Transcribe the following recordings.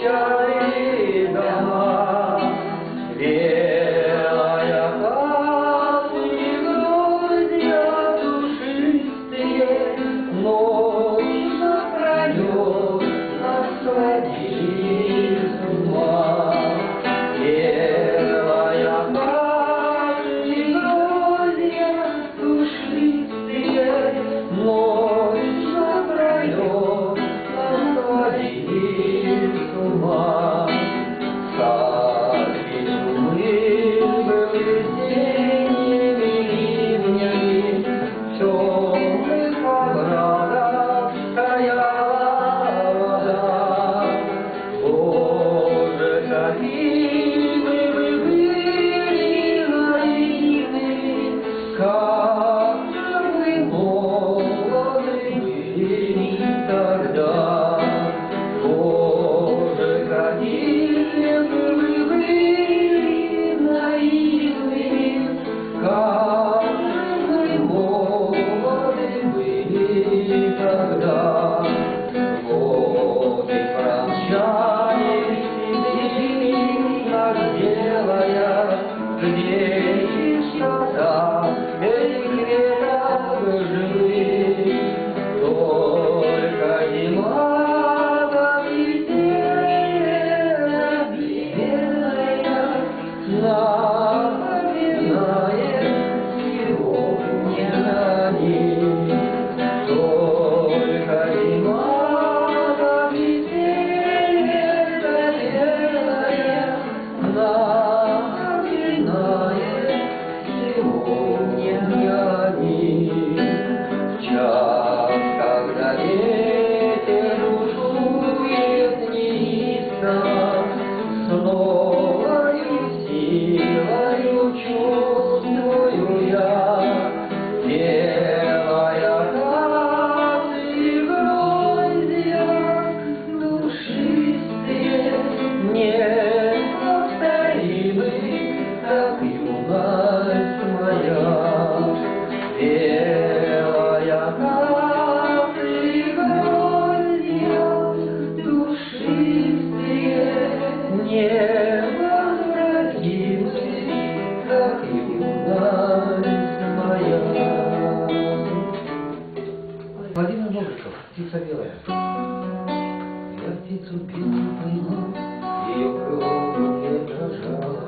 прощай дома, белая хата и грозья душистые, ночь напролет нас сводили с ума. Белая хата и грозья душистые, ночь напролет нас сводили с ума. Сад безумный был весенними ливнями, в темных оврагах стояла вода. Боже, какие мы были наивными, как мы молоды были тогда. Боже, какие мы были наивными, как мы молоды были тогда. Вот и промчались седые наш белая, где чистота этих веток живых, только зима да метель белая напоминает сегодня о ней. Только зима да метель белая напоминает сегодня о ней. В час, когда ветер бушует неистово, с новою силою чувствую я, белая хата и грозья душистые, неповторимы, как юность моя. Белая хата и грозья душистые, невозвратимы, как юность моя. Владимир Новиков, «Птица белая». Я птицу белую поймал, ее крыло в руке дрожало,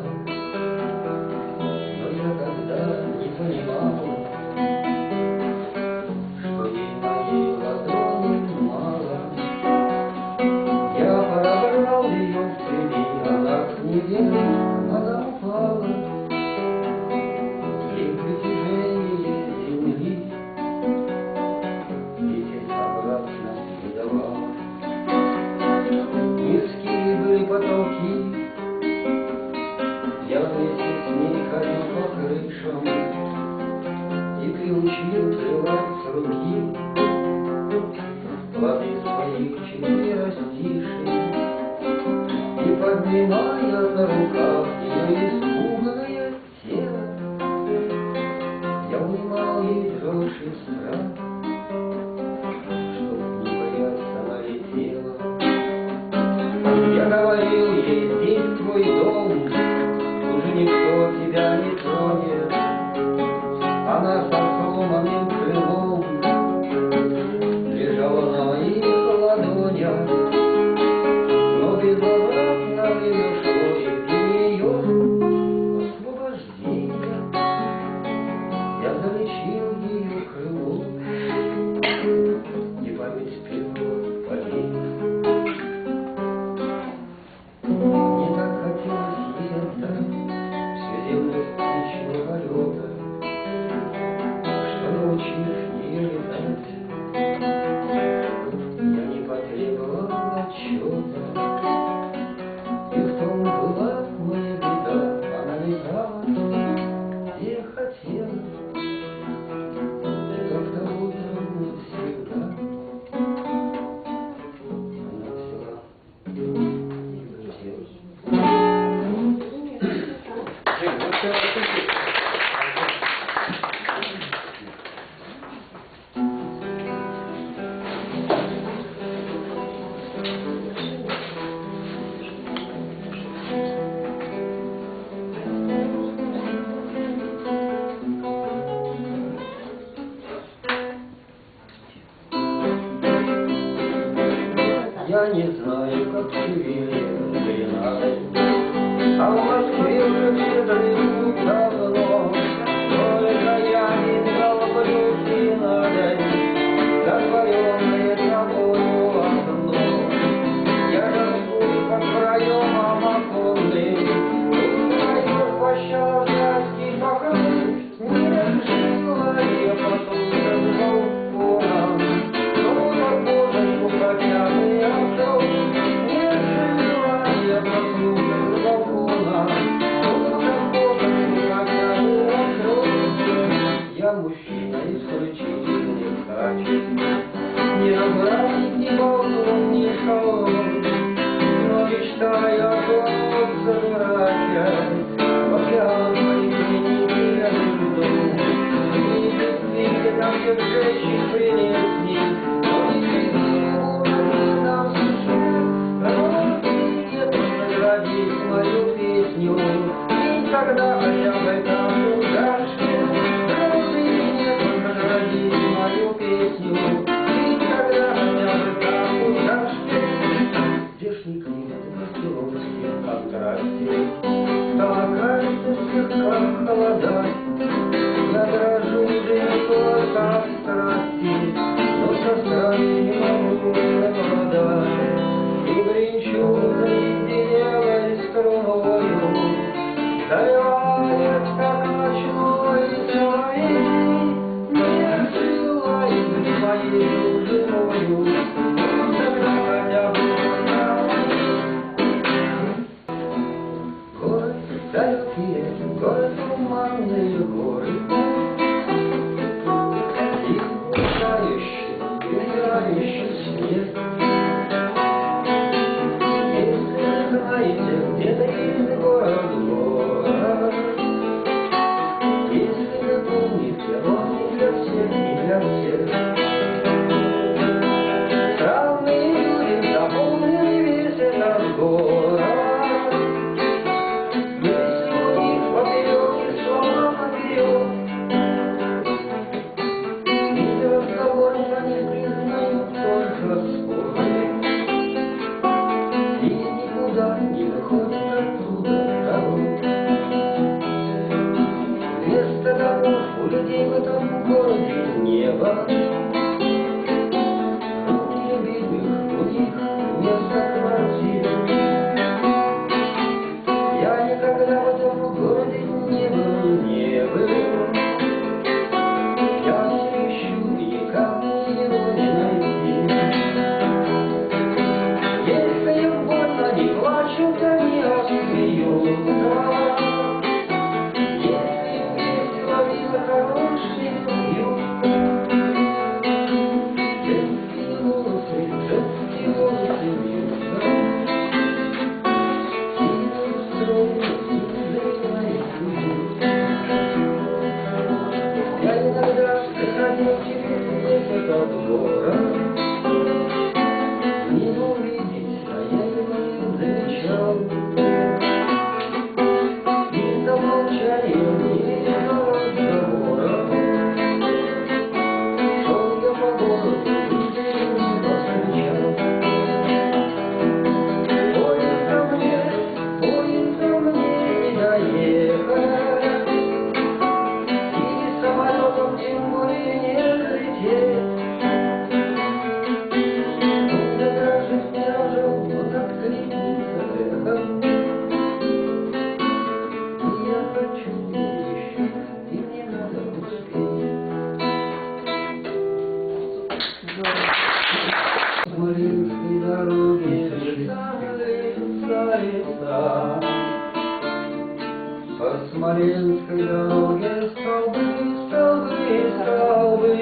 но я тогда не понимал, что ей моей ладони мало. Я подобрал ее в цепи, она к небу, она упала. Ей притяжение земли лететь обратно не давала. Низкие были потолки, я вместе с ней ходил по крышам и приучил целовать с руки плоды своих четверостишей. И поднимая на руках ее испуганное тело, я унимал ей дрожь и страх, чтоб не бояться она летела. Я говорил ей: здесь твой дом, уже никто тебя не тронет. Она со сломанным крылом лежала на моих ладонях, но безвозвратно время шло, и для ее освобождения я залечил ее крыло и память первого побег. Мне так хотелось ей отдать все землю птичьего полета, не знаю, как северный край. А в Москве уже щедрый путь давно, только я не люблю синодой, затворенное тобою окно. Я тоскую под проемом оконным, устаю пощажности покрыть. Не жила я потом балконом, но под кожей хотя бы открыл. Не жила я потом балконом, но под кожей хотя бы открыл. Я мужчина исключительных качеств, не разбратник, не болтун, не шалун, но мечтаю о том задурачать в океанской клинике я жду. И действительно всех женщин прелестней, но не среди нам существ нет наградить мою песню. И тогда хотя бы там удачи, нет наградить мою песню. И тогда хотя бы там удачи. Здешний климат в гастроновском контрасте стала, кажется, слегка холодать. Я дрожу уже не только от страсти, но со страсти не могу совладать. И бренчу заиндевелой струною, заливаясь, как ночной соловей. Не жила и быть моей женою, но тогда хотя бы город далекие, город туманные горы, и умирающий снег. Если вы знаете, где-то есть город, если вы помните, он не для всех, не для всех. Странные люди заполнили весь этот город. Мысли у них поперек и словно поперек. И разговоров они признают только споры. И никуда не выходит оттуда дорог. Вместо домов у людей в этом городе небо. Руки любимых у них вместо квартир. Я никогда в этом городе не был. Я все ищу, и никак его не найти. Если им больно, не плачут они, а смеются. Если им весело, видно, хорошие пьют. Женские волосы вьются. Сильно устроено, я иногда приходил через весь этот город. Не увидеть, а я его не замечал. Ни за молчанием, ни за разговором. Шел я по городу, и не повстречал. Поездом мне не доехать, и самолетом тем более не лететь. Он дрожит, вот откликнется эхом. И я хочу еще, и мне надо успеть. Смоленской дороги леса, леса. По Смоленской дороге столбы, столбы, столбы.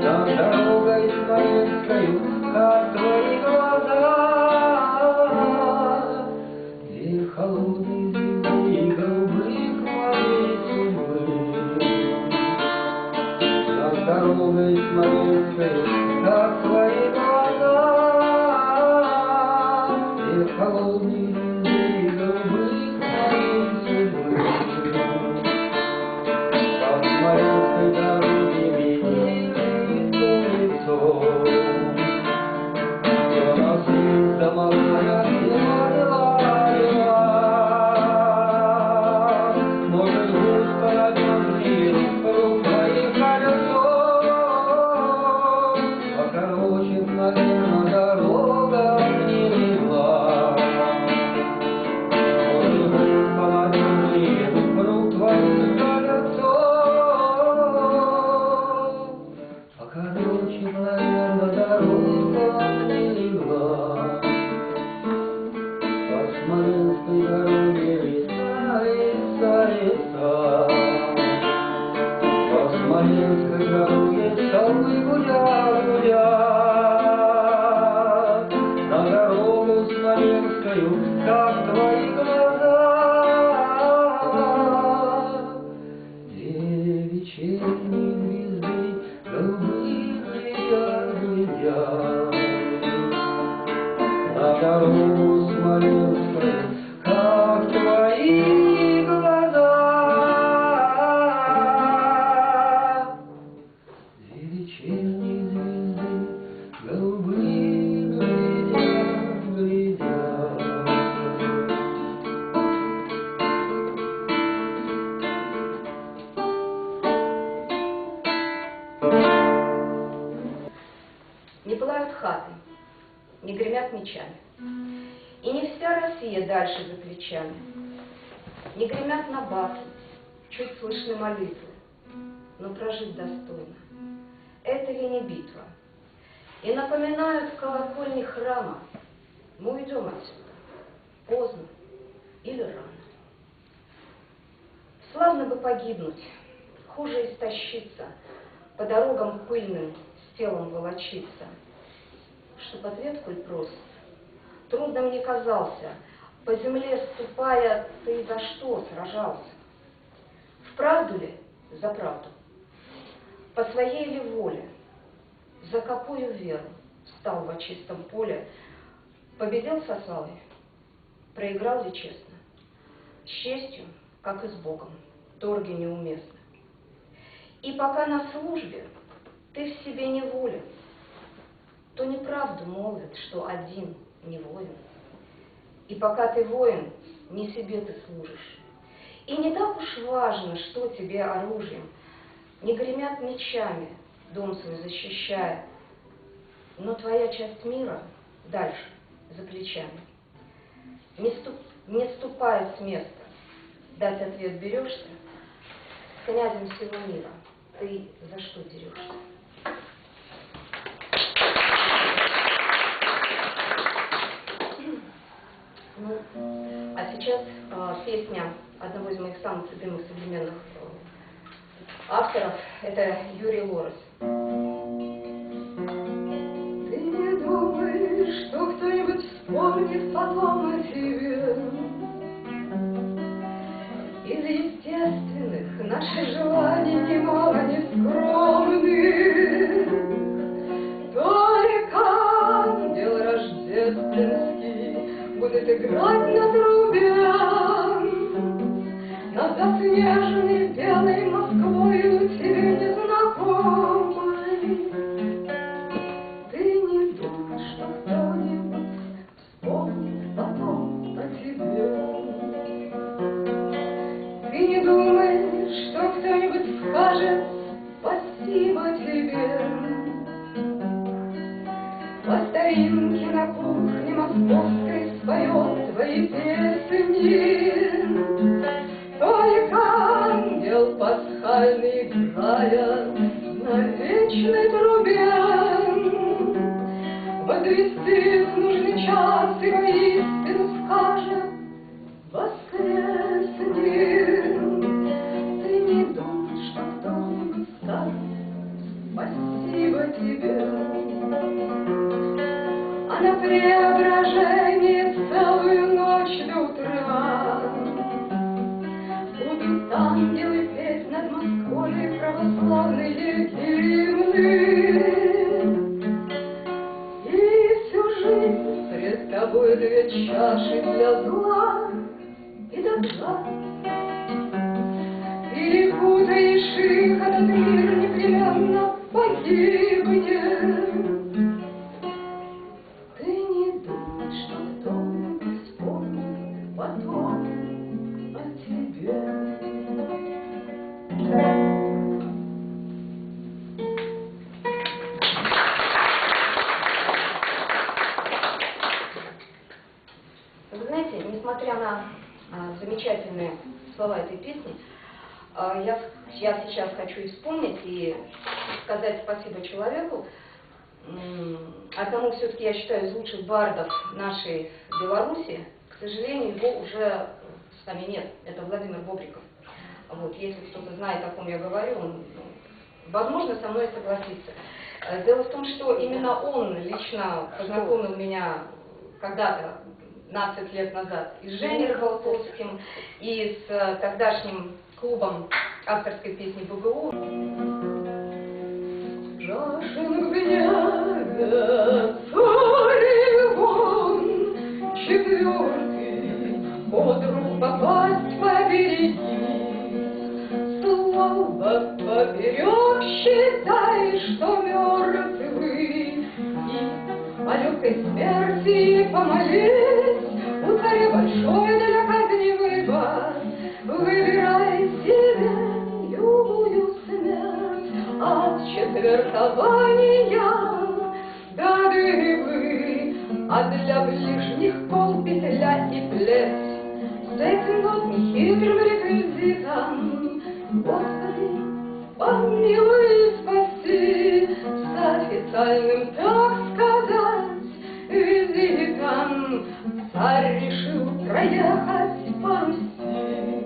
Над дорогой Смоленскою, как твои глаза, где холодные звезды голубых моей судьбы. Над дорогой Смоленскою, как твои глаза, где холодные звезды голубых моей судьбы. По Смоленской дороге малая и молодая. Может, густо надежнее рук твоих колесо, покороче, наверно, дорога не легла. Может, густо надежнее рук твоих колесо, покороче, наверно, дорога не легла. По Смоленской дороге леса, леса, леса. По Смоленской дороге совы гудят, гудят. На дорогу Смоленскую, как твои глаза. Две вечерние звезды голубые глядят. На дорогу Смоленскую, как твои глаза. Две вечерние звезды голубые глядят, глядят. Не пылают хаты, не гремят мечами, и не вся Россия дальше за плечами. Не гремят набаты, чуть слышны молитвы, но прожить достойно — это ли не битва? И напоминают в колокольне храма: мы уйдем отсюда, поздно или рано. Славно бы погибнуть, хуже истощиться, по дорогам пыльным с телом волочиться. Чтоб ответ, коль прост, трудно мне казался, по земле ступая, ты за что сражался? Вправду ли за правду? По своей ли воле? За какую веру стал во чистом поле? Победил со славой? Проиграл ли честно? С честью, как и с Богом, торги неуместны. И пока на службе ты в себе не волен, то неправду молвят, что один не воин. И пока ты воин, не себе ты служишь. И не так уж важно, что тебе оружием. Не гремят мечами, дом свой защищая, но твоя часть мира дальше, за плечами. Не ступая с места, дать ответ берешься, с князем всего мира ты за что дерешься? Ну, а сейчас песня одного из моих самых любимых современных авторов, это Юрий Лорес. Ты не думаешь, что кто-нибудь вспомнит потом о тебе? Из естественных наших желаний немало нескромных. Только ангел рождественский будет играть на трубе над заснеженной белой Москвою тебе незнакомой. Ты не думай, что кто-нибудь вспомнит потом о тебе. Ты не думай, что кто-нибудь скажет спасибо тебе. По старинке на кухне московской споет твои песни. Только ангел пасхальный, играя на вечной трубе, возвестит нужный час и воистину скажет: воскресни. Ты не думай, что кто-нибудь скажет спасибо тебе. А на Преображение целую ночь до утра будут ангелы петь над Москвой православные гимны. И всю жизнь пред тобой две чаши для зла и добра. Перепутаешь их, этот мир непременно погибнет. Ты не думаешь, Вы знаете, несмотря на замечательные слова этой песни, я сейчас хочу и вспомнить, и сказать спасибо человеку, одному все-таки, я считаю, из лучших бардов нашей Беларуси. К сожалению, его уже с нами нет. Это Владимир Бобриков. Вот, если кто-то знает, о ком я говорю, он, возможно, со мной согласится. Дело в том, что именно он лично познакомил меня когда-то, 15 лет назад, и с Женей Рыбалковским, и с тогдашним клубом авторской песни БГУ. Жашин гнезда царевон, четвертый под руку попасть побереги. Слово поперек считай, что мертвый, и о легкой смерти помолись. У царя большой для казни выбор, выбирай себе любую смерть. От четвертования до дыры, а для ближних полпетля и плеть. С этим вот нехитрым реквизитом, Господи, помилуй, спаси, с официальным, так сказать, визитом. Царь решил проехать по Руси.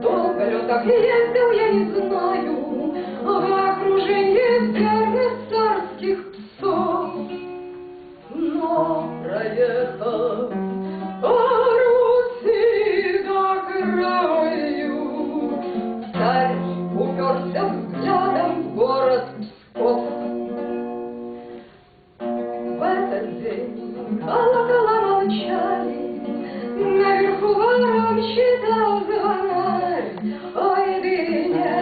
Долго ли так ездил, я не знаю, в окружении верных царских псов. Но проехав по Руси до краю, царь уперся взглядом в город Псков. В этот день колокола молчали, наверху ворон считал звонарь. Ой, дыне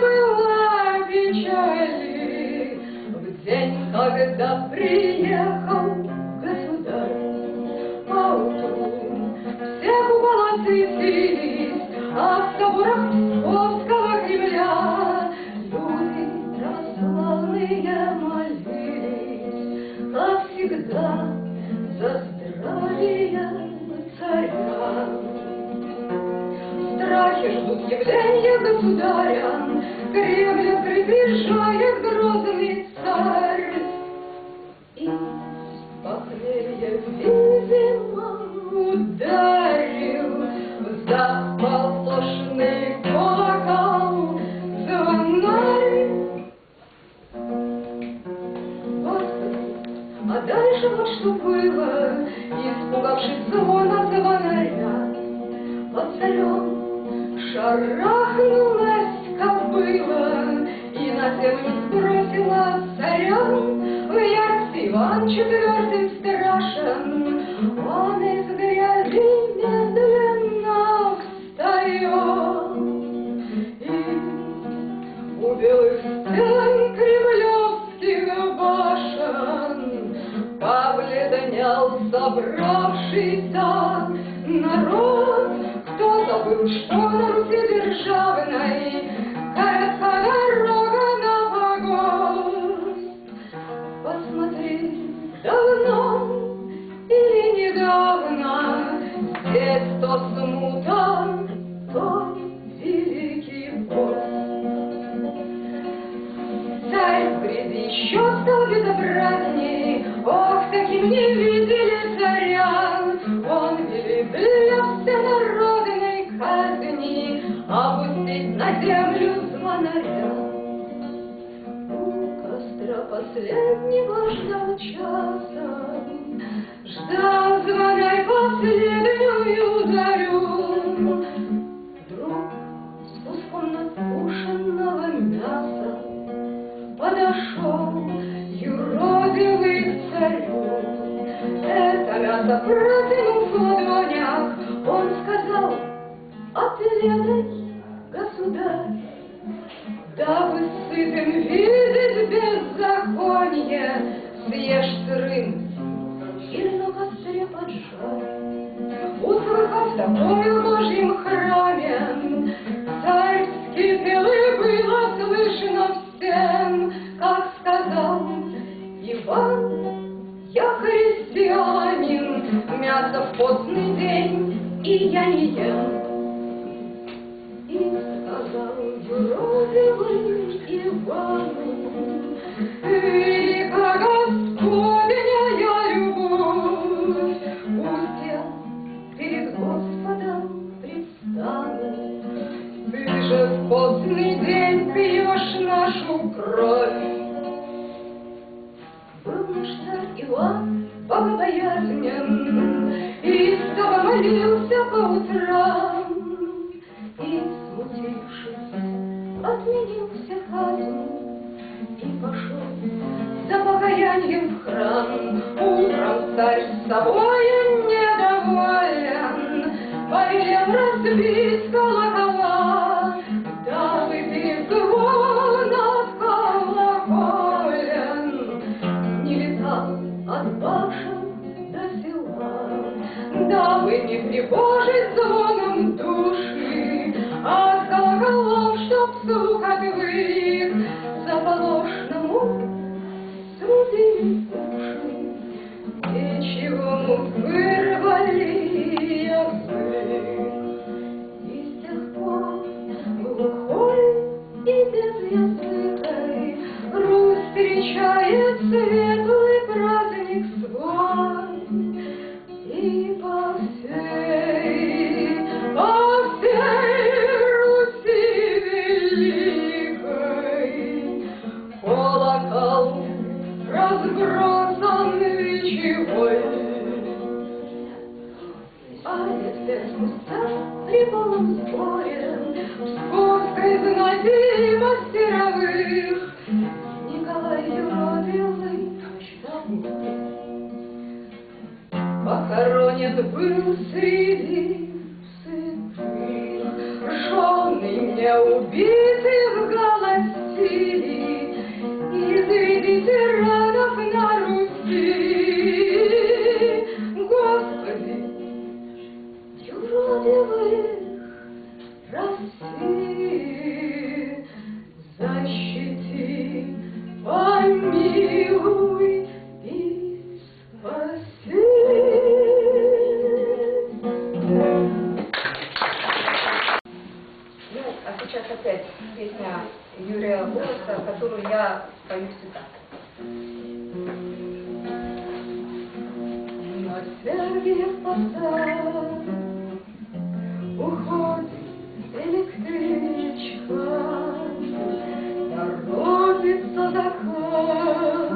была печали в день, когда приехал государь. Поутру все купола светились, а в соборах Псковского Кремля люди православные молились, как всегда, за здравие царя. Страхи ждут явления государя, Кремль открыт, въезжает грозный царь. И похмелье, видимо, ударил в заполошный колокол звонарь. Господи, а дальше вот что было, испугавшись звона звонаря, под царем шарахнулась кобыла и на землю сбросила царя. В ярости Иван IV страшен, он из грязи медленно встает, и у белых стен кремлевских башен побледнел собравшийся народ. Кто забыл, что на Руси державной коротка дорога на погост? Посмотри, давно или недавно здесь то смута, то великий пост. Царь в грязи еще стал безобразней, ох, таким не видели царя. Он велит для всенародной казни опустить на землю звонаря. У костра последнего ждал часа, ждал звонарь последнюю зарю. Вдруг с куском надкушенного мяса подошел юродивый к царю. Это мясо протянув в ладонях, он сказал: отведай, государь, дабы сытым видеть беззаконие, съешь сырым или на костре поджарь. Услыхав такое в Божьем храме, царь вскипел, и было слышно всем, как сказал Иван: я христианин, подняться в постный день, и я не ем. И сказал юродивый Ивану: велика Господня любовь, пусть я перед Господом предстану. Ты же в постный день пьешь нашу кровь. Был наш царь Иван богобоязнен, истово молился по утрам, и, смутившись, отменил все казни и пошел за покаянием в храм. Утром царь с собою недоволен повелел разбить колокола, дабы без звонов колоколен не летал от башен до села, дабы не тревожить звоном души от колоколов, чтоб слух отвык, заполошному срубили уши, ничего вырвали язык. И с тех пор глухой и безязыкой Русь встречает светлый праздник свой. И по всей Руси великой колокол разбросан вечевой. А лет 5 спустя при полном сборе псковской знати мастеровых Николай юродивый похоронен был среди святых. Жены мне убитых голостили из ветеранов на Руси. Господи, юродивых прости, защити, помилуй и спаси. Ну, а сейчас опять песня Юрия Бороса, которую я пою всегда. На Сергиев посад уходит электричка, торопится закат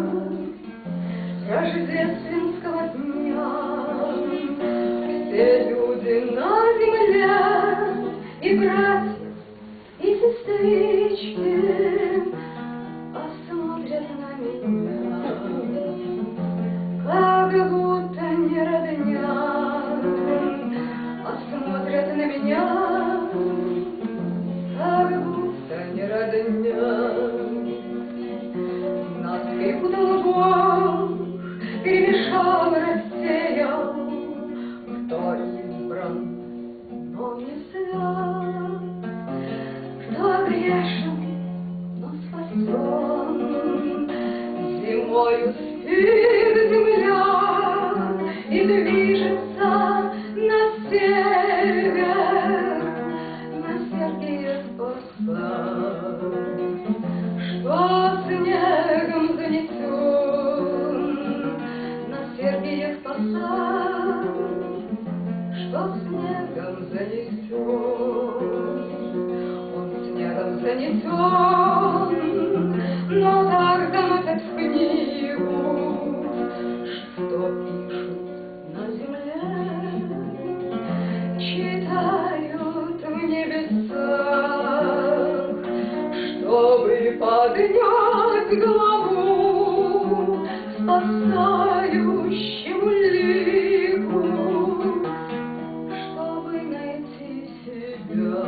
рождественского дня. Все люди на земле, и братья, и сестрички, посмотрят на меня, как будто не родня, посмотрят на меня, как будто не родня. На скрипу долгов перемешал, рассеял, кто избран, но не свят, кто грешен, но спасен. Зимою спит земля и движется на север, на Сергиев посад, что снегом занесен, на Сергиев посад, что снегом занесен. Он снегом занесен, но так замотать в книгу, что пишут на земле, читают в небесах, чтобы поднять главу спасающему лику, чтобы найти себя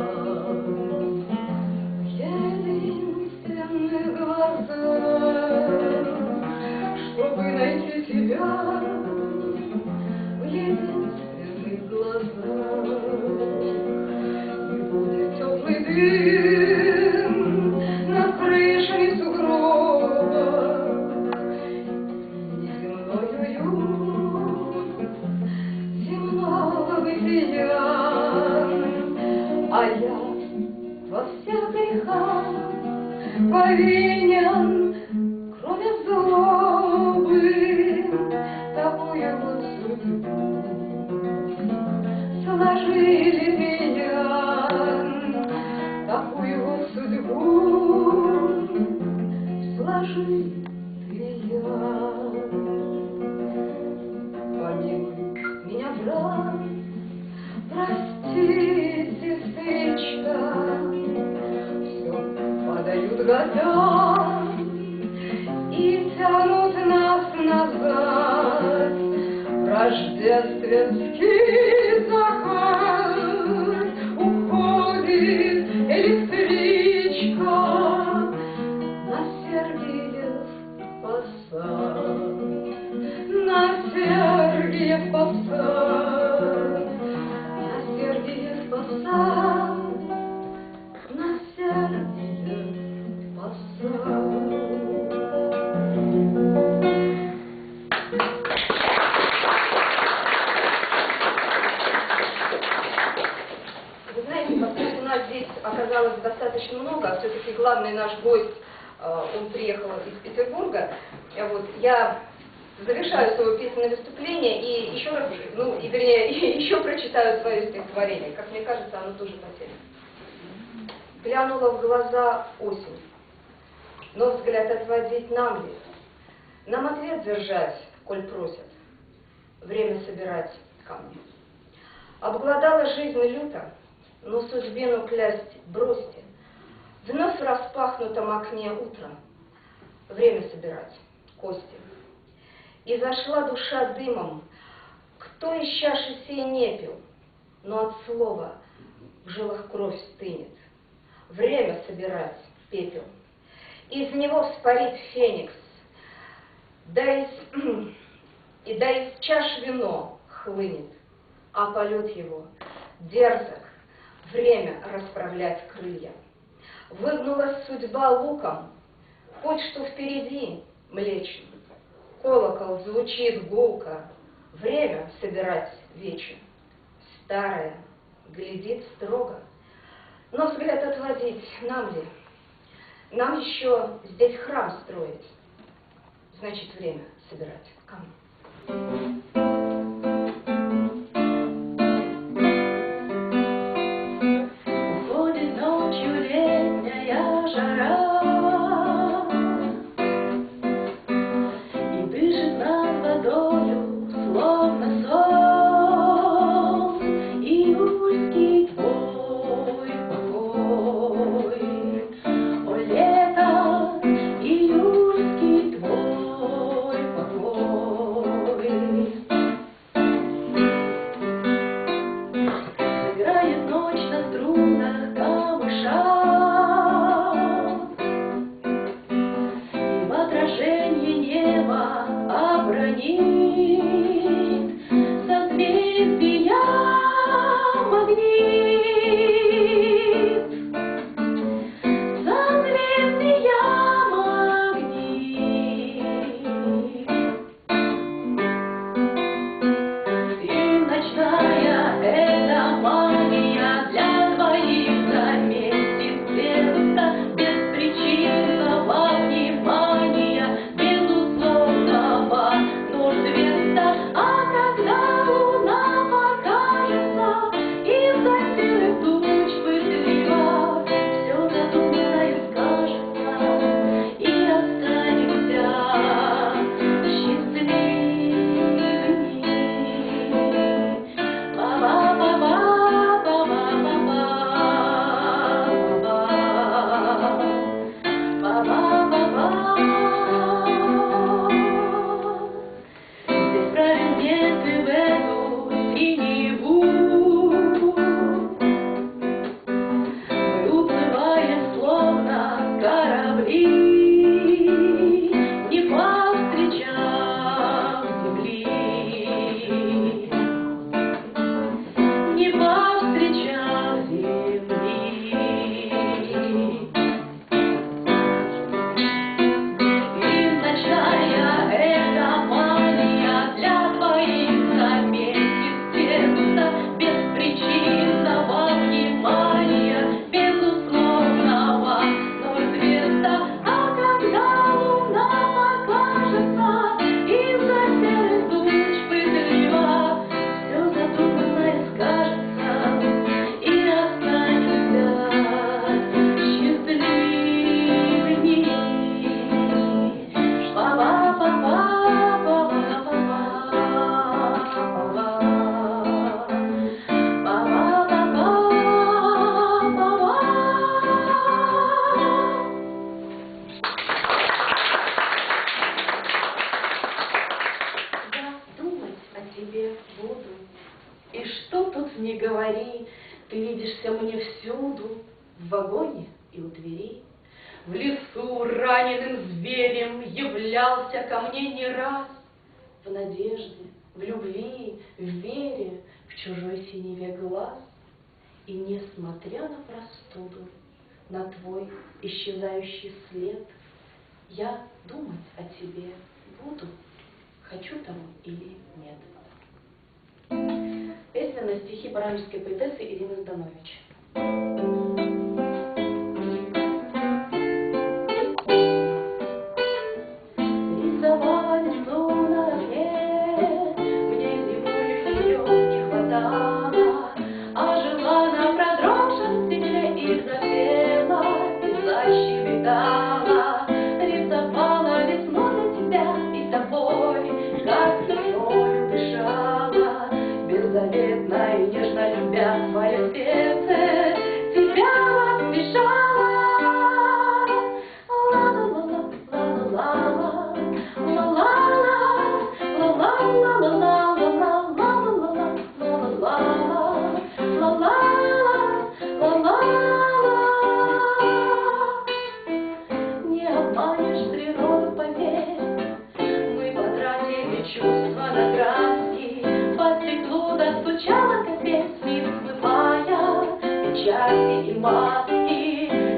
в едином повинен, кроме злобы, такую вот судьбу сложили меня, такую вот судьбу сложили меня. Помилуй меня, брат, прости, сестричка, все подают года и тянут нас назад в рождественский закат. Уходит электричка на Сергиев посад, на Сергиев посад, на Сергиев посад, на Сергиев посад. Вы знаете, поскольку нас здесь оказалось достаточно много, а все-таки главный наш гость, он приехал из Петербурга, вот, я завершаю свое песенное выступление и еще раз, еще прочитаю свое стихотворение. Как мне кажется, оно тоже по теме. Глянула в глаза осень, но взгляд отводить нам ли? Нам ответ держать, коль просят, время собирать камни. Обглодала жизнь люто, но судьбину клясть бросьте. Вновь в распахнутом окне утром время собирать кости. И зашла душа дымом, кто из чаши сей не пил, но от слова в жилах кровь стынет. Время собирать пепел, из него вспарит феникс, да из чаш вино хлынет, а полет его дерзок, время расправлять крылья. Выгнулась судьба луком, хоть что впереди млечен. Колокол звучит гулко, время собирать вечер. Старая глядит строго, но взгляд отводить нам ли? Нам еще здесь храм строить, значит, время собирать камни. Уходит ночью летняя жара и дышит над водою, словно сон, июльский твой покой. О, лето, июльский твой покой. тебе буду. И что тут не говори, ты видишься мне всюду, в вагоне и у двери. В лесу раненым зверем являлся ко мне не раз. В надежде, в любви, в вере, в чужой синеве глаз. И несмотря на простуду, на твой исчезающий след, я думать о тебе буду, хочу того или нет. Песня на стихи баранжской поэтессы Ирины Зданович. Рисовала весну на окне, мне зимой ее не хватало, а жила на продрогшем стекле и запела, и защебетала. Рисовала весну для тебя и тобой, как весною дышала, беззаветно и нежно любя твое сердце, тебя воскрешала. Не обманешь природу, поверь, мы потратили чувства на краски, по стеклу достучала капец, смывая печати и маски,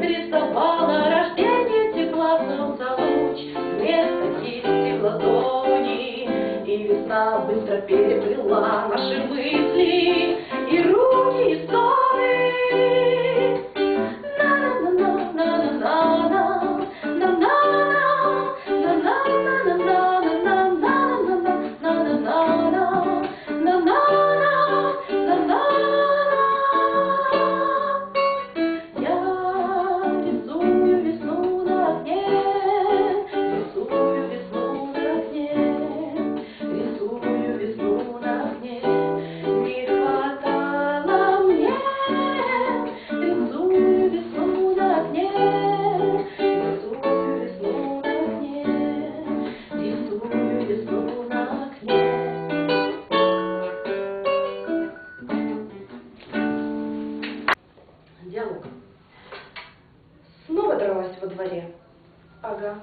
рисовала рождение тепла, солнца луч вместо кисти в ладони, и весна быстро переплела наши мысли и руки, и ссоры. Диалог. Снова дралась во дворе. Ага.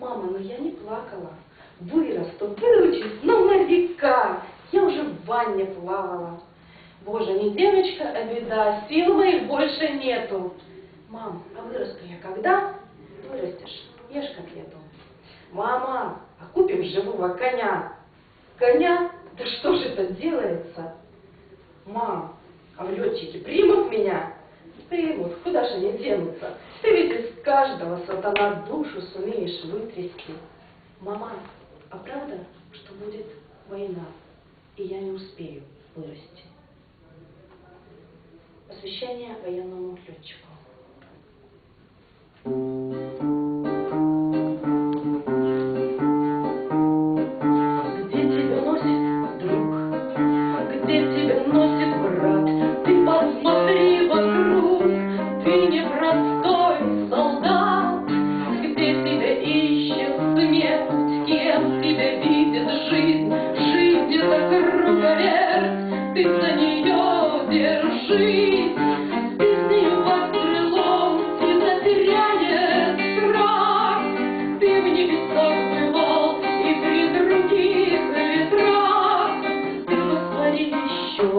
Мама, но я не плакала. Вырасту, выучусь, но на века. Я уже в ванне плавала. Боже, не девочка, а беда. Сил моих больше нету. Мам, а вырасту я когда? Вырастешь, ешь котлету. Мама, а купим живого коня. Коня? Да что же это делается? Мам, а в летчики примут меня? Примут, куда же они денутся? Ты ведь из каждого сатана душу сумеешь вытрясти. Мама, а правда, что будет война, и я не успею вырасти? Посвящение военному летчику. Где тебя носит друг? Где тебя носит брат? Ты посмотри вокруг, ты непростой солдат. Где тебя ищет смерть, кем тебя видит жизнь? Жизнь — это круговерть, ты за нее держись. Песнею под крылом птица теряет страх. Ты в небесах бывал и при других ветрах. Ты посмотри еще,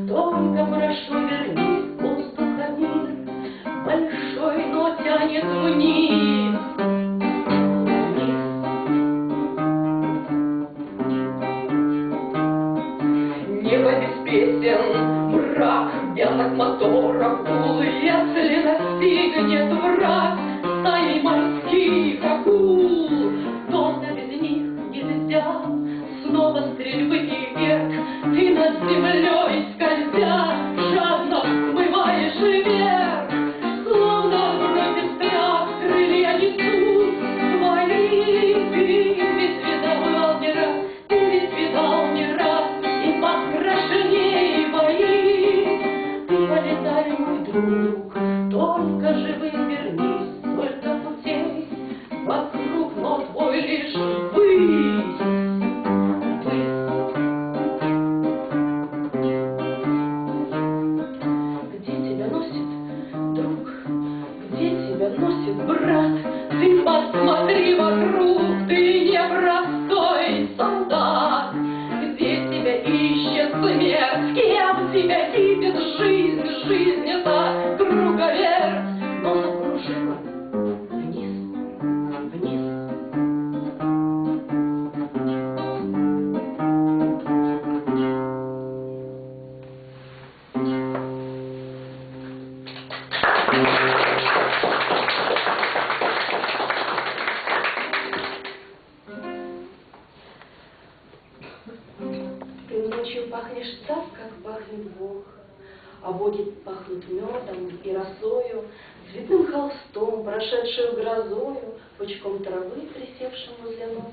только прошу, вернись, воздуха мир большой, но тянет вниз. Небо без песен, мрак, белых моторов, гул. Если настигнет враг стаей морских акул, то без них нельзя. Снова стрельбы и вверх, ты над землей скользя, жадно взмываешь вверх. Словно против страх крылья несут твои. Ты ведь видал не раз, ты ведь видал не раз и пострашней бои. Ты полетай, мой друг, только живым вернись, сколько путей вокруг, но твой лишь высь. сердце ищет смех. Кем тебя кипит жизнь, жизнь это круговерт. Но закружила вниз, вниз. Ты ночью пахнешь так, как пахнет Бог, а боги пахнут медом и росою, цветным холстом, прошедшую грозою, пучком травы, присевшим возле ног.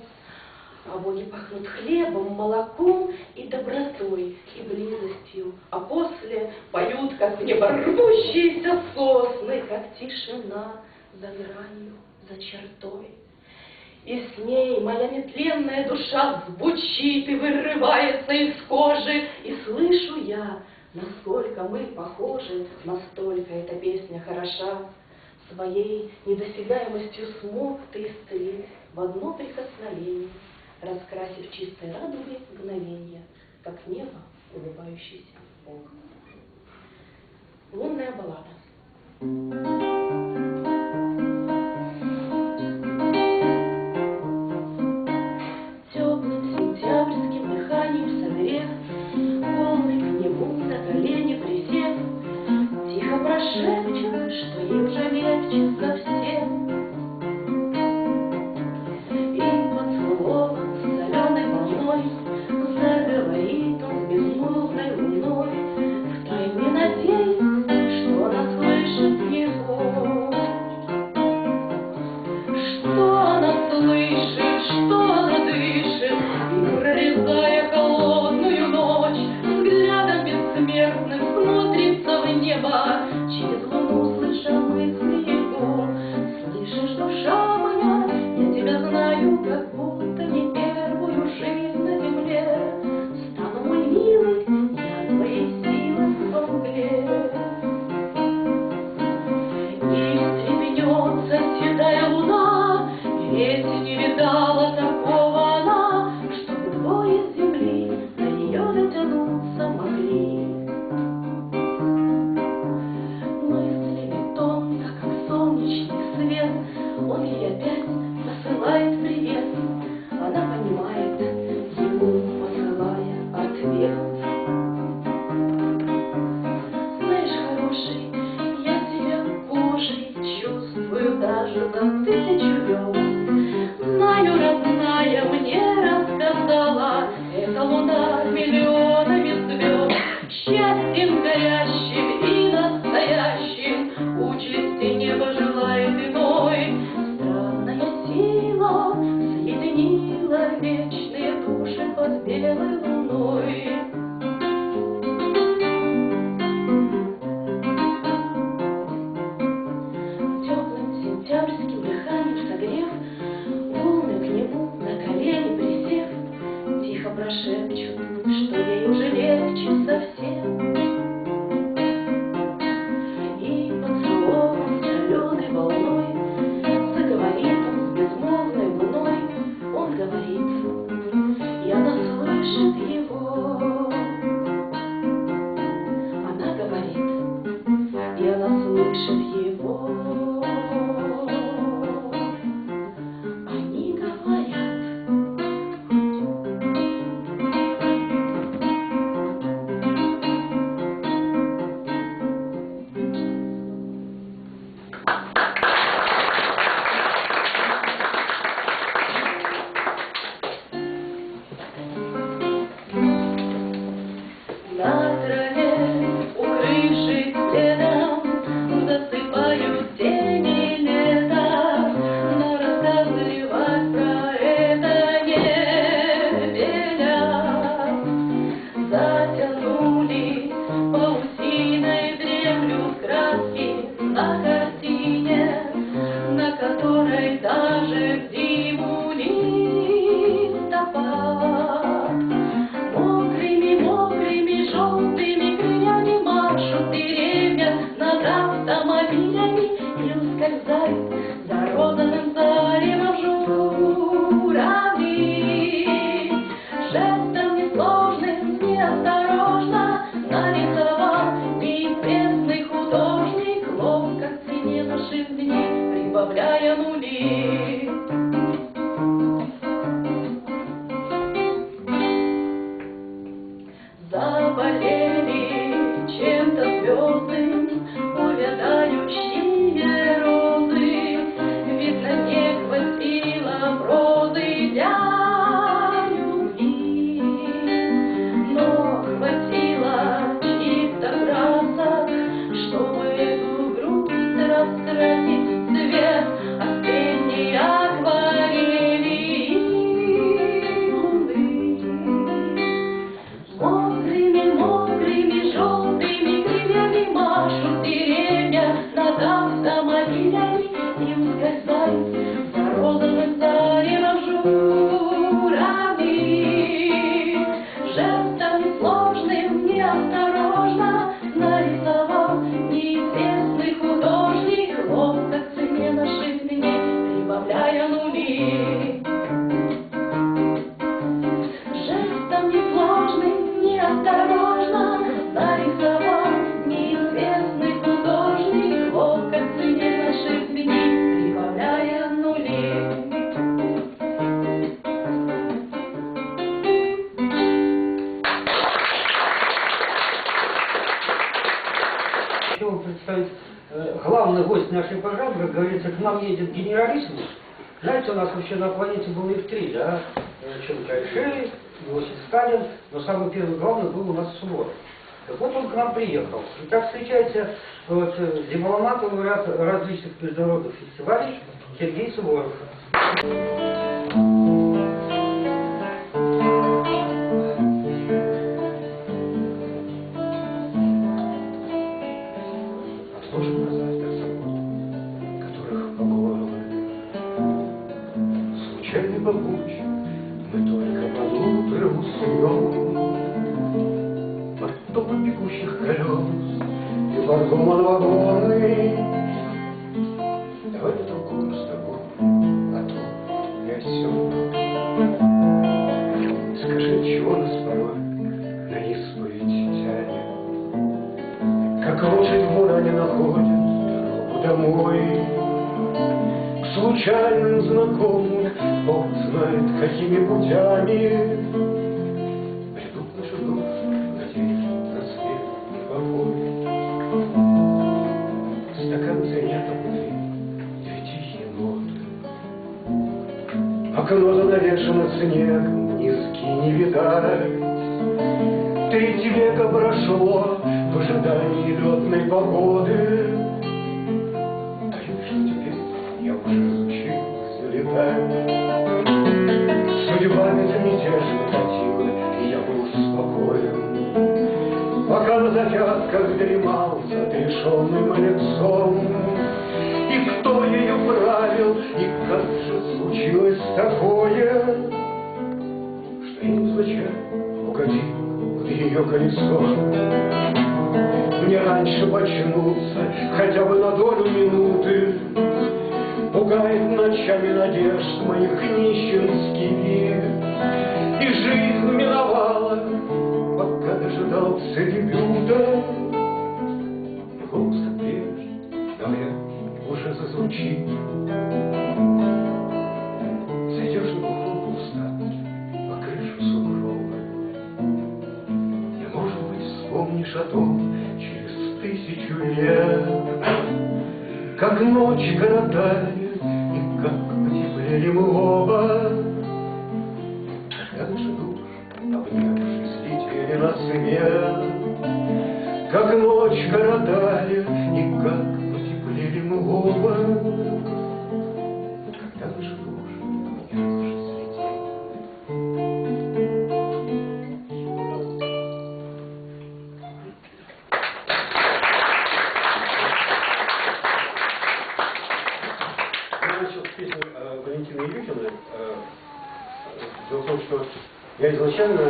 А боги пахнут хлебом, молоком и добротой, и близостью, а после поют, как в небо рвущиеся сосны, как тишина за гранью, за чертой. И с ней моя нетленная душа звучит и вырывается из кожи, и слышу я, насколько мы похожи, настолько эта песня хороша. Своей недосягаемостью смог ты исцелить в одно прикосновение, раскрасив чистой радугой мгновенье, как небо, улыбающийся Бог. Лунная баллада. Теплым сентябрьским дыханием согрев, волны к небу на колени присев, тихо прошепчет, что ей уже легче совсем. И поцелован соленой волной заговорит он с безмолвной луной, втайне надеясь, что она слышит его. Что она слышит, что она дышит, и, прорезая холодную ночь, взглядом бессмертным смотрится в небо, через луну слыша мысли его. Слышишь, душа моя, я тебя знаю, как будто не первую жизнь на земле. Стану, мой милый, я твоей силы во мгле. И встрепенется седая луна, ведь не видала такого она, чтобы двое с земли на нее дотянуться могли. Мыслями тонко, как солнечный свет, он ей опять посылает привет. Она понимает, ему посылая ответ. Знаешь, хороший, я тебя кожей чувствую даже за 1000 верст. Знаю, родная, мне рассказала эта луна миллионами звезд. Счастьем горящим и настоящим участи небо желает иной. Странная сила соединила вечные души под белой луной. Теплым сентябрьским дыханием согрев, волны к нему на колени присев, тихо прошепчут, что ей уже легче совсем. И поцелован соленой волной заговорит он с безмолвной луной. Он говорит, и она слышит его. Она говорит, и она слышит его. Они говорят. На траве, укрывшись следом, засыпают тени лета, но рассказывать про это не велят. Затянули паутиной дремлют краски на картине, на которой даже в зиму листопад. Мокрыми, мокрыми, желтыми поболели чем-то звезды, увядающие розы. Видно, не хватило прозы для любви, но хватило чьих-то красок, чтобы эту грусть раскрасить в цвет осенней акварели луны. Мокрыми желтыми крыльями машут деревья над автомобилями и ускользают за розовым заревом журавли. Жестом несложным, неосторожно нарисовал неизвестный художник ловко к цене наших дней, прибавляя нули. Жестом несложным, неосторожно нарисовал неизвестный художник ловко к цене наших дней, прибавляя нули. Хочу вам представить главный гость нашей программы, как говорится, к нам едет генералиссимус. Знаете, у нас вообще на планете было их 3, да? Чанкайши, Иосиф Сталин, но самый первый главный был у нас Суворов. Так вот он к нам приехал. И так встречается вот, дипломат лауреат различных международных фестивалей Сергей Суворов. Отложим назад от забот, которых погоны. Случайный попутчик, мы только под утро уснем. Под топот бегущих колес и под гомон вагоны. Давай потолкуем с тобой о том и о сём. Скажи, чего нас порой на исповедь тянет? Как лошадь вода не находит дорогу домой. К случайным знакомым, Бог знает, какими путями придут наши души, надеясь на свет и покой. Стакан звенят внутри, две тихие ноты. Окно занавешено снегом, низкий не видать. 3 века прошло в ожидании летной погоды. Боюсь, что теперь я уже разучился летать. Судьба безмятежно катила, и я был спокоен, пока на запятках дремал с отрешенным лицом. И кто ее правил, и как же случилось такое, что я невзначай угодил в ее колесо. Мне раньше почнуться, хотя бы на долю минуты, пугает ночами надежд моих нищенский вид. И жизнь миновала, пока дожидался дебюта. И голос как прежде, говорят, уже зазвучит. Зайдешь на кухонку устать, по крышу сугроба, и, может быть, вспомнишь о том через 1000 лет, как ночь коротали и как потеплели мы оба. Когда наши души, обнявшись, летели на свет, как ночь коротали и как потеплели мы оба. Когда наши души, обнявшись, летели. Я начал с песни Валентины Илюхиной. Дело в том, что я изначально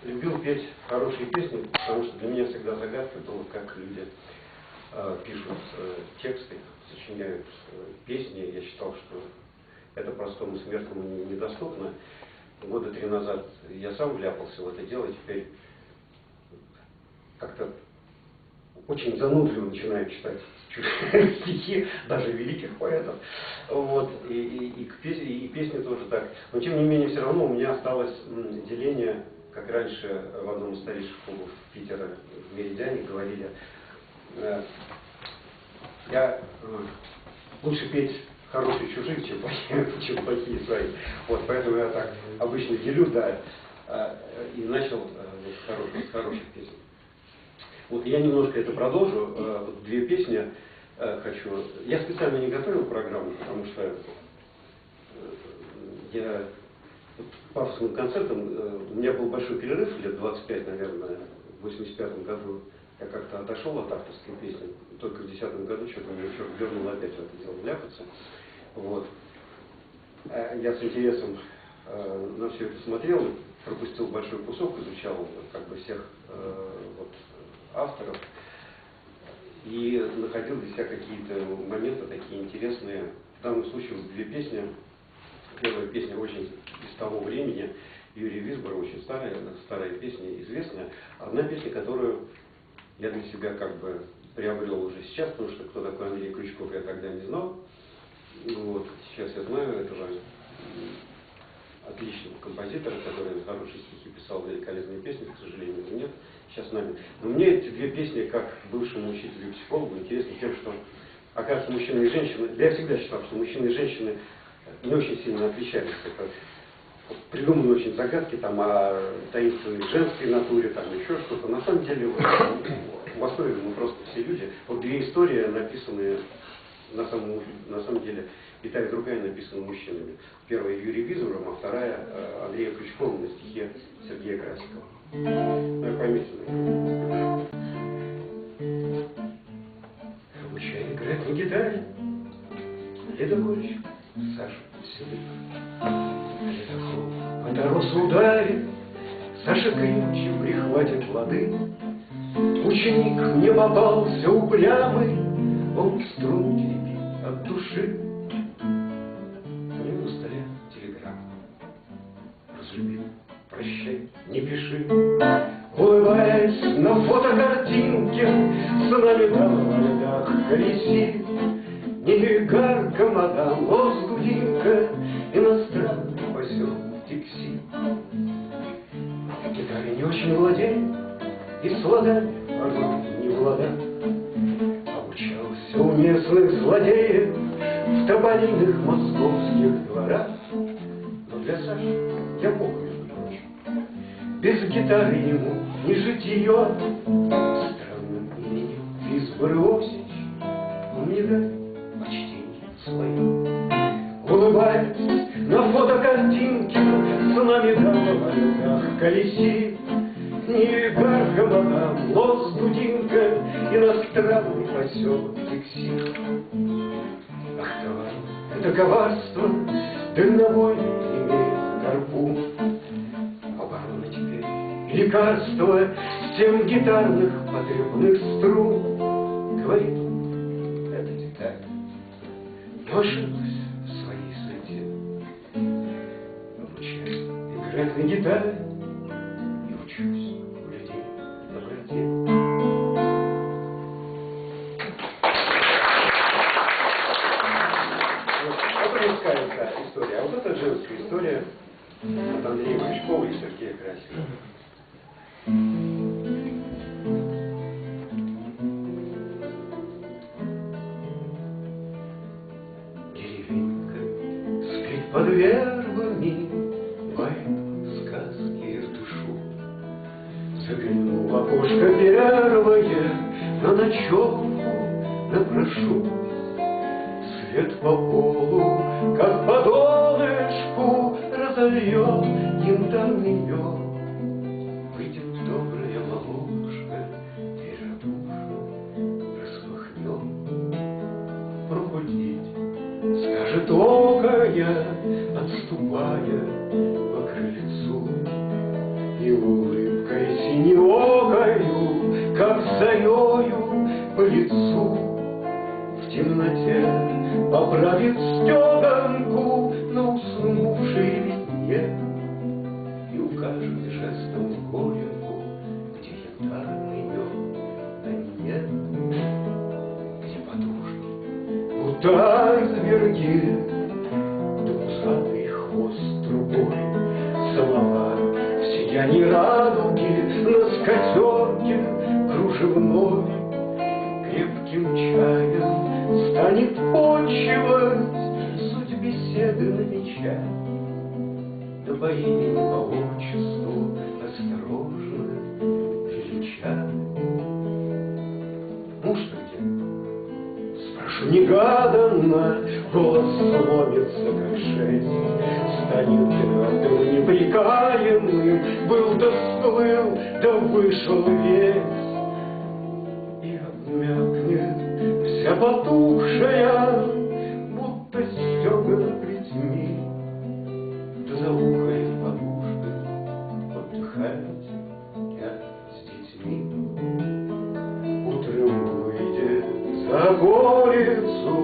любил петь хорошие песни, потому что для меня всегда загадкой было, как люди пишут тексты, сочиняют песни. Я считал, что это простому смертному недоступно. Года 3 назад я сам вляпался в это дело, и теперь как-то очень занудливо начинаю читать стихи даже великих поэтов. Вот. И песни тоже так. Но тем не менее, все равно у меня осталось деление как раньше в одном из старейших клубов Питера, в Меридиане, говорили, лучше петь хорошие чужие, чем плохие свои. Вот, поэтому я так обычно делю, да, и начал с хороших песен. Вот я немножко это продолжу. Вот 2 песни хочу. Я специально не готовил программу, потому что я пафосным концертом, у меня был большой перерыв, лет 25, наверное, в 85 году. Я как-то отошел от авторской песни, только в 10 году что-то меня черт вернул опять в это дело вляпаться. Вот. Я с интересом на все это смотрел, пропустил большой кусок, изучал как бы всех авторов и находил для себя какие-то моменты такие интересные. В данном случае 2 песни. Первая песня очень из того времени, Юрия Висбора, очень старая песня, известная. Одна песня, которую я для себя как бы приобрел уже сейчас, потому что кто такой Андрей Крючков, я тогда не знал. Вот. Сейчас я знаю этого отличного композитора, который хорошие стихи писал, великолепные песни, к сожалению, нет сейчас с нами. Но мне эти 2 песни, как бывшему учителю и психологу, интересны тем, что, оказывается, мужчины и женщины, я всегда считал, что мужчины и женщины не очень сильно отличались. Это придуманы очень загадки там о таинственной женской натуре, там еще что-то. На самом деле, в основе мы просто все люди. Вот 2 истории, написанные на самом деле, и та, и другая написана мужчинами. Первая Юрий Визором, а вторая Андрея Крючкова на стихе Сергея Красикова. Ну, я поймите. Обучай играть на гитаре, ледокольщик Саша Селик. Ледокол по торосу ударит, Саша крепче прихватит лады. Ученик мне попался упрямый, он струнки репит от души. Не на столе телеграмма. Разлюбил, прощай, не пиши. Улыбаясь на фотокартинке, с нами на льдах колесит Неигарка, мадам, Лос-Дудинка, иностранный поселок Тикси. Гитаре не очень владеет, и сладами порой не влада. Обучался у местных злодеев в тополиных московских дворах. Но для Саши я Бог, между прочим, без гитары ему не житье. Странным именем Висбор Иосиф он мне дает почтение свое. Улыбаясь на фотокартинке, с нами на льдах колесит Неигарка, мадам, Лос-Дудинка, иностранный поселок Тикси. Ах, товар, это коварство, дальнобойный имеет гарпун. Оборона теперь лекарство всем гитарных потребных струн. Говорит он, это деталь, но ошиблась в своей среде. Обучаюсь играть на гитаре и учусь у людей доброте. Вот мужская история, а вот это женская история от Андрея Крючкова и Сергея Красикова. Деревенька спит под вербами, мои сказки в душу. Загляну в окошко первое, на ночевку напрошу. Свет по полу, как по донышку, разольет янтарный мед. Выйдет добрая молодушка и радушно распахнет. Пробудить скажет окая, отступая по крыльцу. И улыбкой синеокою, как зарею по лицу, в темноте поправит стеганку на уснувшей весне и укажет жестом горенку, где янтарный мед, да нет, где подушки, будто айсберги, да пузатый хвост трубой, слова в Пьяни радуги на скатерке кружевной, крепким чаем станет почивать суть беседы намечать. Да по имени, по отчеству осторожно величать. Муж-то где? Спрошу негаданно, голос сломится, как шесть. Станет твердым, непрекаянным, был-то всплыл, да вышел весь. И обмякнет вся потухшая, будто стегана плетьми, да заухает подушкой отдыхать я с детьми. Утром выйдет за горицу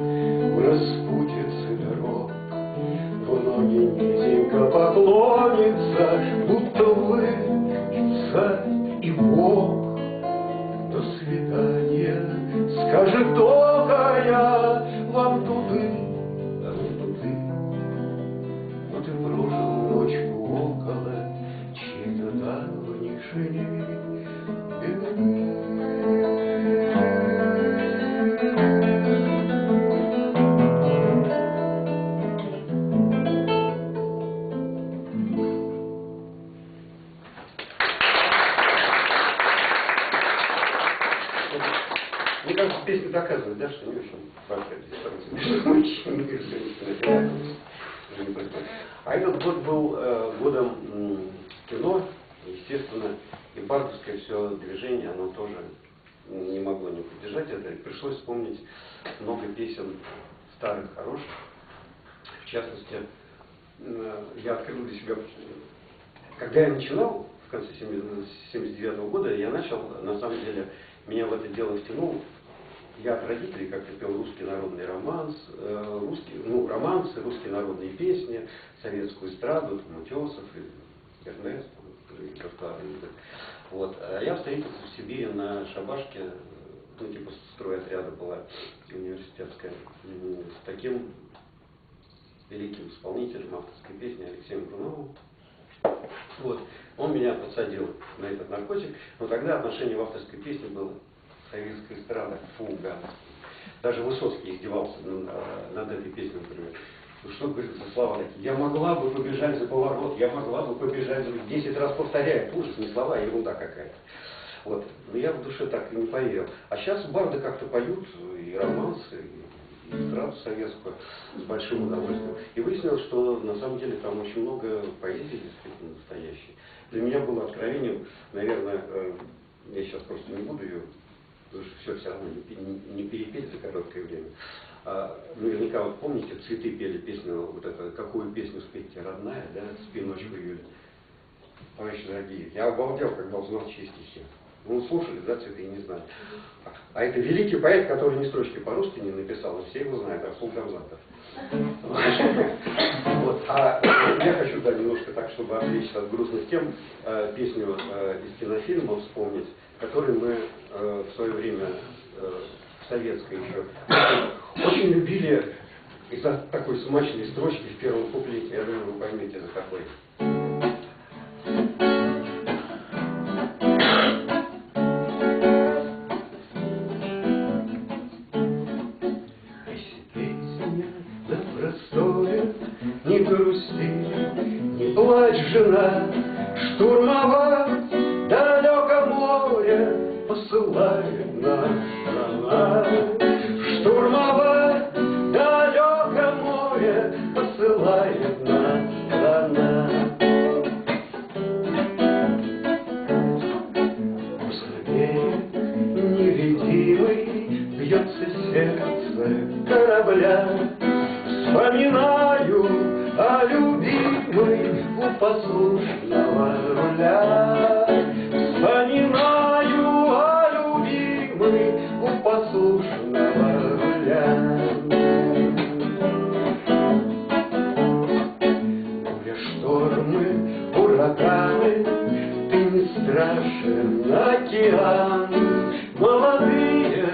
в распутице дорог, в ноги низенько поклонится, будто вы и царь, и Бог. До свидания, скажет только я вам туды, а вы туды. Вот и прожил ночку около чьей-то давнишней беды. Мне кажется, песня доказывает, да, что не очень большая дистанция между мужчиной и женщиной. А этот год был годом кино, естественно, и бардовское все движение, оно тоже не могло не поддержать это. И пришлось вспомнить много песен старых, хороших. В частности, я открыл для себя, когда я начинал в конце 1979 года, я начал, на самом деле, меня в это дело втянул. Я от родителей как-то пел русский народный романс, романсы, русские народные песни, советскую эстраду, там, Утесов, Эрнест, вот. А я встретился в Сибири на шабашке, ну, типа стройотряда была университетская, с таким великим исполнителем авторской песни Алексеем Бруновым. Вот. Он меня подсадил на этот наркотик, но тогда отношение в авторской песне было советская эстрада, фу, гадость. Даже Высоцкий издевался над этой песней, например. Ну что, говорит, за слова такие? Я могла бы побежать за поворот, я могла бы побежать за... 10 раз повторяет, ужас, не слова, а ерунда какая-то. Вот. Но я в душе так и не поверил. А сейчас барды как-то поют и романсы, и эстраду советскую с большим удовольствием. И выяснилось, что на самом деле там очень много поэзии действительно настоящей. Для меня было откровением, наверное, я сейчас просто не буду ее, потому что все равно не перепеть за короткое время. Наверняка вот помните, Цветы пели песню, вот это, какую песню спеть тебе, родная, да, «Спи ночь в июле». Товарищи дорогие, я обалдел, когда узнал чьи стихи. Ну, слушали, да, Цветы, не знаю. А это великий поэт, который ни строчки по-русски не написал, и все его знают, Расул Гамзатов. Вот. А я хочу, да, немножко так, чтобы отвлечься от грустных тем, песню из кинофильма вспомнить, который мы в свое время советской еще очень любили из-за такой смачной строчки в первом куплете. Я думаю, вы поймете, за какой. Не грусти, не плачь, жена, штурмовать далеко море посылает нас страна. Штурмовать далеко море посылает нас страна. Берег невидимый бьется сердце корабля. Вспоминаю о любимой у послушного руля. Вспоминаю о любимой у послушного руля. Буря, штормы, ураганы, ты не страшен океан. Молодые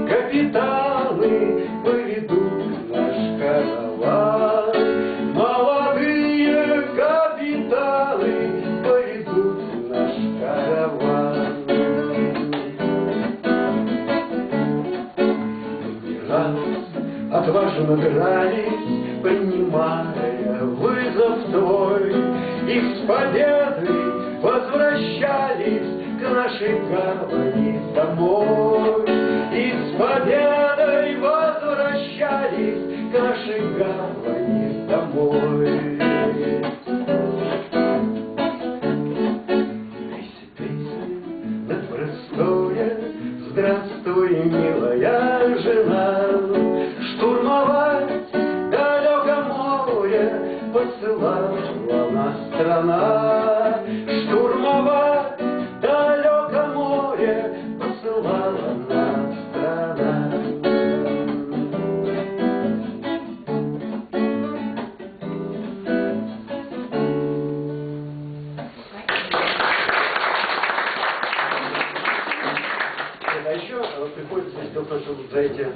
капитаны поведут наш караван. Молодые капитаны дружно дрались, принимая вызов твой, и с победой возвращались к нашей гавани домой. И с победой возвращались к нашей гавани домой. Здравствуй, милая жена, штурмовать далеко море посылала нас страна. Штурмовать далеко море посылала нас страна. А еще приходится сделать то, что за эти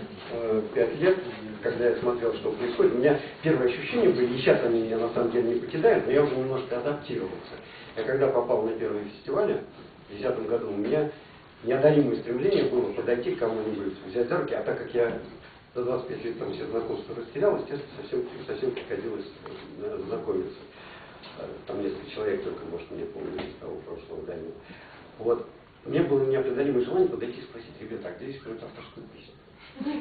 5 лет, когда я смотрел, что происходит, у меня первые ощущения были, и сейчас они меня на самом деле не покидают, но я уже немножко адаптировался. Я когда попал на первые фестивали в 2010 году, у меня неодолимое стремление было подойти к кому-нибудь, взять за руки, а так как я за 25 лет там все знакомства растерял, естественно, совсем приходилось знакомиться. Там несколько человек только, может, мне помню, из того прошлого дальнего. Вот. Мне было неопределимое желание подойти и спросить: ребята, а где здесь какую-то авторскую песню?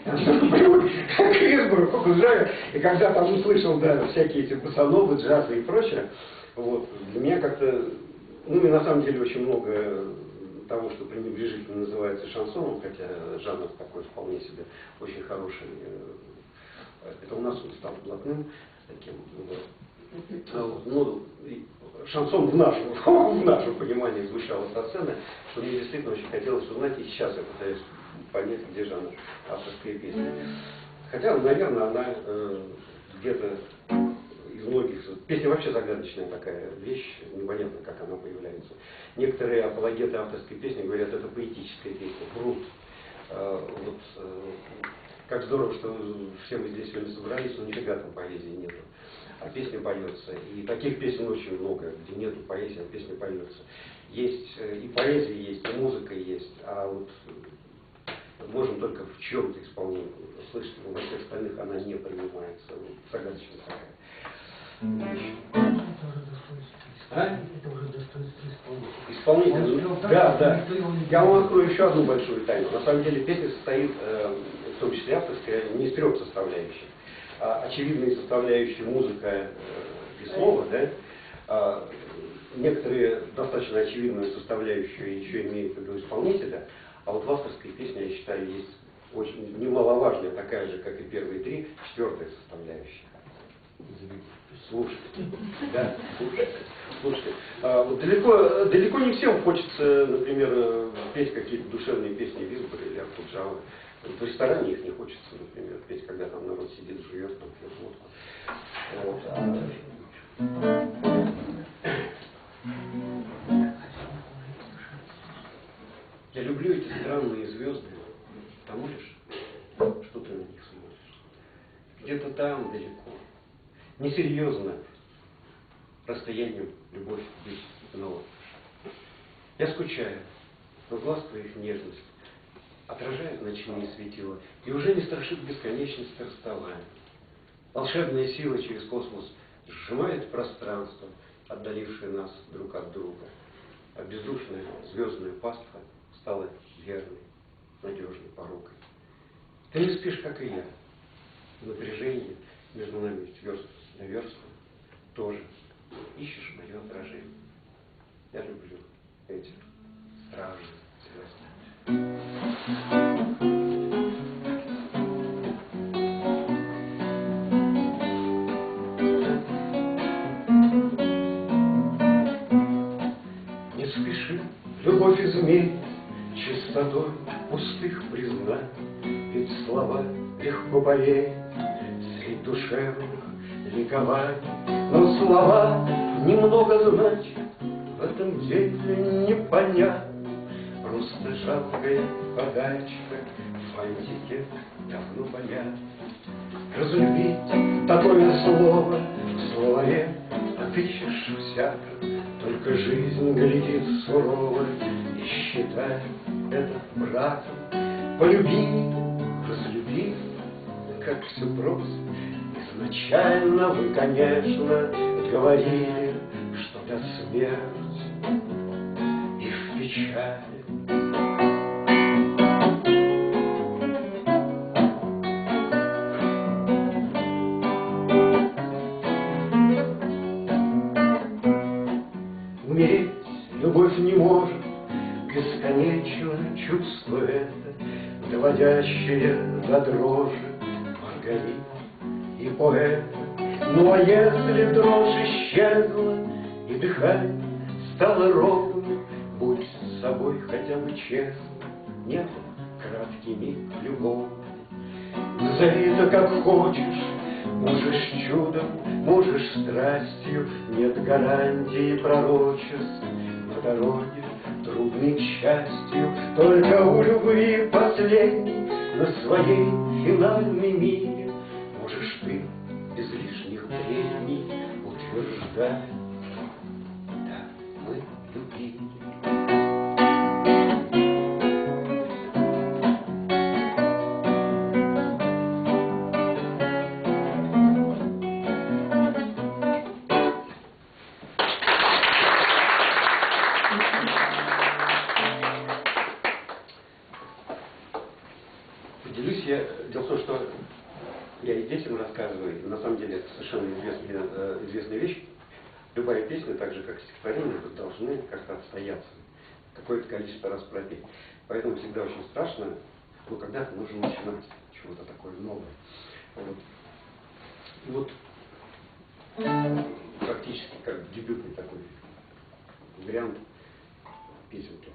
Я что-то привык к Висбору, к Кукуджаве, и когда там услышал, да, всякие эти босановы, джазы и прочее, вот, для меня как-то, ну и на самом деле очень много того, что пренебрежительно называется шансоном, хотя жанр такой вполне себе очень хороший, это у нас он стал блатным таким, вот. Ну, шансон в нашем понимании звучало со сцены, что мне действительно очень хотелось узнать, и сейчас я пытаюсь понять, где жанр авторской песни. Хотя, наверное, она где-то из многих... Песня вообще загадочная такая вещь, непонятно, как она появляется. Некоторые апологеты авторской песни говорят, это поэтическая песня, врут. Как здорово, что все мы здесь сегодня собрались, но нифига там поэзии нету. А песня поется. И таких песен очень много, где нету поэзии, а песня поется. Есть и поэзия есть, и музыка есть, а вот можем только в чем-то исполнении слышать, но во всех остальных она не принимается. Вот, загадочная такая. Это уже достоинство исполнителя. Да. Я вам открою еще одну большую тайну. На самом деле песня состоит, в том числе авторская, не из 3 составляющих. Очевидные составляющие музыка и слово, да, некоторые достаточно очевидную составляющую еще имеют в виду исполнителя, а вот в авторской песне, я считаю, есть очень немаловажная, такая же, как и первые 3, 4-я составляющая. Слушайте. Да, слушайте. Вот далеко не всем хочется, например, петь какие-то душевные песни Висбора или Акуджавы. В ресторане их не хочется, например, петь, когда там народ сидит, жует, там пьет водку. Вот. Я люблю эти странные звезды, потому лишь, что ты на них смотришь. Где-то там далеко, несерьезно, расстоянием любовь без иного. Я скучаю, но глаз твоих нежность отражает ночные светила, и уже не страшит бесконечность расставания. Волшебная сила через космос сжимает пространство, отдалившее нас друг от друга, а бездушная звездная паства стала верной, надежной порукой. Ты не спишь, как и я. Напряжение между нами верст на версту тоже. Ищешь мое отражение. Я люблю эти странные звезды. Не спеши любовь измерить чистотой пустых признаний, ведь слова легко поверить средь душевных ликований. Но слова немного значат, в этом деле не понять. Просто жалкая подачка, фантике давно понятно. Разлюбить такое слово в словаре отыщешь всяко, только жизнь глядит сурово и считает это браком. Полюби, разлюби, как все просто. Изначально вы, конечно, говорили, что до смерти и в печали. Умереть любовь не может, бесконечно чувство это, доводящее до дрожи Маргарита и поэта. Ну а если дрожь исчезла и дыхание стало ровным, будь с собой хотя бы честно, небо краткий миг любовь. Назови это как хочешь, можешь чудом, можешь страстью, нет гарантии пророчеств на дороге, трудной к счастью, только у любви последней на своей финальной мире можешь ты без лишних бредней утверждать: да, мы любили. Поделюсь я, дело в том, что я и детям рассказываю, и на самом деле это совершенно известная вещь. Любая песня, так же как стихотворение, должны как-то отстояться, какое-то количество раз пропеть. Поэтому всегда очень страшно, но когда-то нужно начинать чего-то такое новое. Вот. И вот практически как дебютный такой вариант песенки.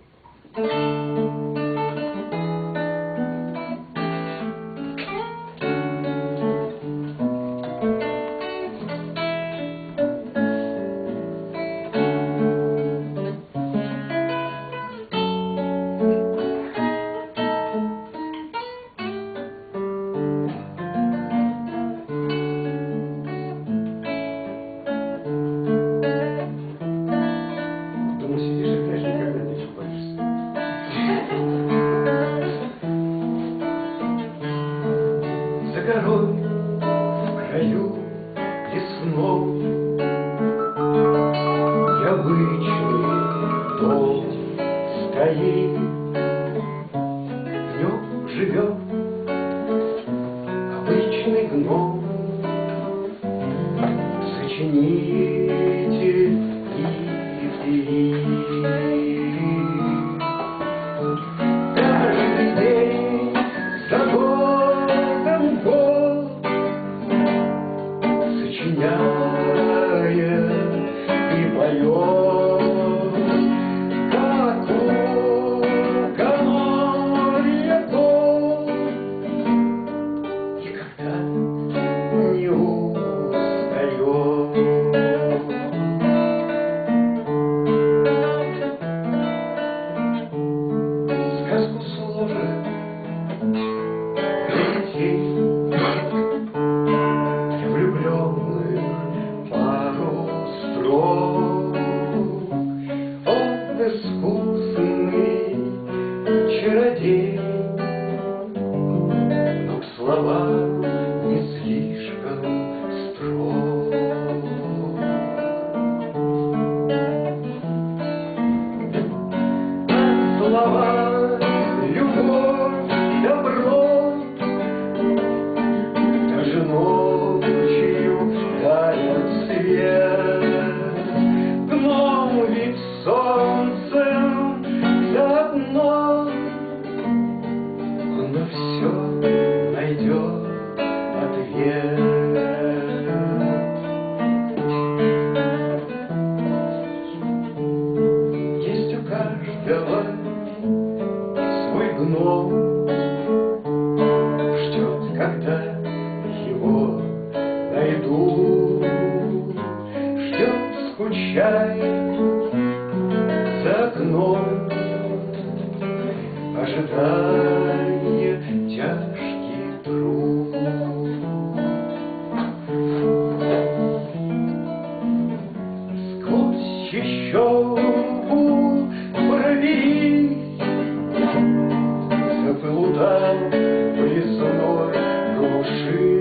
Выездной глуши.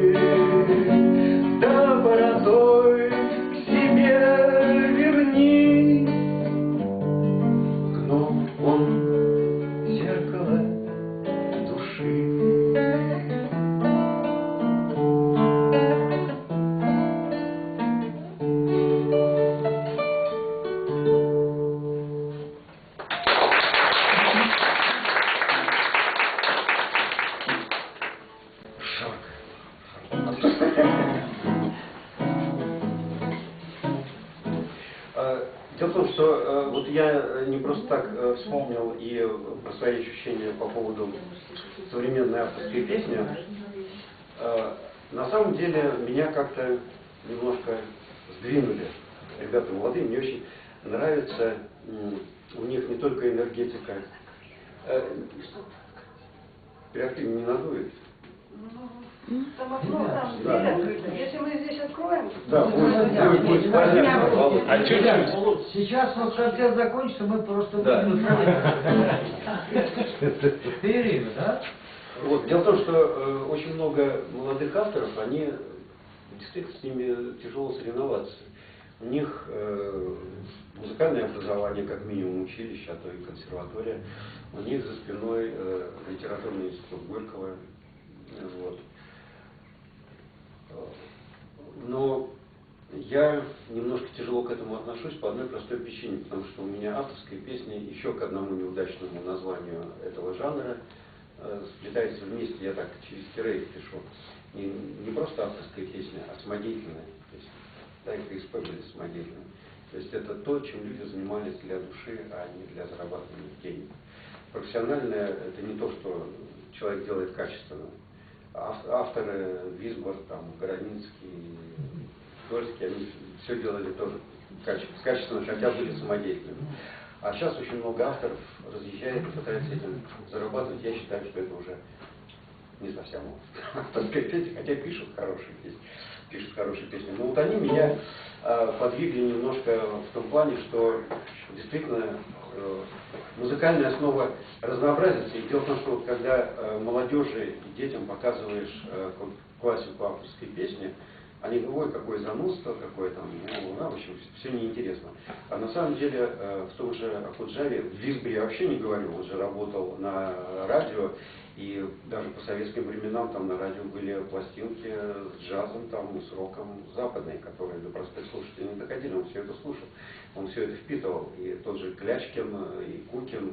я не просто так вспомнил и про свои ощущения по поводу современной авторской песни. На самом деле меня как-то немножко сдвинули. Ребята молодые, мне очень нравится, у них не только энергетика. Реактивно не надует. Там окно, там дверь открыта. Если мы здесь откроем... Да, будет понятно. А чуть-чуть. Сейчас вот концерт закончится, мы просто будем перерыв, да? Вот. Дело в том, что очень много молодых авторов, они действительно с ними тяжело соревноваться. У них музыкальное образование, как минимум училище, а то и консерватория. У них за спиной литературный институт Горького. Вот. Но я немножко тяжело к этому отношусь по одной простой причине, потому что у меня авторская песня еще к одному неудачному названию этого жанра сплетается вместе, я так через тире их пишу. Не просто авторская песня, а самодеятельная песня. Да, и КСП были самодеятельные. То есть это то, чем люди занимались для души, а не для зарабатывания денег. Профессиональное — это не то, что человек делает качественно. Авторы Висбор, там, Городницкий, Дольский, они все делали тоже качественно, хотя были самодеятельными. А сейчас очень много авторов разъезжает и пытается этим зарабатывать. Я считаю, что это уже не совсем авторская песня, хотя пишут хорошие песни. Но вот они меня подвигли немножко в том плане, что действительно музыкальная основа разнообразится. И дело в том, что вот когда молодежи и детям показываешь классику авторской песни, они говорят: ой, какое занудство, какое там, в общем, все неинтересно. А на самом деле в том же Акуджаве, в Висборе я вообще не говорю, он же работал на радио, и даже по советским временам там на радио были пластинки с джазом, там, с роком западной, которые до простых слушателей не доходили, он все это слушал, он все это впитывал. И тот же Клячкин, и Кукин,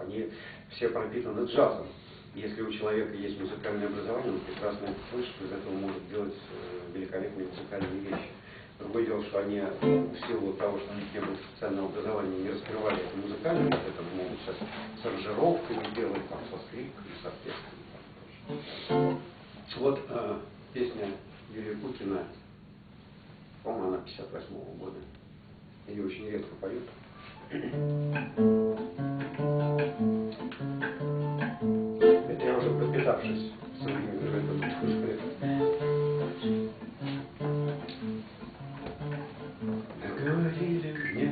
они все пропитаны джазом. Если у человека есть музыкальное образование, он прекрасно это слышит, из этого может делать великолепные музыкальные вещи. Другое дело, что они в силу того, что у них не было специального образования, не раскрывали это музыкально, это могут сейчас с аранжировками делать, там, со скрипкой, с оркестром. Вот песня Юрия Кукина, по-моему, она 58-го года. Ее очень редко поют. Это я уже пропитавшись современным говорили мне,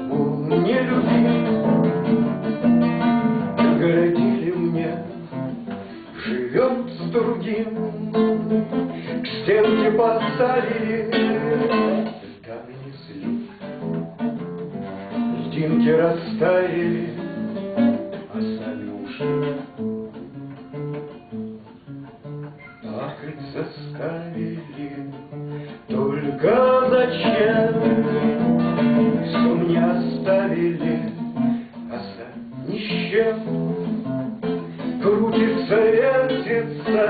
мол, не люби, городили мне, живет с другим, к стенке поставили, да вынесли, льдинки растаяли, а сами ушли. Плакать заставили, только зачем, что мне оставили, а сами ни с чем. Крутится, вертится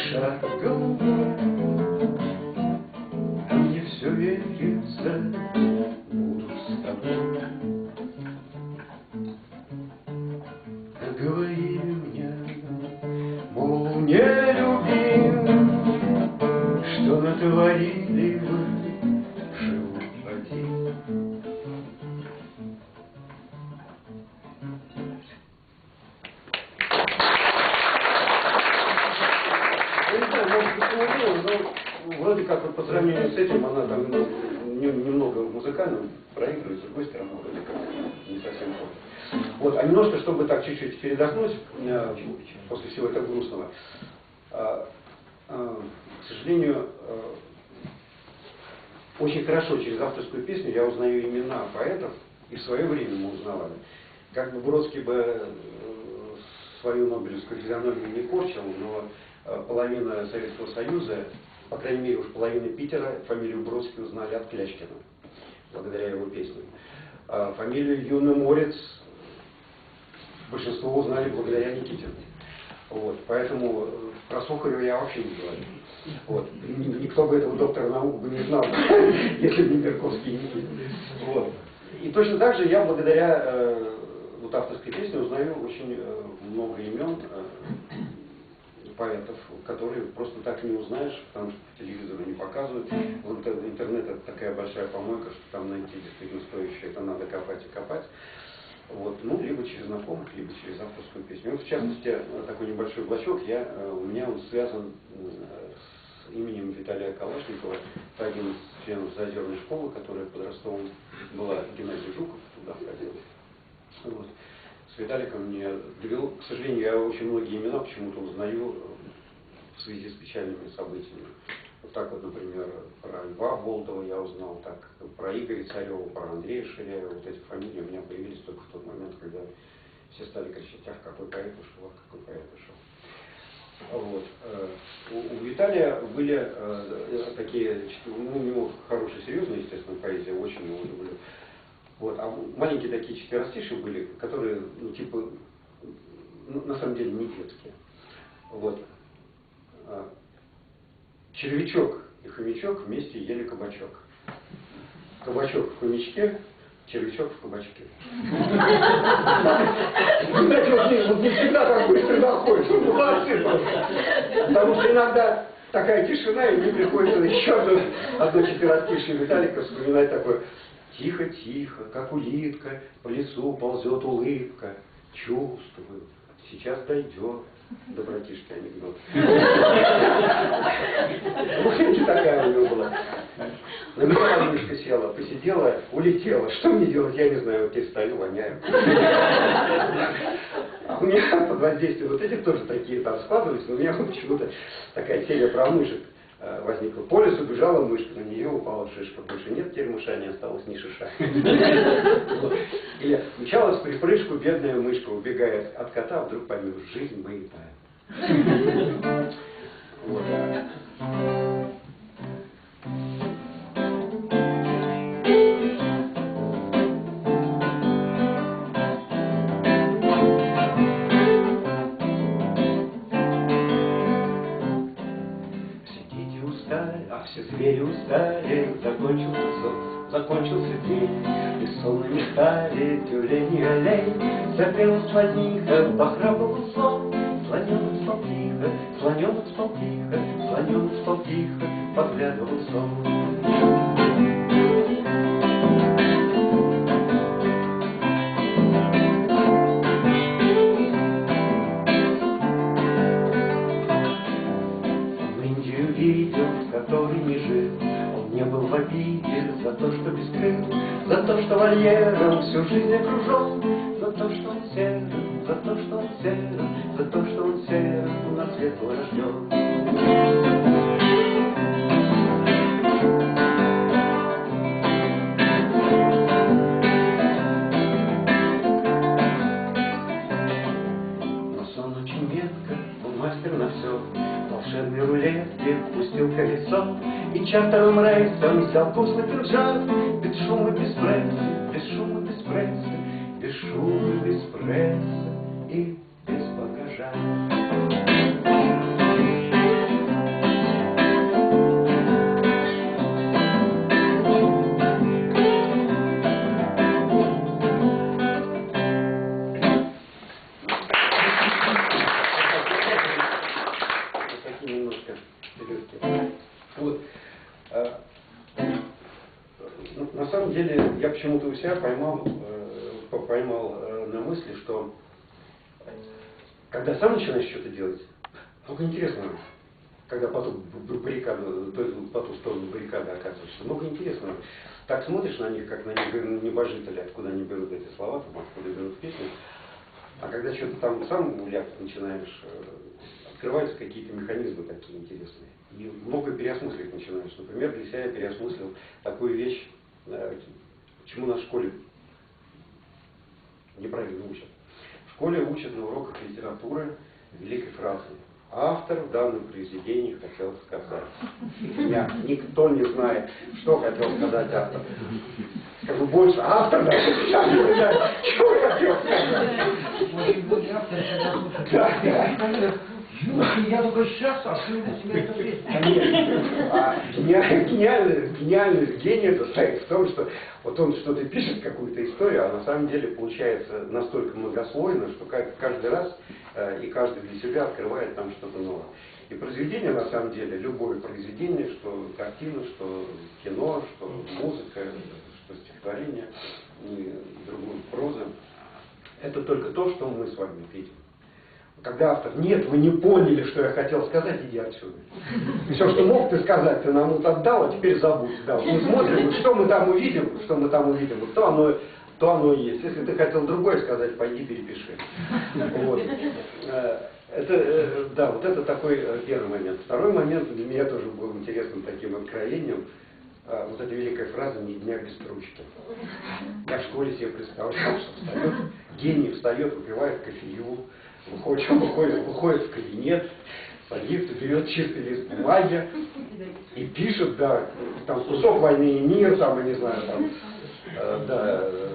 шар головой, а мне все верится, буду с тобой. Говорили мне, мол, не любим, что натворили вы, живу один. Я не знаю, может быть, самодельно, но вроде как вот по сравнению с этим она там немного музыкально проигрывает, с другой стороны, вроде как не совсем то. Вот, а немножко, чтобы так чуть-чуть передохнуть после всего этого грустного, к сожалению, очень хорошо через авторскую песню я узнаю имена поэтов, и в свое время мы узнавали. Как бы Бродский бы свою нобелевскую физиономию не корчил, но половина Советского Союза, по крайней мере уж половина Питера, фамилию Бродский узнали от Клячкина, благодаря его песням. Фамилию Юный Морец большинство узнали благодаря Никитину. Вот, поэтому про Сухарева я вообще не говорю. Вот. Никто бы этого доктора наук бы не знал, если бы не Берковский и Никитин. Вот. И точно так же я благодаря вот авторской песне узнаю очень много имен поэтов, которые просто так не узнаешь, потому что по телевизору не показывают. Вот интернет — это такая большая помойка, что там найти действительно стоящее, это надо копать и копать. Вот. Ну, либо через знакомых, либо через авторскую песню. Вот, в частности, такой небольшой блочок, у меня он связан с именем Виталия Калашникова, это один из членов Заозерной школы, которая под Ростовом была, Геннадий Жуков туда входил. Вот. С Виталиком мне довело, к сожалению, я очень многие имена почему-то узнаю в связи с печальными событиями. Вот так вот, например, про Льва Болдова я узнал, так про Игоря Царева, про Андрея Ширяева. Вот эти фамилии у меня появились только в тот момент, когда все стали кричать: ах, какой поэт ушел, ах, какой поэт ушел. Вот. У Виталия были такие, ну, у него хорошая, серьезная, естественно, поэзия, очень его люблю. Вот. А маленькие такие четверостишие были, которые, ну, типа, ну, на самом деле не детские. Вот. Червячок и хомячок вместе ели кабачок. Кабачок в хомячке, червячок в кабачке. Знаете, вот не всегда так быстро находишь. Ну, молодцы просто. Потому что иногда такая тишина, и мне приходится еще одно четверостишие Виталика вспоминать такое: тихо-тихо, как улитка, по лесу ползет улыбка, чувствую, сейчас дойдет. До братишки анекдот. Помните, такая у него была? На меня мышка села, посидела, улетела. Что мне делать, я не знаю, вот я стою, воняю. А у меня под воздействием вот этих тоже такие там складывались, но у меня почему-то такая серия про мышек возникла. По лесу бежала мышка, на нее упала шишка. Больше нет, теперь мыша не осталось ни шиша. Или мчалась в припрыжку бедная мышка, убегая от кота, вдруг поймет: жизнь боевая. Вот. Все звери устали, закончился сон, закончился день, бессонными стали тюлени олень, запела слониха, похрапывал сон, слоненок спал тихо, слоненок спал тихо, слоненок спал тихо, подглядывал сон. Который не жил, он не был в обиде за то, что без крыл, за то, что вольером всю жизнь окружен, за то, что он серым, за то, что он серым, за то, что он серым на свет был рожден. Мастер на все, волшебной рулетки пустил колесо, и чартерным рейсом взял курс на Кирджат, без шума, без пресса, без шума, без пресса, без шума, без пресса и без багажа. На самом деле, я почему-то у себя поймал на мысли, что когда сам начинаешь что-то делать, много интересного. Когда по ту сторону баррикады оказываешься, много интересного. Так смотришь на них, как на небожители, откуда они берут эти слова, там, откуда берут песни. А когда что-то там сам гулять начинаешь, открываются какие-то механизмы такие интересные. И много переосмыслить начинаешь. Например, для себя я переосмыслил такую вещь, почему нас в школе неправильно учат. В школе учат на уроках литературы великой фразы: автор в данном произведении хотел сказать. Никто не знает, что хотел сказать автор. Скажу больше, автор даже сам не знает, что хотел сказать. Может быть, автор, когда слушает, я я только сейчас открыл для себя эту песню. Гениальность гения состоит в том, что вот он что-то пишет, какую-то историю, а на самом деле получается настолько многослойно, что каждый раз и каждый для себя открывает там что-то новое. И произведение, на самом деле, любое произведение, что картина, что кино, что музыка, что стихотворение, и другую прозу, это только то, что мы с вами видим. Когда автор: нет, вы не поняли, что я хотел сказать, иди отсюда. Все, что мог ты сказать, ты нам вот отдал, а теперь забудь. Да, вот мы смотрим, что мы там увидим, вот то оно и есть. Если ты хотел другое сказать, пойди перепиши. Вот. Вот это такой первый момент. Второй момент для меня тоже был интересным таким откровением. Вот эта великая фраза «ни дня без строчки». Я в школе себе представлял, что встает, гений встает, выпивает кофею, выходит в кабинет, садится, берет чистый лист бумаги и пишет, да, там кусок «Войны и мир», там, я не знаю,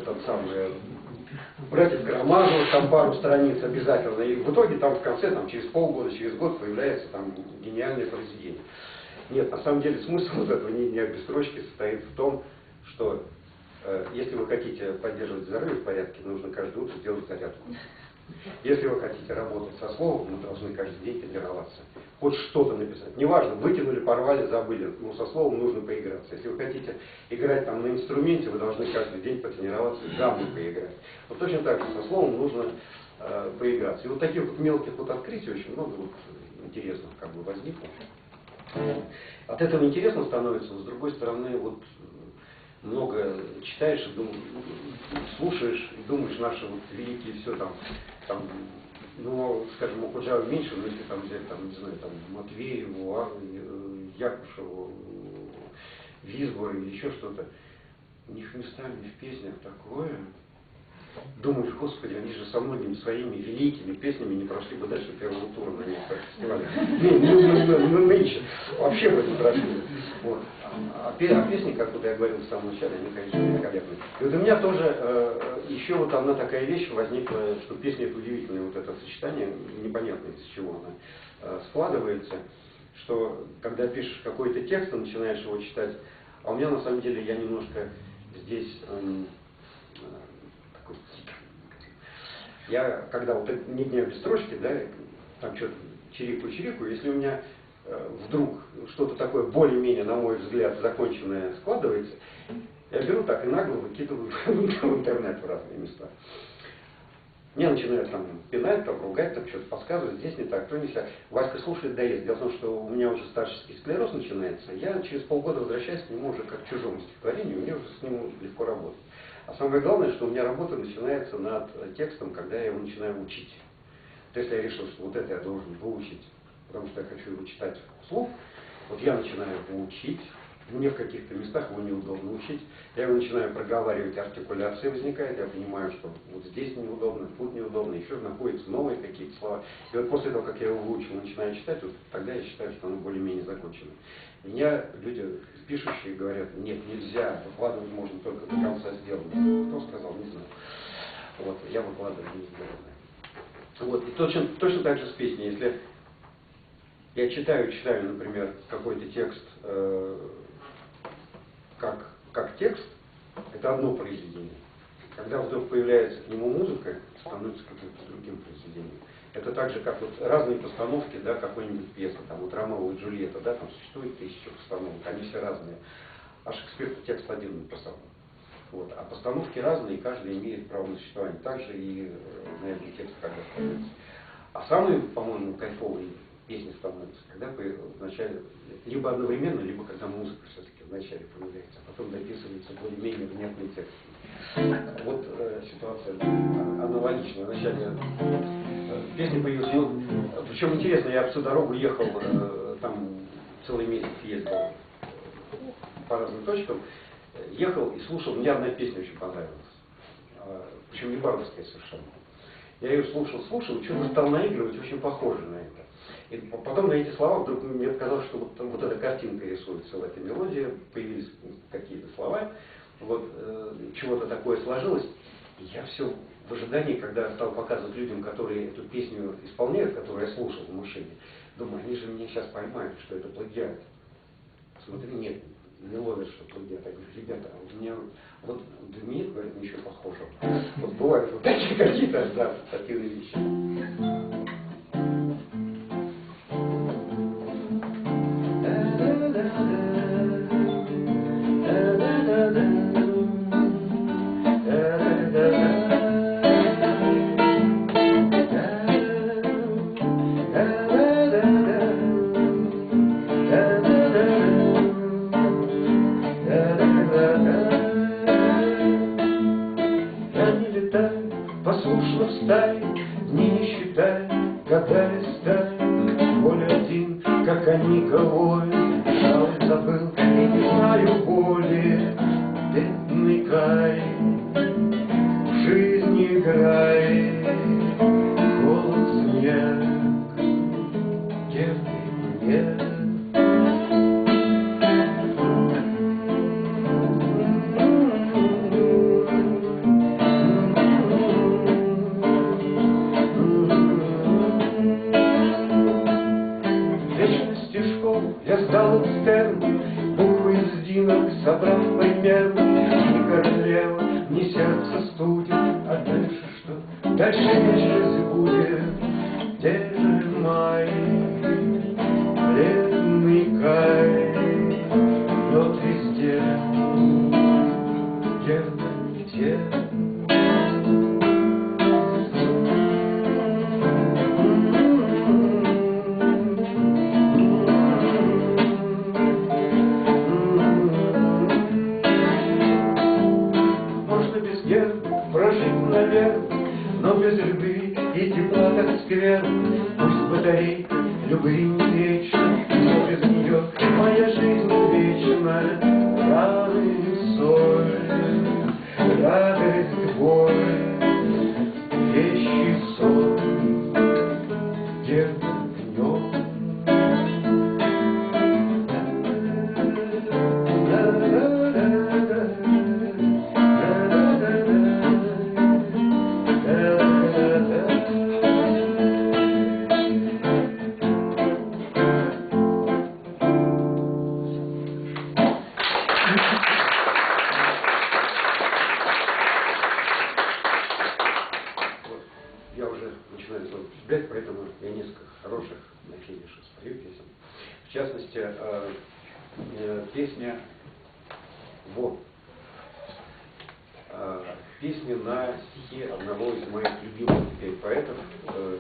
там самое, «Братьев Карамазовых», там пару страниц обязательно, и в итоге там в конце, там, через полгода, через год появляется там гениальное произведение. Нет, на самом деле смысл вот этого «ни дня без строчки» состоит в том, что если вы хотите поддерживать здоровье в порядке, нужно каждое утро делать зарядку. Если вы хотите работать со словом, вы должны каждый день тренироваться. Хоть что-то написать. Неважно, выкинули, порвали, забыли, но со словом нужно поиграться. Если вы хотите играть там на инструменте, вы должны каждый день потренироваться и гамму поиграть. Вот точно так же со словом нужно поиграться. И вот таких вот мелких вот открытий очень много вот интересных как бы возникло. От этого интересно становится, но с другой стороны, вот много читаешь и слушаешь, и думаешь, наши вот великие все там, ну, скажем, у Куджавы меньше, но если там взять, там, не знаю, там, Матвееву, Якушеву, Визбор или еще что-то, у них местами в песнях такое. Думаешь, господи, они же со многими своими великими песнями не прошли бы дальше первого тура на некоторых фестивалях. Нынче вообще бы не прошли. Вот. А песни, как вот я говорил в самом начале, они, конечно, великолепны. И вот у меня тоже еще вот одна такая вещь возникла, что песня — это удивительное вот это сочетание, непонятно из чего она складывается, что когда пишешь какой-то текст и начинаешь его читать, а у меня на самом деле я немножко здесь... Я, когда вот «Ни дня без строчки», да, там что-то чирику-чирику, если у меня вдруг что-то такое более-менее, на мой взгляд, законченное складывается, я беру так и нагло выкидываю в интернет в разные места. Меня начинают там пинать, там ругать, там что-то подсказывать, здесь не так, то не так. Васька слушает, доест. Дело в том, что у меня уже старческий склероз начинается, я через полгода возвращаюсь к нему уже как к чужому стихотворению, и мне уже с ним легко работать. А самое главное, что у меня работа начинается над текстом, когда я его начинаю учить. То есть я решил, что вот это я должен выучить, потому что я хочу его читать вслух. Вот я начинаю его учить, мне в каких-то местах его неудобно учить. Я его начинаю проговаривать, артикуляция возникает, я понимаю, что вот здесь неудобно, тут неудобно, еще находятся новые какие-то слова. И вот после того, как я его выучил, начинаю читать, вот тогда я считаю, что оно более-менее закончено. Меня люди, пишущие, говорят: нет, нельзя, выкладывать можно только до конца сделанное. Кто сказал, не знаю. Вот, я выкладываю не сделанное. Вот, и точно так же с песней. Если я читаю, например, какой-то текст как текст, это одно произведение. Когда вдруг появляется к нему музыка, становится каким-то другим произведением. Это так же, как вот разные постановки, да, какой-нибудь пьесы, там вот Ромео и Джульетта, да, там существует 1000 постановок, они все разные. А Шекспир — текст один написал. Вот. А постановки разные, и каждый имеет право на существование. Также и на этом тексте когда становится. А самые, по-моему, кайфовые песни становятся, когда вначале, либо одновременно, либо когда музыка все-таки вначале появляется, а потом дописывается более-менее внятный текст. Вот ситуация аналогичная. Вначале песня появилась, ну, причем интересно, я всю дорогу ехал, там целый месяц ездил по разным точкам, ехал и слушал, мне одна песня очень понравилась, причем не бардовская совершенно. Я ее слушал, и что-то стал наигрывать, очень похоже на это. И потом на эти слова вдруг мне показалось, что вот эта картинка рисуется в этой мелодии, появились какие-то слова, вот чего-то такое сложилось. И я все в ожидании, когда стал показывать людям, которые эту песню исполняют, которую я слушал в машине, Думаю, они же меня сейчас поймают, что это плагиат. Смотри, нет, не ловят, что плагиат. Я говорю, ребята, а у меня вот Демид, говорит, ничего похожего. Вот бывают вот такие какие-то, да, такие вещи. Послушно встань, дни не считай, года листай, боль один, как они головой, жаль забыл, и не знаю боли, бедный край, в жизни играй, холод, снег, терпи мне. Я сдал экстерн, буквы из динок, собрав примерно, ни королева, ни сердце студит, а дальше что? Дальше месяц будет, те же май, бледный край, лед везде, где-то где. Прожить, наверное, но без любви и тепла так скверно. Пусть батарейка любви не вечна, но без нее моя жизнь вечна. Раны, соль, радость, боль, вещи, сон, где-то днем. Я уже начинаю свой взгляд, поэтому я несколько хороших на финише спою песен. В частности, песня «Вот». Песня на стихи одного из моих любимых теперь поэтов,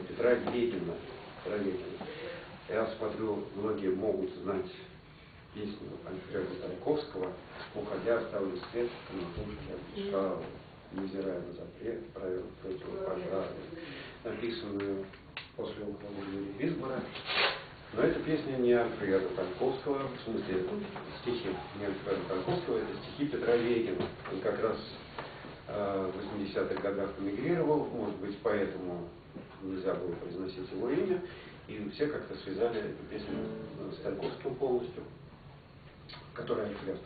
Петра Великина. Я смотрю, многие могут знать песню Альфреда Тарковского «Уходя, оставлю свет, на пушке дышал, невзирая на запрет, правил противопожарный», написанную после ухода Висбора. Но эта песня не Альфреда Тарковского, в смысле стихи не Альфреда Тарковского, это стихи Петра Великина. Он как раз в 80-х годах эмигрировал, может быть, поэтому нельзя было произносить его имя, и все как-то связали эту песню с Тарковским полностью, который Альфред,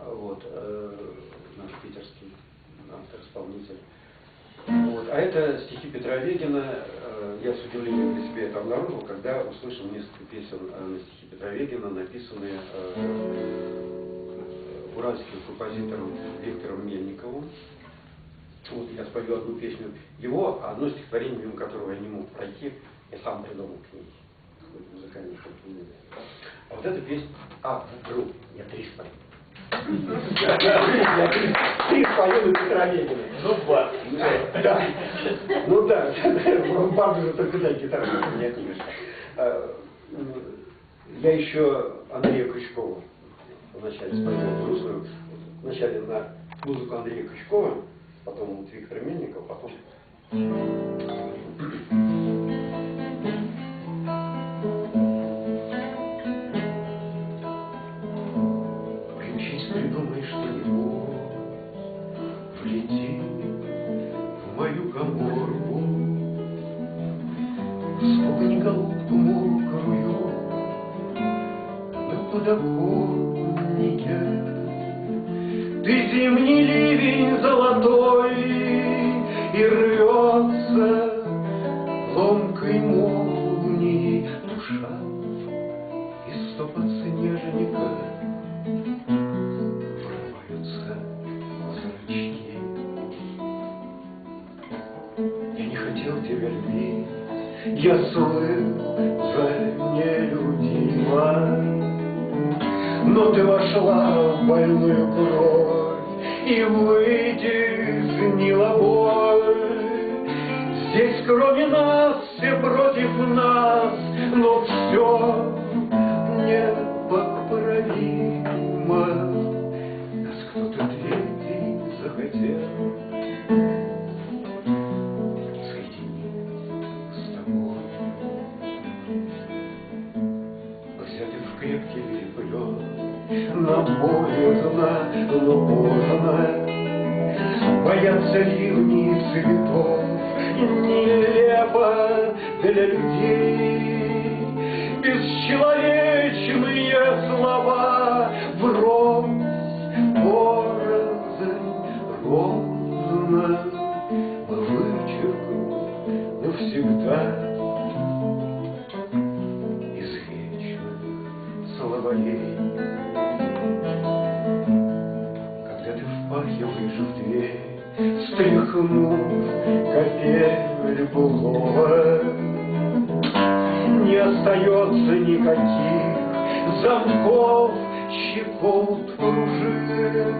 вот, наш питерский автор-исполнитель. Вот. А это стихи Петра Вегина. Я с удивлением для себя это обнаружил, когда услышал несколько песен на стихи Петра Вегина, написанные уральским композитором Виктором Мельниковым. Вот я спою одну песню его, а одно стихотворение, мимо которого я не мог пройти, я сам придумал к ней. Музыкальный комплимент. А вот эта песня... вру, я три спою. Я три спою на Петра Вегина. Ну, два. Да. Ну да, бабы же только дай гитару, нет, конечно. Я еще Андрея Крючкова вначале спою грустную, вначале на музыку Андрея Крючкова, потом вот Виктора Мельникова, потом... Приучись, придумай что-нибудь, влети в мою каморку, вспомни голубку мокрую на подоконнике. Ты зимний ливень золотой, и рвется ломкой молнии душа. просил тебя любви, я слышал нелюдимо. Но ты вошла в больную кровь и вытеснила боль. Здесь кроме нас все против нас, но все непоправимо. Нас кто-то третий захотел соединить с тобой. Взятый в крепкий переплет, нам боязно, но поздно. Боятся ливни цветов, нелепо для людей. Бесчеловечные слова врозь, порознь, ровно вычеркну навсегда из вечных словарей. Когда ты впахиваешь в дверь, стряхнув капель былого, не остается никаких замков, щекот, пружин.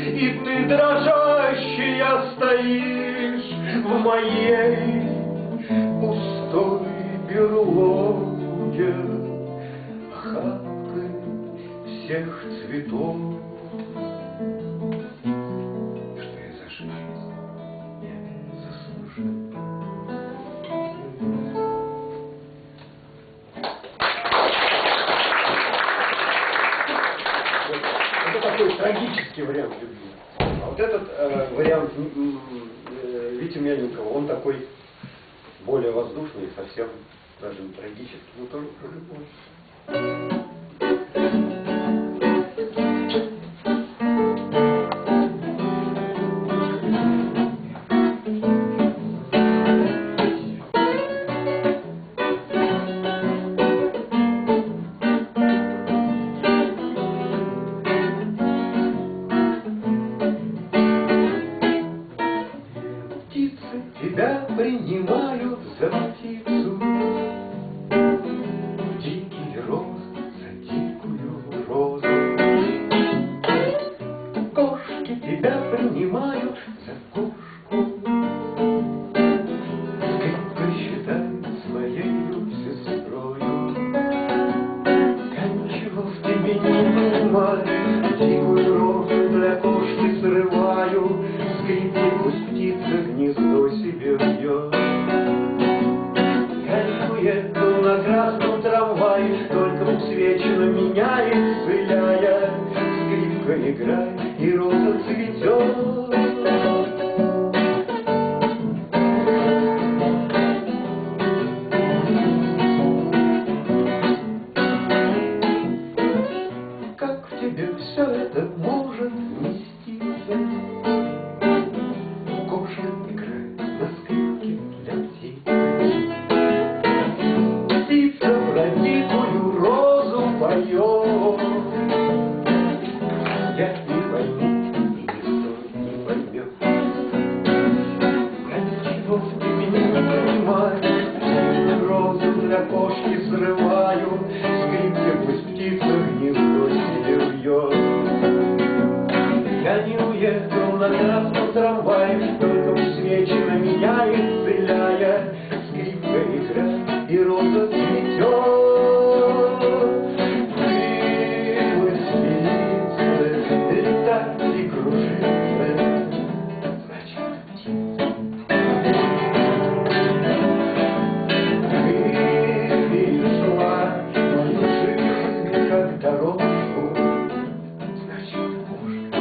И ты дрожащая стоишь в моей пустой берлоге, охапкой всех цветов. Что я за жизнь не заслужил. Это такой трагический вариант любви. А вот этот вариант Вити Мельникова, он такой более воздушный, совсем даже не трагический, но тоже про любовь. Тебя принимают за птицу, дикий роз за дикую розу. Кошки тебя принимают за кошку, скрипка считает своею сестрою. Я ничего в тебе не понимаю, дикую розу для кошки срываю, скрипки пусть птица гнездо себе вьет. Я не уеду на красном трамвае, только усвечено меня исцеляя. Скрипка играет, и роза цветет. Как в тебе все это может вместиться? Кошка играет на скрипке для птицы. Птица про дикую розу поет. Я не пойму, и никто не поймет. Я ничего в тебе не понимаю, розу для кошки срываю, скрипки пусть птица гнездо себе вьет. Я не уеду на красном трамвае, только усвечено меня исцеляя. Скрипка играет, и роза цветет. Крылы спицы, летать и кружиться, значит птица. Ты перешла мою жизнь как дорожку, значит кошка.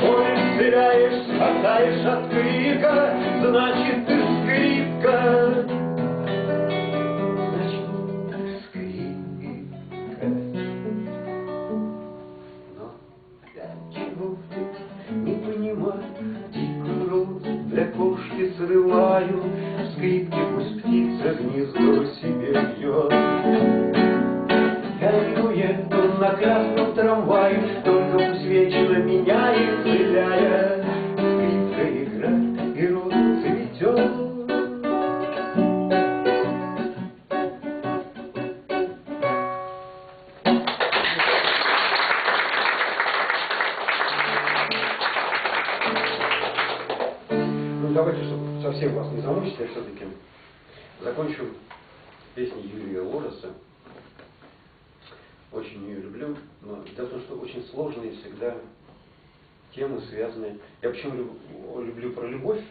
Ой, теряешь, спасаешь от крика, значит ты скрипка. Значит ты скрипка. Но я чего ты не понимаю, дикую розу для кошки срываю, скрипки пусть птица гнездо себе вьет. Я не уеду на красном трамвае, только усвечено меня исцеляя. Скрипка давайте, чтобы совсем вас не замучить, я все-таки закончу песней Юрия Ложеса. Очень ее люблю, но дело в том, что очень сложные всегда темы, связанные... Я почему люблю про любовь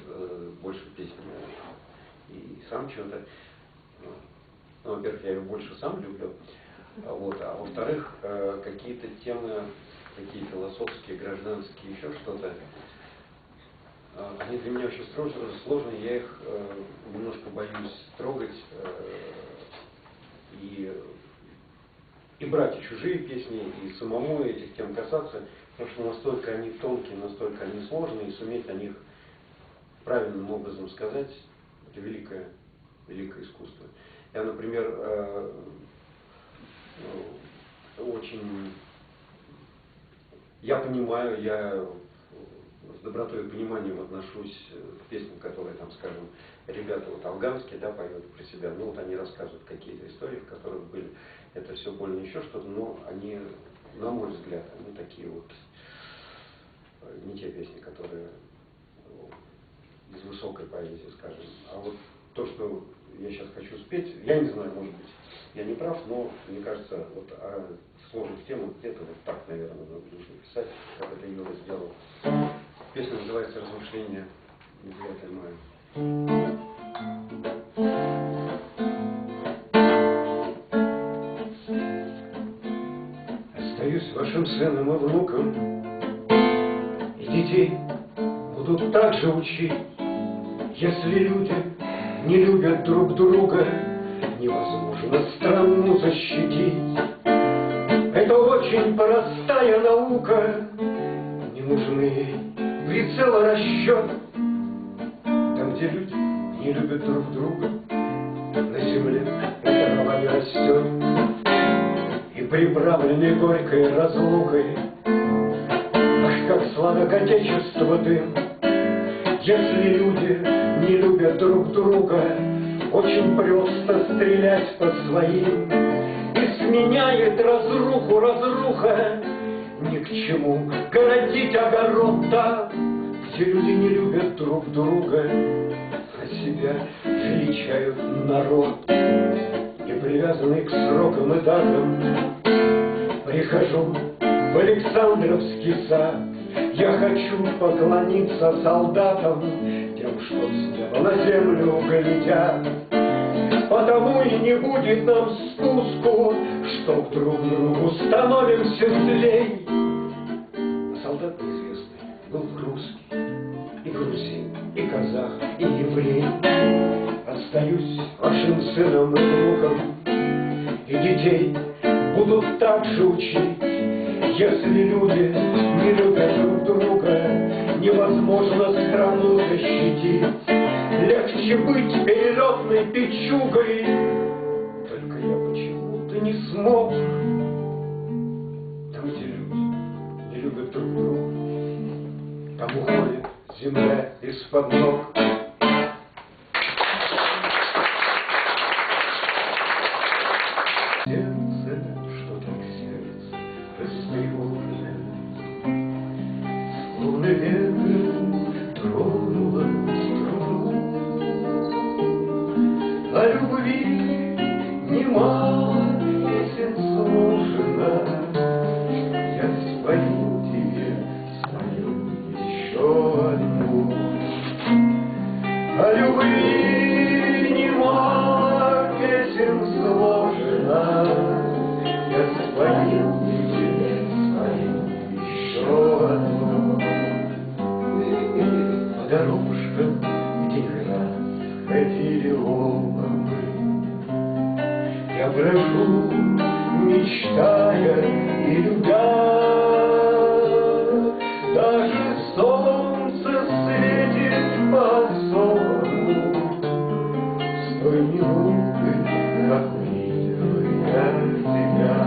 больше песни, и сам чего-то... Ну, во-первых, я ее больше сам люблю, вот, а во-вторых, какие-то темы, такие философские, гражданские, еще что-то, они для меня очень сложные, я их немножко боюсь трогать и брать и чужие песни, и самому этих тем касаться, потому что настолько они тонкие, настолько они сложные, и суметь о них правильным образом сказать, это великое искусство. Я, например, я понимаю, я с добротой и пониманием отношусь к песням, которые, там, скажем, ребята вот афганские, да, поют про себя, ну вот они рассказывают какие-то истории, в которых были, это все больно еще что-то, но они, на мой взгляд, они такие вот, не те песни, которые из высокой поэзии, скажем, а вот то, что я сейчас хочу спеть, я не знаю, может быть, я не прав, но мне кажется, вот о сложных темах где-то вот так, наверное, нужно писать, как это Юра сделал. Песня называется «Размышления на 9 мая». Остаюсь вашим сыном и внуком, и детей будут так же учить. Если люди не любят друг друга, невозможно страну защитить. Это очень простая наука, не нужны ей прицел и расчет. Там, где люди не любят друг друга, на земле трава не растет. И приправленный горькой разлукой, ах, как сладок отечества дым. Если люди не любят друг друга, очень просто стрелять по своим. И сменяет разруху разруха, ни к чему городить огород там, где люди не любят друг друга, а себя величают народ. И привязанный к срокам и датам прихожу в Александровский сад. Я хочу поклониться солдатам, тем, что с неба на землю глядят. Потому и не будет нам спуску, что друг другу становимся злей. А солдат неизвестный был русский, и грузин, и казах, и еврей. Остаюсь вашим сыном и внуком, и детей будут так же учить. Если люди не любят друг друга, невозможно страну защитить. Легче быть перелетной печугой, только я почему-то не смог. Там, где люди не любят друг друга, там уходит земля из-под ног. Сердце, что так сердце растревожено, словно ветром тронуло струну. О любви немало песен сложено, я спою тебе, спою еще одну. О любви немало песен сложено, я спою тебе, спою еще одну. По дорожкам, где не раз ходили оба мы, я брожу, мечтая и любя. Даже солнце светит по-особому с той минуты, как увидел я тебя.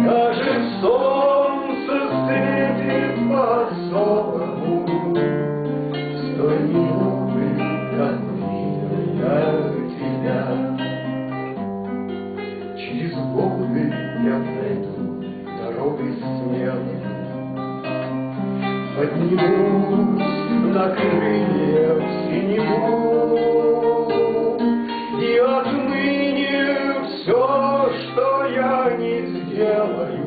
Даже солнце светит по-особому с той минуты, как увидел я тебя. Через годы я пройду дорогой смелой, поднимусь на крыльях синеву. И отныне все, что я не сделаю,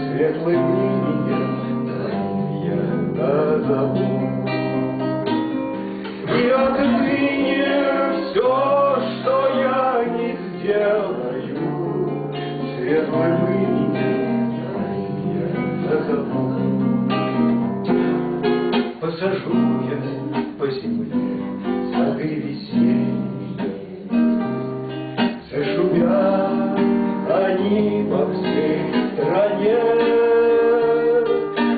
светлым именем твоим я назову. И отныне все, что я не сделаю, светлым именем твоим я назову. Посажу я по земле сады весенние, зашумят они по всей стране.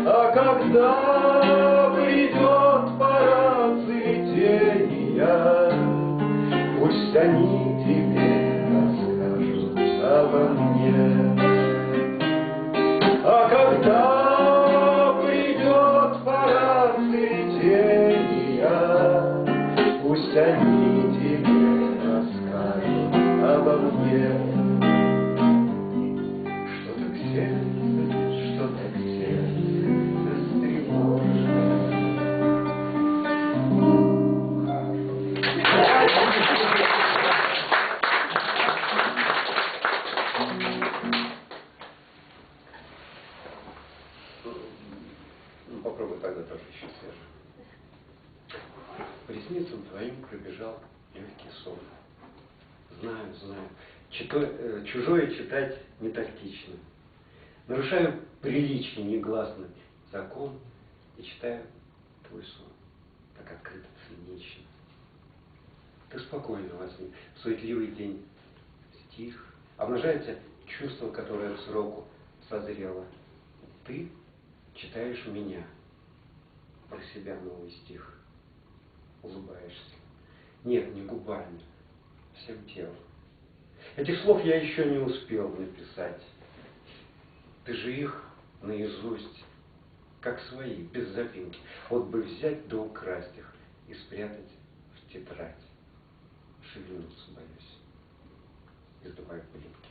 А когда придет пора цветения, пусть они тебе расскажут обо мне. А когда придет пора цветения, пусть они тебе расскажут обо мне. Что так сердце встревожено. Ну, попробуй тогда тоже еще свежо. По ресницам твоим пробежал легкий сон. Знаю, чужое читать не тактично. Нарушаю приличие негласный закон и читаю твой сон. Так открыто, цинично. Ты спокойно во сне, в суетливый день стих. Обнажается чувство, которое к сроку созрело. Ты читаешь меня, про себя новый стих. Улыбаешься. Нет, не губами, всем телом. Этих слов я еще не успел написать. Ты же их наизусть, как свои, без запинки. Вот бы взять да украсть их и спрятать в тетрадь. Шевельнуться боюсь. Издуваю пылинки.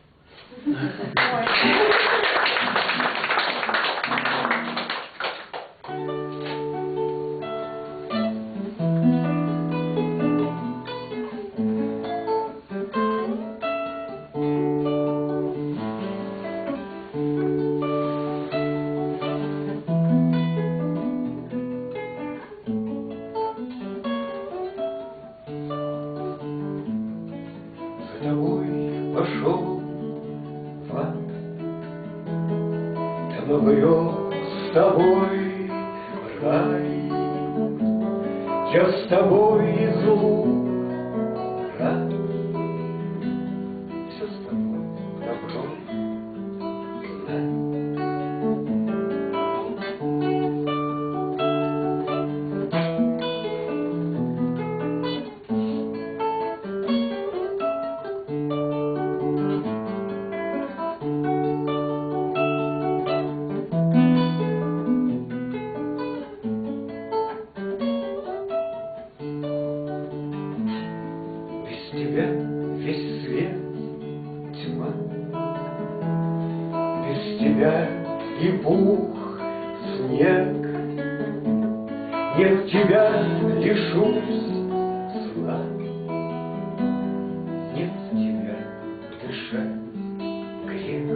За тобой пошел в ад, там обрел с тобой рай. Я с тобой из лук рад, все с тобой добро знай. Без тебя весь свет тьма, без тебя и пух снег. Нет тебя лишусь сна, нет тебя дышать грех.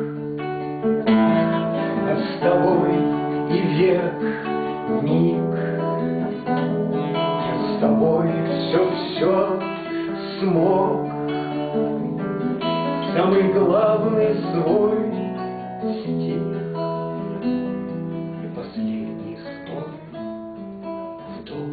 А с тобой и век миг, я с тобой все смог. Самый главный свой стих и последний свой вдох.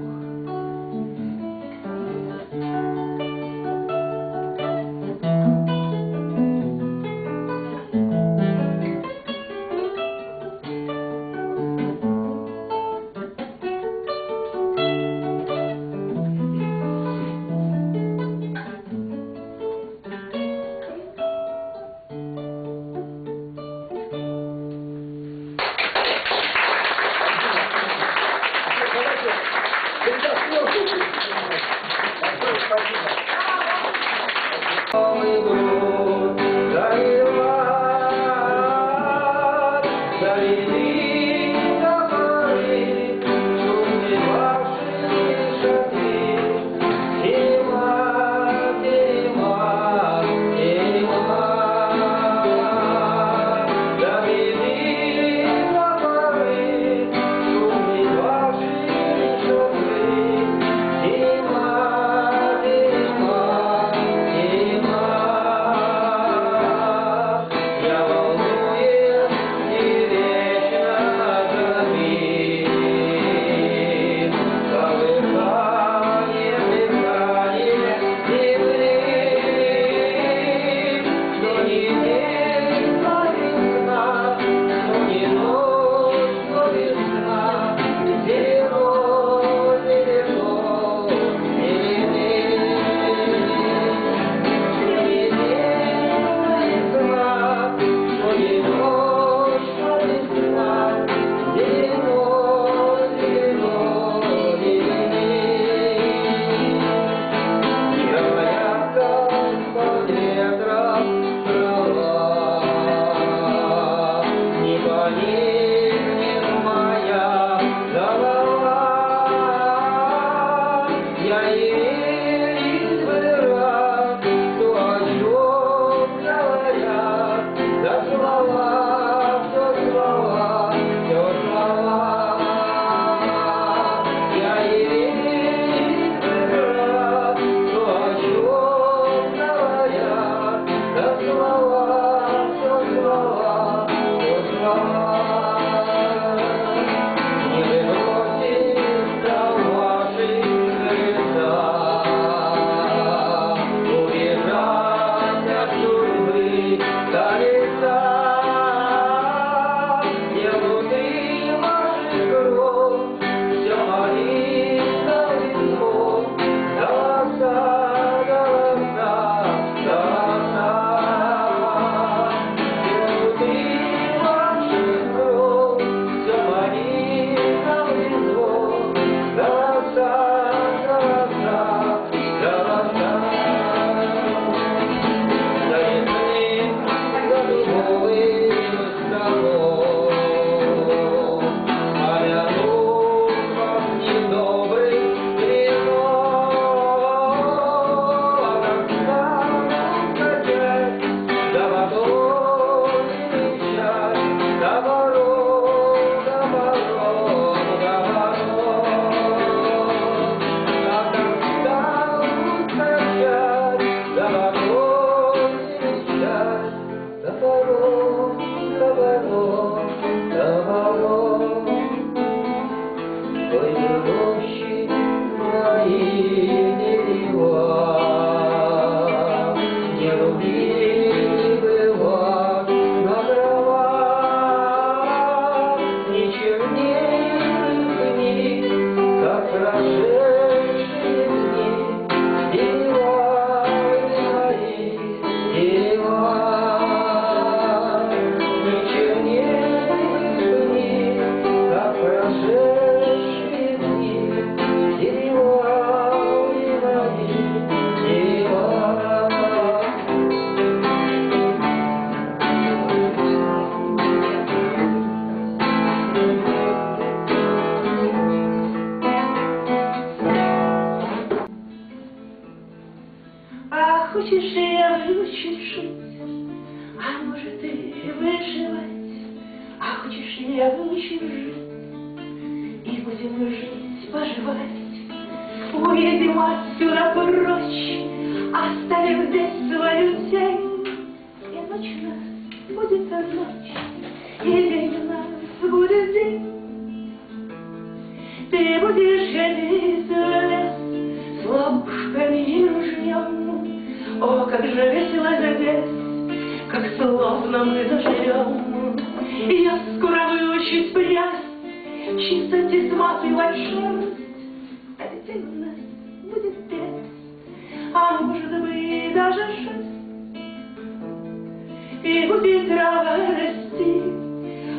хочешь, я выучусь шить, а может и вышивать, а хочешь, я выучусь жить, и будем жить, поживать. Уедем отсюда прочь, оставим здесь свою тень, и ночь у нас будет ночь, и день у нас будет день. Ты будешь ходить в лес с ловушками и ружьем. О, как же весело здесь, как словно мы заживем. И я скоро выучусь прясть, чистить и сматывать шерсть, а детей у нас будет 5, а может быть даже 6. И будет трава расти,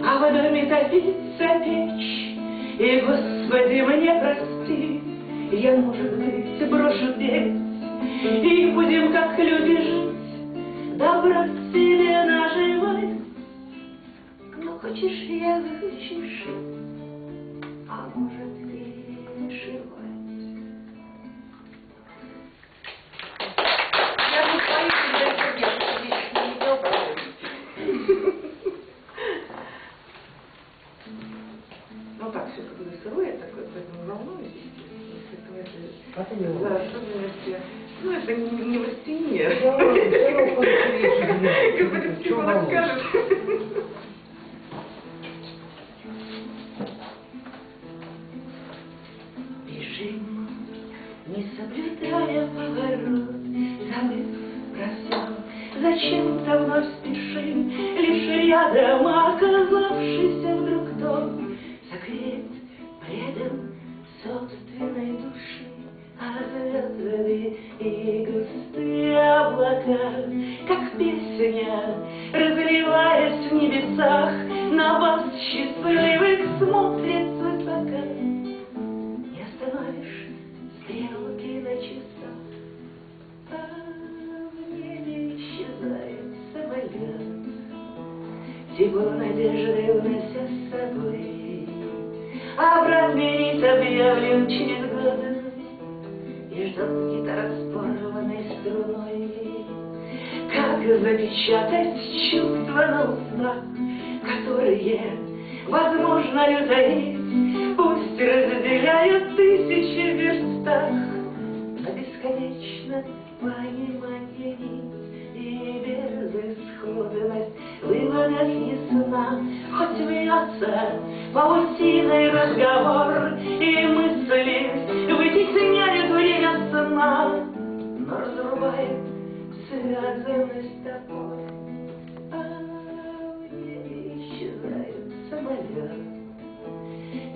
а в доме топится печь. И, Господи, мне прости, я, может быть, брошу петь, и будем, как люди, жить, добро себе наживать. Ну, хочешь, я выучусь шить, а может, и вышивать. Я тут боюсь, что я не видел проводить. Ну так, все как бы сырое, такое, поэтому волнуюсь, естественно, А ты не да, волнуйся. особенности. Ну, это не в стене. Говорит, Чего психолог волнуешься? скажет. Бежим, не соблюдая поворот, забыв про сон. Зачем-то вновь спешим, лишь рядом оказавшийся вдруг дом согрет, предан собственной души, а звезды и густые облака, как песня, разливаясь в небесах, на вас счастливых смотрит свысока. Не остановишь стрелки на часах, а в небе исчезает самолет, тепло надежды унося с собой. Обратный рейс объявлен через годы, и ждет гитара с порванной струной. Как запечатать чувства на устах, которые возможно ли утаить? Пусть разделяют тысячи в верстах, но бесконечно понимание нить и безысходность выводят из сна. Хоть вьется паутиной разговор, и мысли вытесняют время сна, но разрубает связанность топор, а в небе исчезает самолет,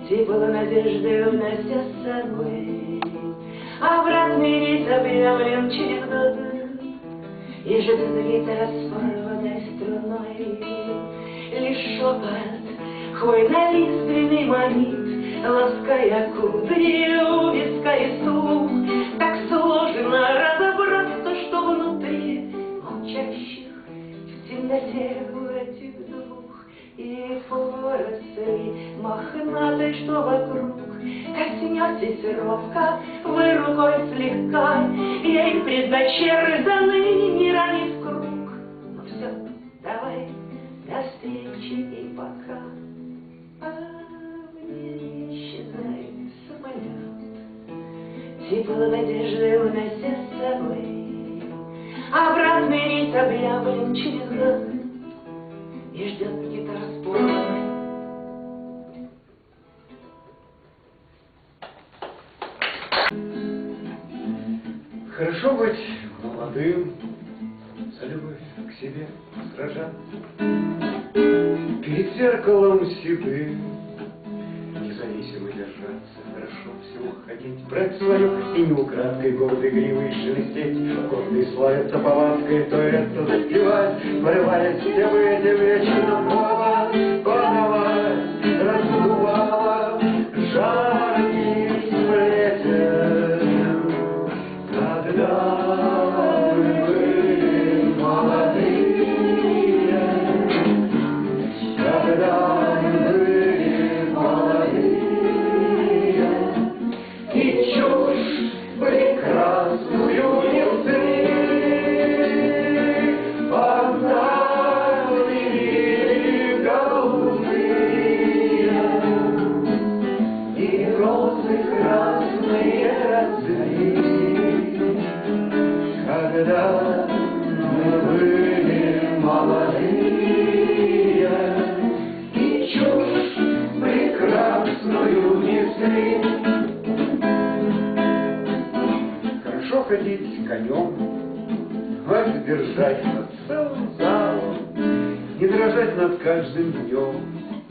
тепло надежды унося с собой. Обратный рейс объявлен через годы, и ждет гитара с порванной струной. Лишь шепот хвойно-лиственный манит, лаская кудри у виска и слух. Так сложно разобраться, что внутри молчащих в темноте этих двух. И поросли мохнатой, что вокруг. Коснетесь робко, вы рукой слегка, ей предначертаны, не ранив круг. Ну все, давай, до встречи и пока. А в небе исчезает самолет, тепло надежды унося с собой. Обратный рейс объявлен через год, и ждет гитара с порванной. Хорошо быть молодым, за любовь к себе сражаться, перед зеркалом седым независимо держаться. Хорошо всего ходить, брать свое и не украдкой гордой гривой шелестеть. Гордый славится повадкой, то это запевать, порываясь все бы эти вечером снова подавать. Раздувала жаркий сплетен, когда мы были молодые, когда мы были молодые, и чушь прекрасную несли. сын. Хорошо ходить конем, власть держать над целым залом, не дрожать над каждым днем.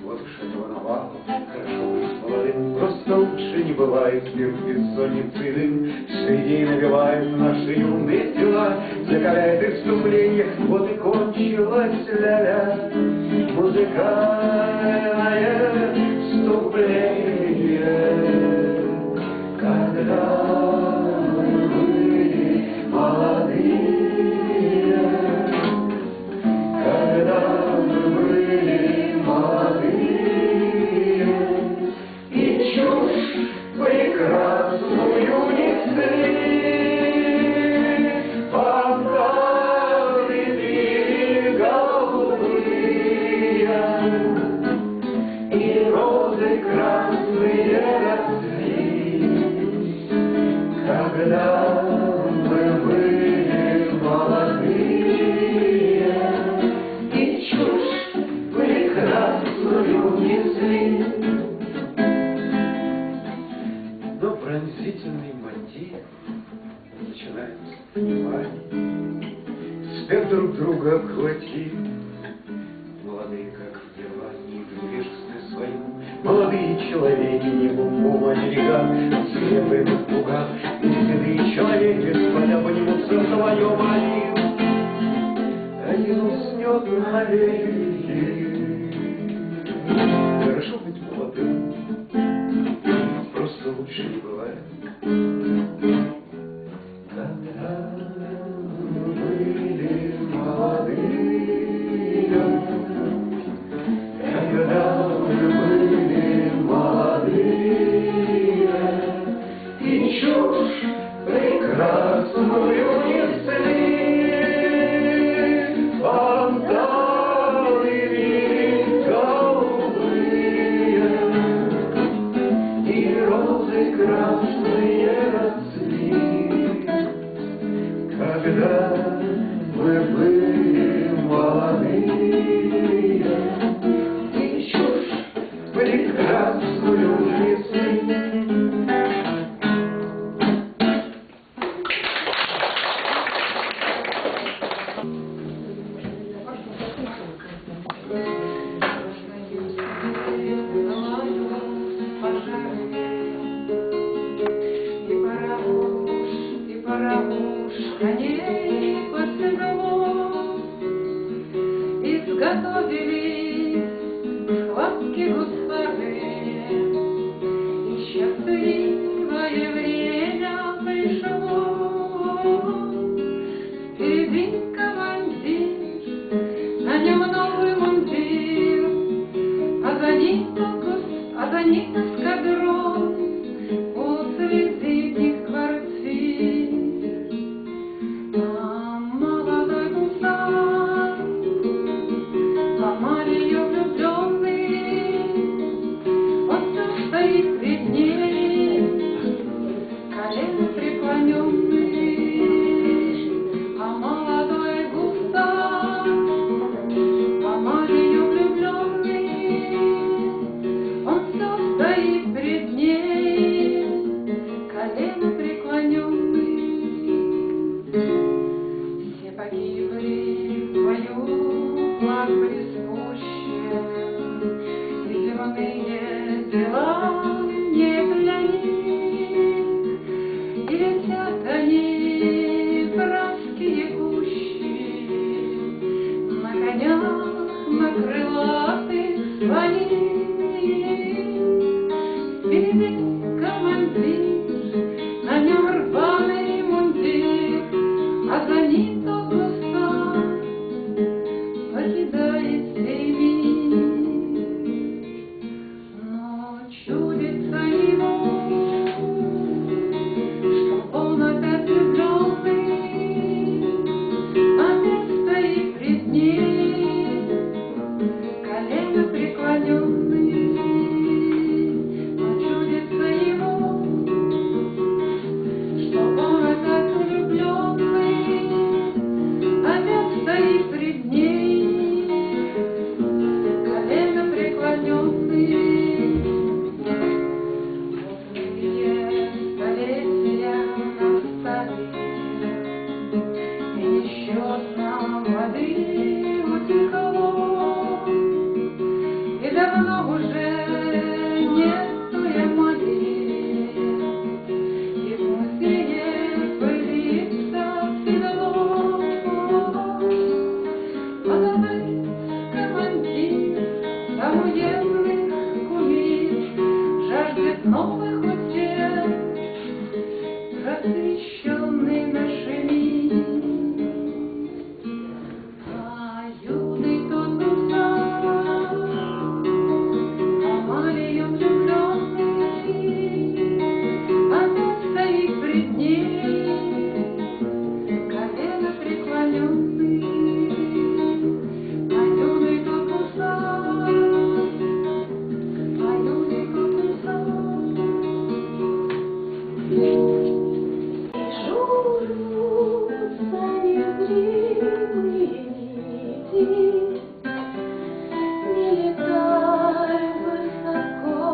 Вот уж этого навала. Хорошо быть молодым, просто лучше не бывает. Мир бессонницы дым среди набивает наши юные тела, закаляет иступление. Вот и кончилась ля-ля, музыкальное вступление. Когда мы были молодые, когда мы были молодые, и чушь прекрасную несли, фонтаны пили голубые, и розы красные росли. Когда мы были молодые, и чушь прекрасную несли. Но пронзительный мотив начинается с внимания, спят друг друга обхватив. Молодые, как в Германии, в невежестве своем, молодые человеки не бумбума берега, свирепые в пугах, и седые человеки, спадя, поднимутся вдвоем. Один уснет навеки. Хорошо быть молодым, просто лучше не бывает. Когда мы были молодые, когда мы были молодые, и чушь прекрасную несли, фонтаны били голубые, и розы красные росли. Когда мы были молодые, и чушь прекрасную несли. Изготовились схватки гусары, и счастливое время пришло. Впереди командир, на нем новый мундир, а за ним эскадрон после зимних квартир. А молодой гусар, Марию влюбленный, он все стоит пред ней, колено преклоненный. А молодой гусар, по Марию влюбленный, он все стоит пред ней, колено преклоненный. Все погибли в бою, флаг приспущен, и земные дела не для них, и летят они братские гущи, на конях, на крылатых своих. Впереди командир, на нем рваный мундир, а за ним тот гусар покидает сей мир. Но чудится ему, что он опять влюбленный, опять стоит пред ней, колено преклоненный. Но чудится ему, что он опять влюбленный, опять стоит пред ней, колено преклоненный. свет новых утех, просвещенный нашими. А юный тот гусар, Амалию влюбленный, опять стоит пред ней, колено преклоненный. А юный тот гусар, а юный тот гусар. Журутся незримые нити, не летай высоко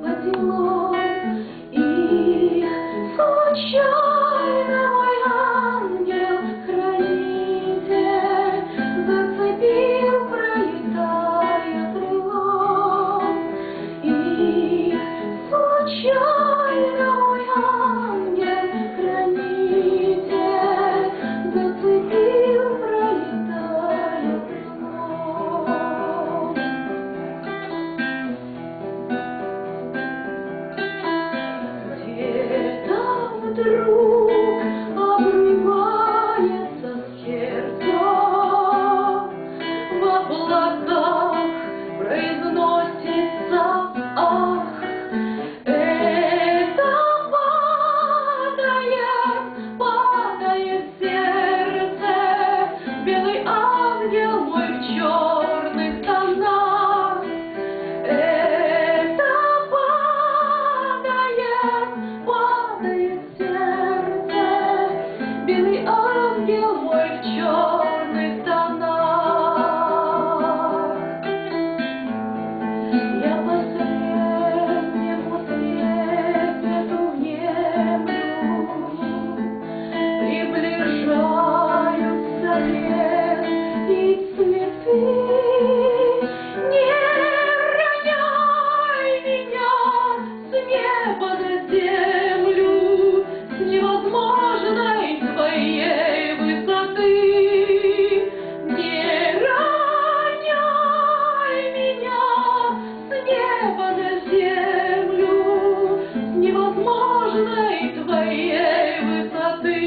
под землей, их случайно мой ангел-хранитель зацепил, пролетая крылом. Их случайно мой ангел-хранитель зацепил, пролетая крылом. Где-то вдруг обрывается сердце, в облаках произносится ах. Это падает сердце, белый ангел мой в черных тонах. Это падает сердце, белый ангел мой в черных тонах. Я последнему трепету внемлю, приближаются лес и цветы. Не роняй меня с неба на землю, с невозможной твоей высоты. Не роняй меня с неба на землю, с невозможной твоей высоты.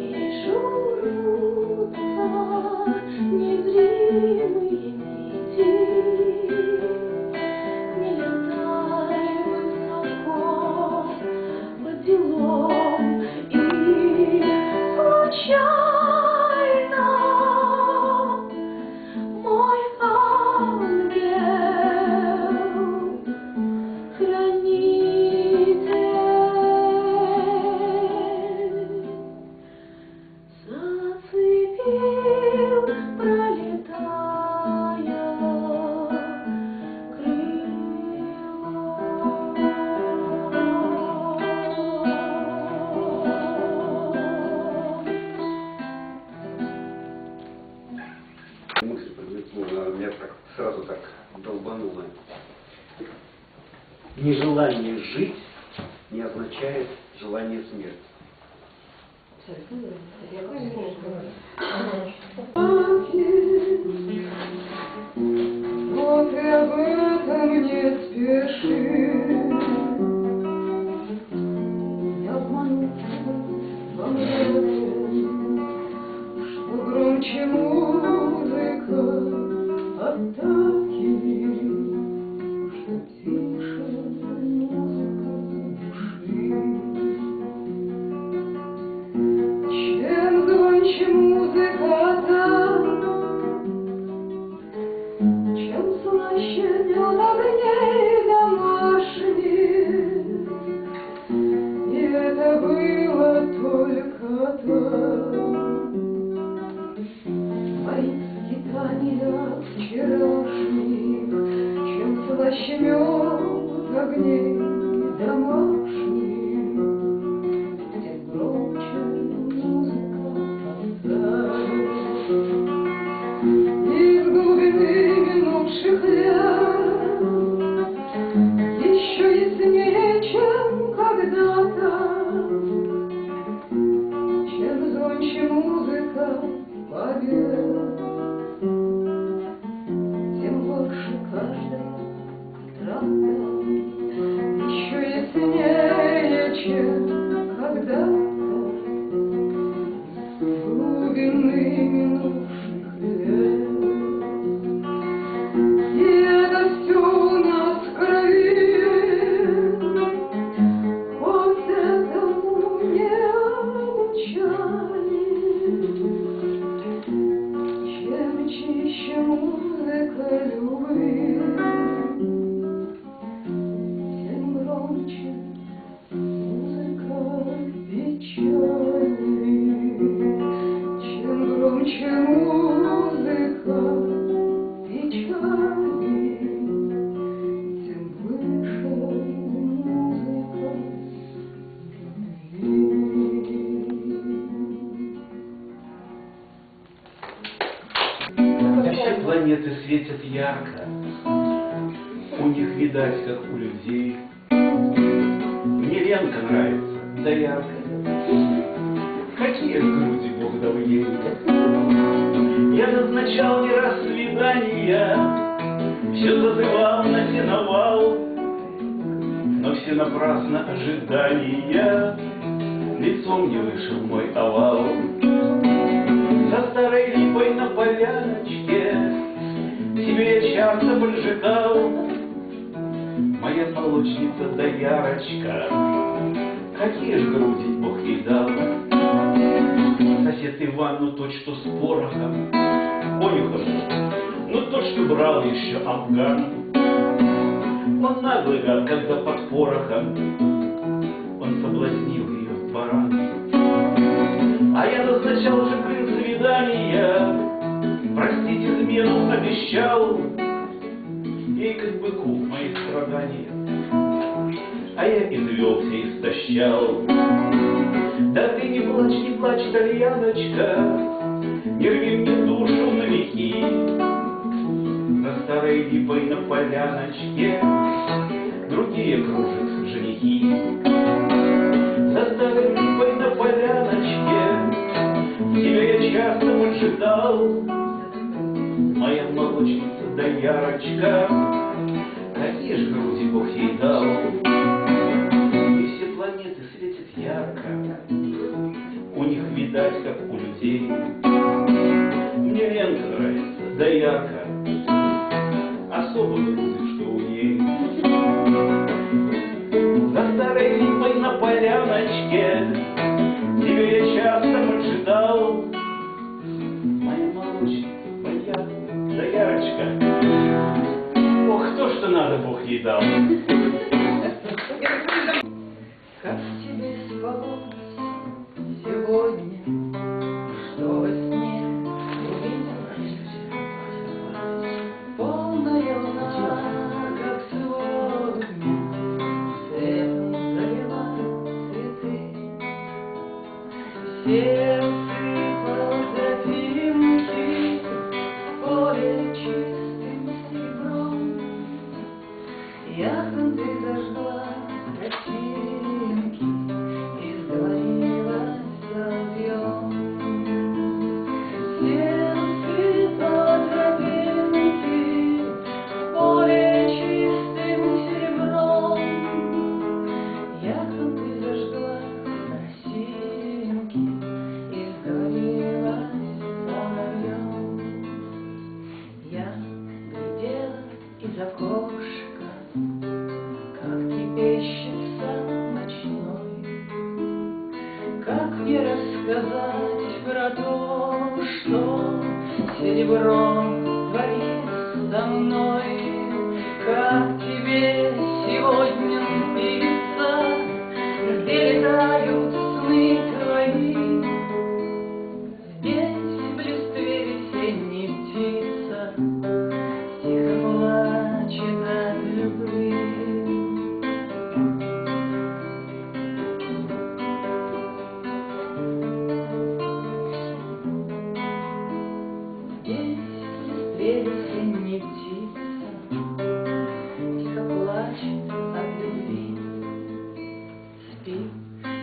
Вижу, рвутся незримые нити, не летай высоко под землей, и случайно мой ангел-хранитель зацепил, пролетая Мысль промелькнула, меня так сразу так долбануло. Нежелание жить не означает желание смерти. Но ты об этом не спеши. Я обманул во мраке, что громче музыка атаки, что тише музыка души. Чем звонче музыка атак, чем слаще днем огней домашних. И это было только так. Мои скитания вчерашних, чем слаще мед огней домашних, тем громче музыка атак. Из глубины минувших лет еще яснее, чем когда-то, чем звонче музыка побед. музыка печали, тем выше музыка Да все планеты светят ярко, у них видать, как у людей. Мне Ленка нравится, да ярко. Какие груди Бог дал ей. Я назначал не раз свидания, все зазывал на сеновал, но все напрасно ожидания, лицом не вышел мой овал. За старой липой на поляночке себе я часто поджигал. Моя молочница да ярочка, какие ж груди Бог ей дал. Сосед Иван, ну тот, что с порохом, конюхом, ну тот, что брал еще афган. Он наглый гад, когда под порохом он соблазнил ее в баран. А я назначал же, блин, свидания, простить измену обещал, ей как быку моих страданий, а я извелся и истощал. Да ты не плачь, Тальяночка, не рви мне душу на веки. За старой липой на поляночке другие кружат женихи. За старой липой на поляночке тебя я часто поджидал. Моя молочница да ярочка, какие ж груди Бог ей дал. И все планеты светят ярко, у них видать, как у людей. Мне Ленка нравится, да ярко, особо груди, что у ней. За старой липой на поляночке тебя я часто поджидал. Моя молочница, моя да ярочка, ох, то, что надо, Бог ей дал. Как тебе спалось сегодня, что во сне увиделась? Полная луна, как сегодня, светом залила цветы. Сердце по тропинке, поле чистым серебром. Яхонты зажгла красинки и сговорилась соловьем. Сердце по тропинке, поле чистым серебром. Яхонты зажгла красинки и сговорилась соловьем. Я глядела из окошка, как трепещет сад ночной. Как мне рассказать про то, что серебро творит со мной? Как тебе сегодня спится, где летают сны твои? Здесь в листве весенней птица тихо плачет от любви. Здесь в листве весенней птица тихо плачет от любви. Спи,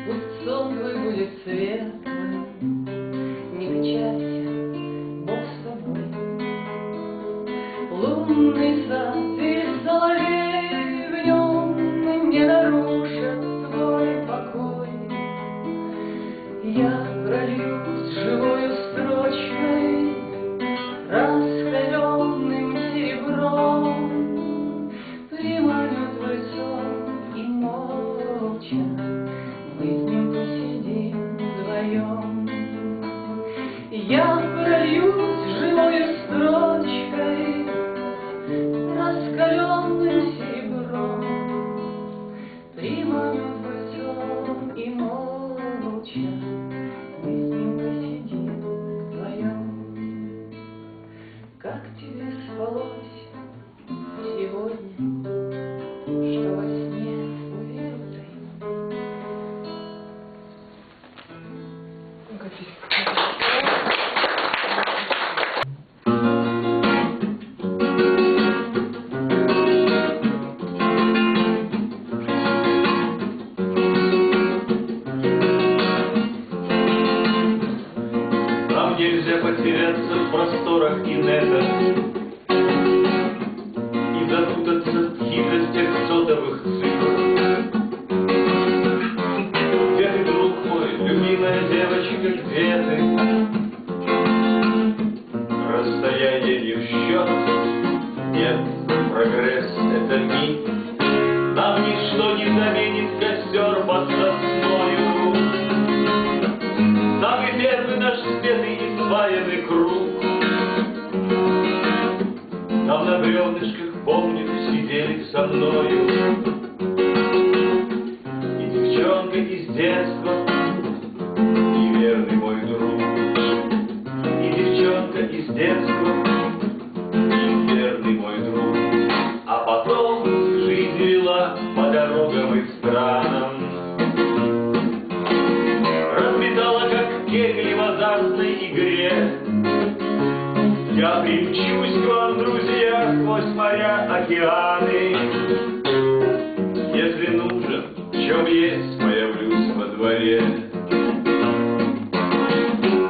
пусть сон твой будет светлым, не печалься, Бог с тобой. Лунный сад и соловей в нем не нарушат твой покой. Я прольюсь живою строчкой, раскаленным серебром, приманю твой сон и молча мы с ним посидим вдвоем. Я прольюсь живою строчкой, раскаленным серебром, приманю твой сон и молча мы с ним посидим вдвоем. просторах инета и запутаться в хитростях сотовых цифр. Где ты, друг мой, любимая девочка, где ты? Расстояние не в счет, нет, прогресс — это миг. Нам ничто не заменит костер под сосною. Самый первый наш светлый и сваянный круг. Там на бревнышках, помню, сидели со мною и девчонка из детства, и верный мой друг. И девчонка из детства, и верный мой друг. А потом жизнь вела по дорогам и странам, разметала, как кегли в азартной игре. Я примчусь к вам, друзья, сквозь моря, океаны. Если нужен, в чем есть, появлюсь во дворе.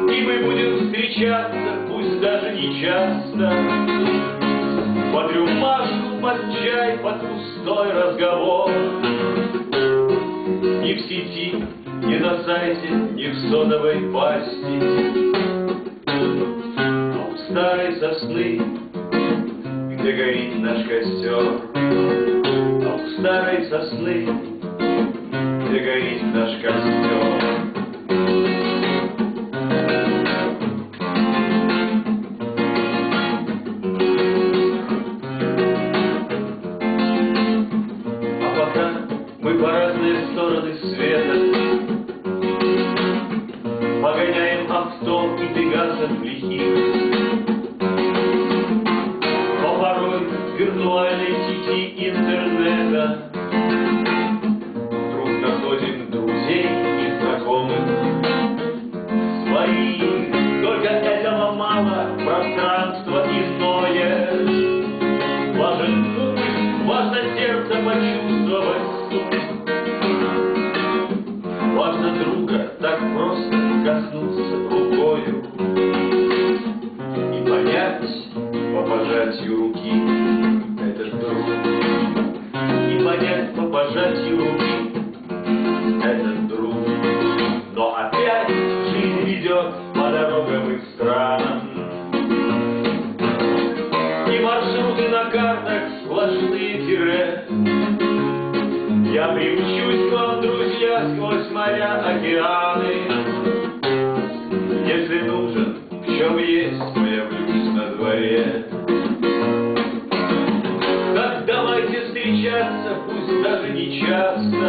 И мы будем встречаться, пусть даже не часто, под рюмашку, под чай, под пустой разговор. Ни в сети, ни на сайте, ни в сотовой пасти, но у старой сосны, где горит наш костер, а у старой сосны, где горит наш костер. Мы по разные стороны света погоняем авто и пегасов лихих. Но порой в виртуальной сети интернета вдруг находим друзей и знакомых своих. Только этого мало, пространство иное. Важен путь, важно сердце почувствовать. Важно друга так просто коснуться рукою и понять по пожатию руки этот друг. И понять по пожатию руки этот друг. Но опять жизнь ведет по дорогам и странам, и маршруты на картах сплошные тире. Я примчусь к вам, друзья, сквозь моря, океаны. Если нужен, в чем есть, появлюсь на дворе. Так давайте встречаться, пусть даже не часто,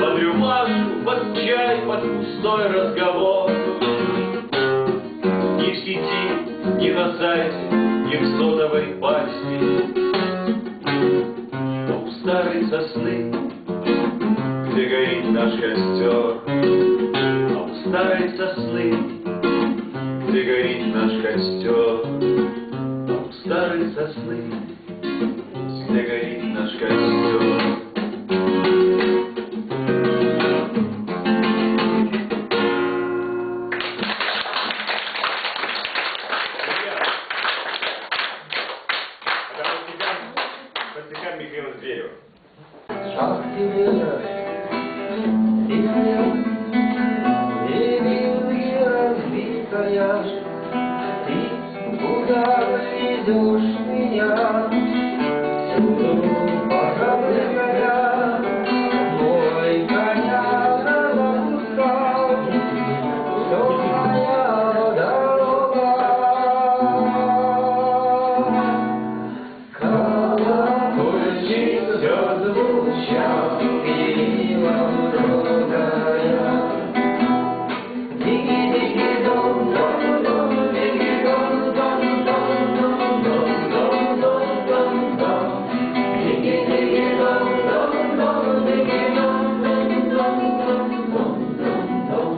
под рюмашку, под чай, под пустой разговор. Ни в сети, ни на сайте, ни в сотовой пасти, старой сосны, где горит наш костер, а у старой сосны, где горит наш костер, а у старой сосны, где горит наш костер. Ах ты, Вера, тихая, невинная, разбитая, ты куда ведешь меня? Всюду пожалуй горя, мой коня запускал, темная дорога. Колокольчик все звучал, пивом другая. Диги-диги-дон, дон-дон, диги-дон, дон-дон, дон-дон, дон-дон, диги-диги-дон, дон-дон, диги-дон, дон-дон, дон-дон.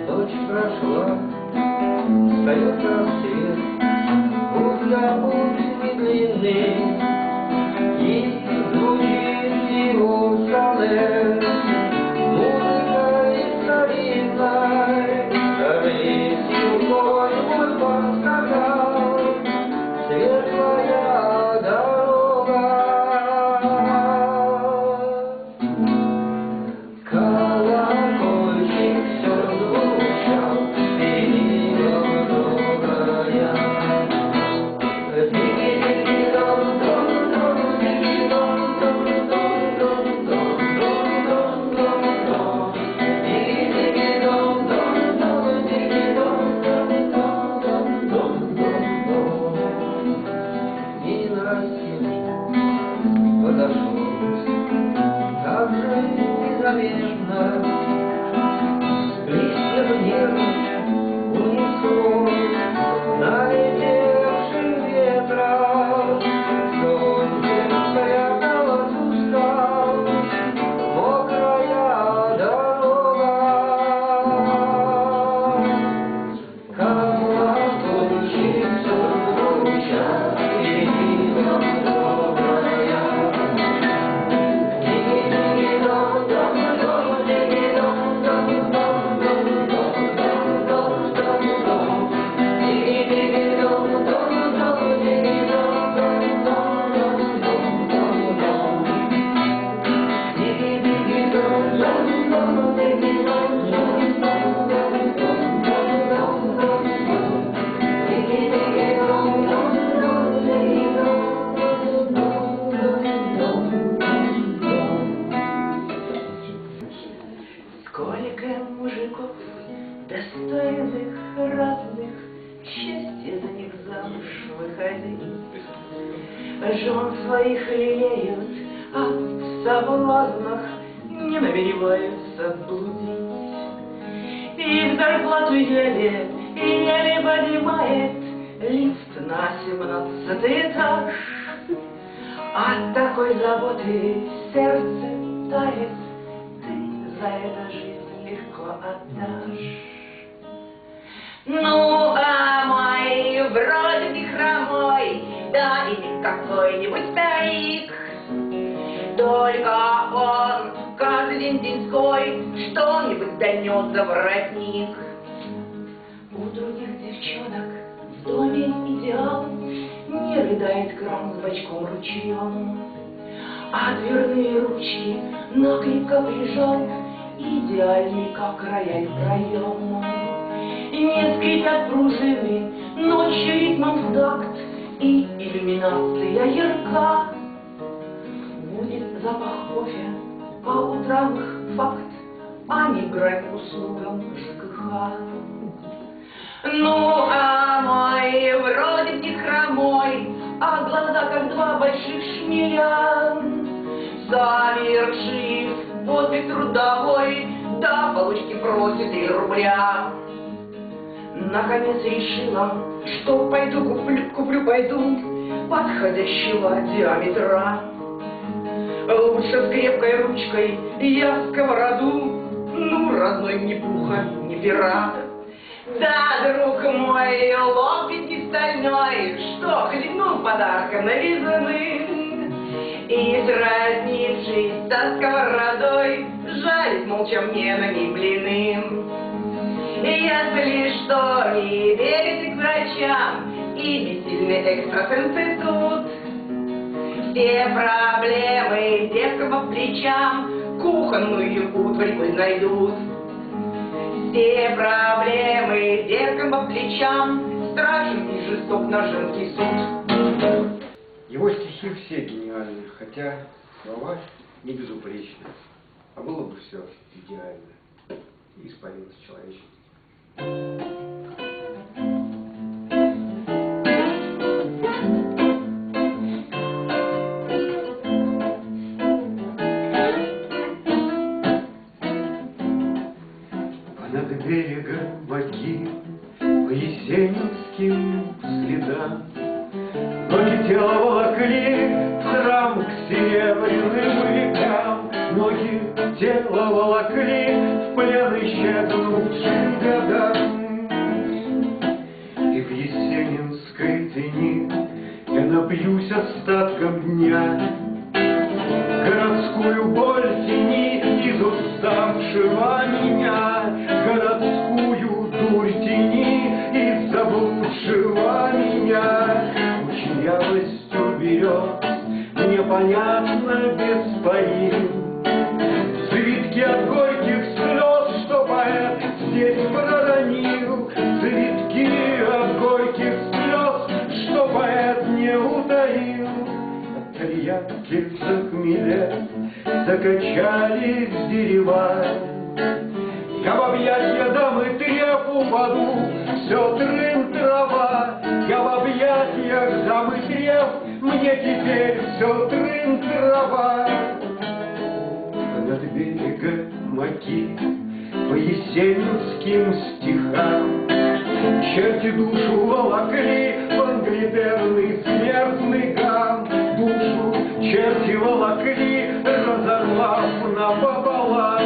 Ночь прошла, встает рассвет, путь не длинный, и звучит его сонет. Музыка из старинной, рысью жен своих лелеют, а в соблазнах не намереваются блудить. И зарплату еле поднимает лифт на 17-й этаж. От такой заботы сердце тает, ты за это жизнь легко отдашь. Ну, а мой вроде не хромой, да и какой-нибудь старик. Только он каждый день деньской что-нибудь донес за воротник. У других девчонок в доме идеал не рыдает кран с бочком ручьем, а дверные ручки накрепко прижал идеальный, как рояль, проем. Не скрипят пружины, ночью ритмом в такт, и иллюминация ярка. Будет запах кофе, по утрам их факт, а не брать услугам ЖКХ. Ну, а мой вроде не хромой, а глаза как два больших шмеля, совершив подвиг трудовой, до получки просит 3 рубля. Наконец решила, что пойду пойду подходящего диаметра. Лучше с крепкой ручкой я в сковороду, ну, родной, ни пуха, ни пера. Да, друг мой, лопить не стальной, что хлебнул подарка новизны. И, сразнившись со сковородой, жарить молча мне на ней блины. Если что, не верите к врачам, и бессильный экстрасенсы тут. Все проблемы девкам по плечам кухонную утварь пусть найдут. Все проблемы девкам по плечам страшен и жесток наш женский суд. Его стихи все гениальны, хотя слова не безупречны. А было бы все идеально и исполнилось человечество. Понад берегом могил по есенинским следам ноги тела волокли в храм к серебряным векам. Ноги тела волокли в плен исчезнувшим годам. И в есенинской тени я напьюсь остатком дня, городскую боль тени из уставшего меня, городскую дурь тени из заблудшего меня. Учьявостью берет непонятно без пари, завитки от горьких слез, что поэт здесь проронил, завитки от горьких слез, что поэт не утаил. От Тольятти в захмеле закачались дерева, я в объятья дамы треп упаду, все трын-трава. Я в объятиях дамы треп, мне теперь все трын-трава. Над берегом Оки по есенинским стихам черти душу волокли в англитерный смертный гам. Душу черти волокли, разорвав напополам.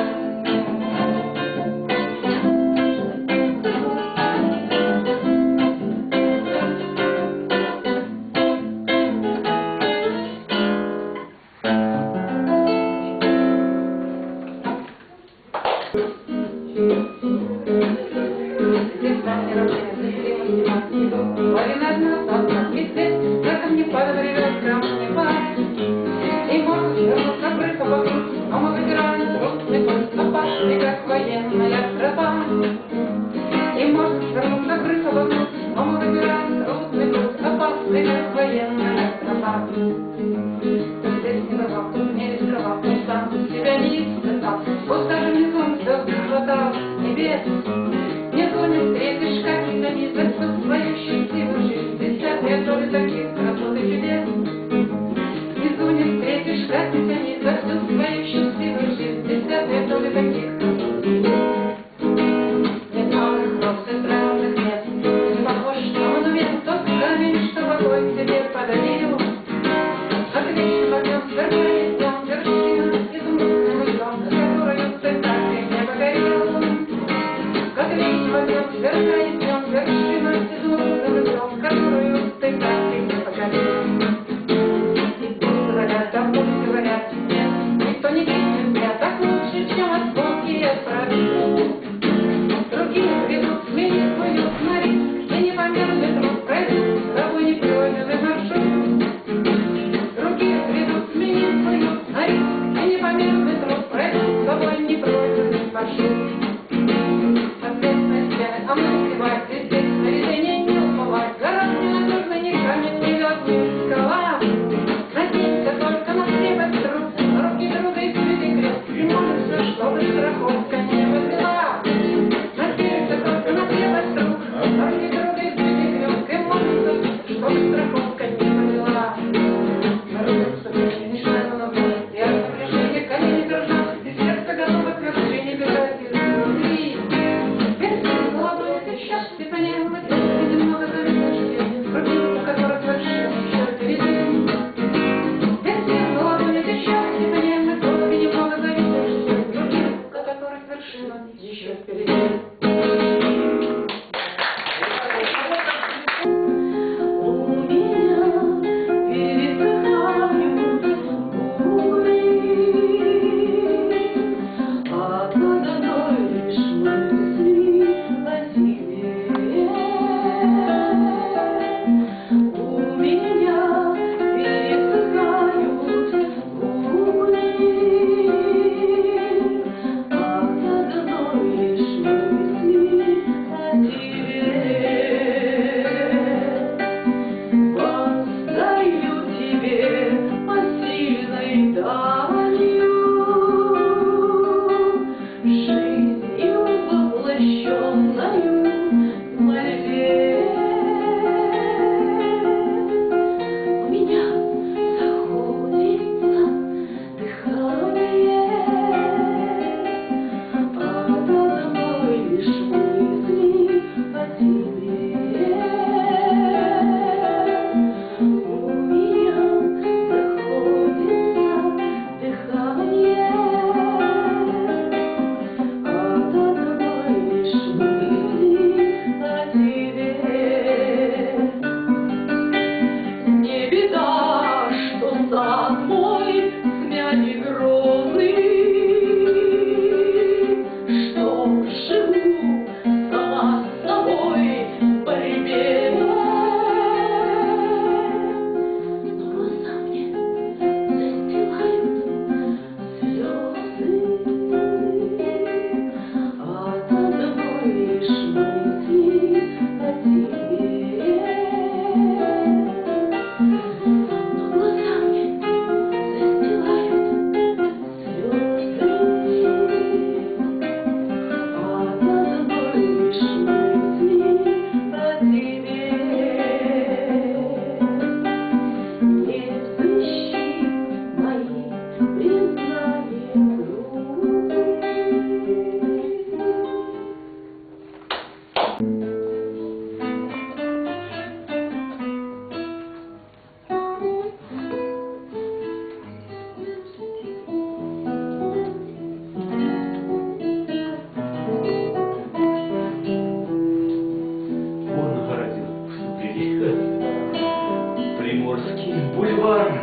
Не то не встретишь, как не зависит свою счастливую жизнь. страховка не помила. Народится бесконечная новость, я в напряжении колени держу, и сердце готово к вершине бежать из груди. Теперь молодой, ты счастлив, а не мы ты немного зависишь, других, у которых вершина еще впереди. Теперь молодой, ты счастлив, а не мы ты немного зависишь, других, у которых вершина еще впереди.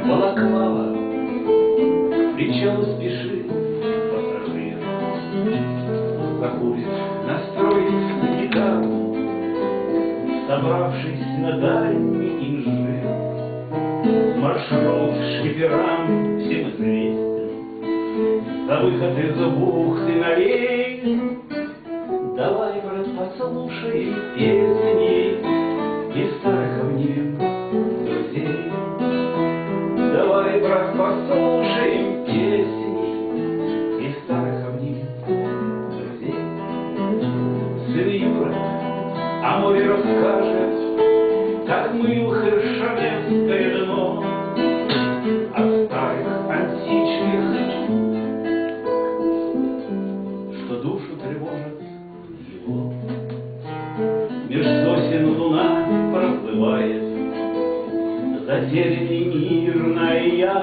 Балаклава, к причалу спешит пассажир, закурит, настроит на гитару, собравшись на дальний инжир. Маршрут шкиперам всем известен, за выход из бухты на рейс. Давай, брат, послушаем песни из старых времен друзей. Давай, брат, послушаем песни из старых равнин друзей. Сын Юра о море расскажет, как мыл хершонесское дно, о старых античных, что душу тревожит его. Меж сосен луна проплывает, затерянный мирная,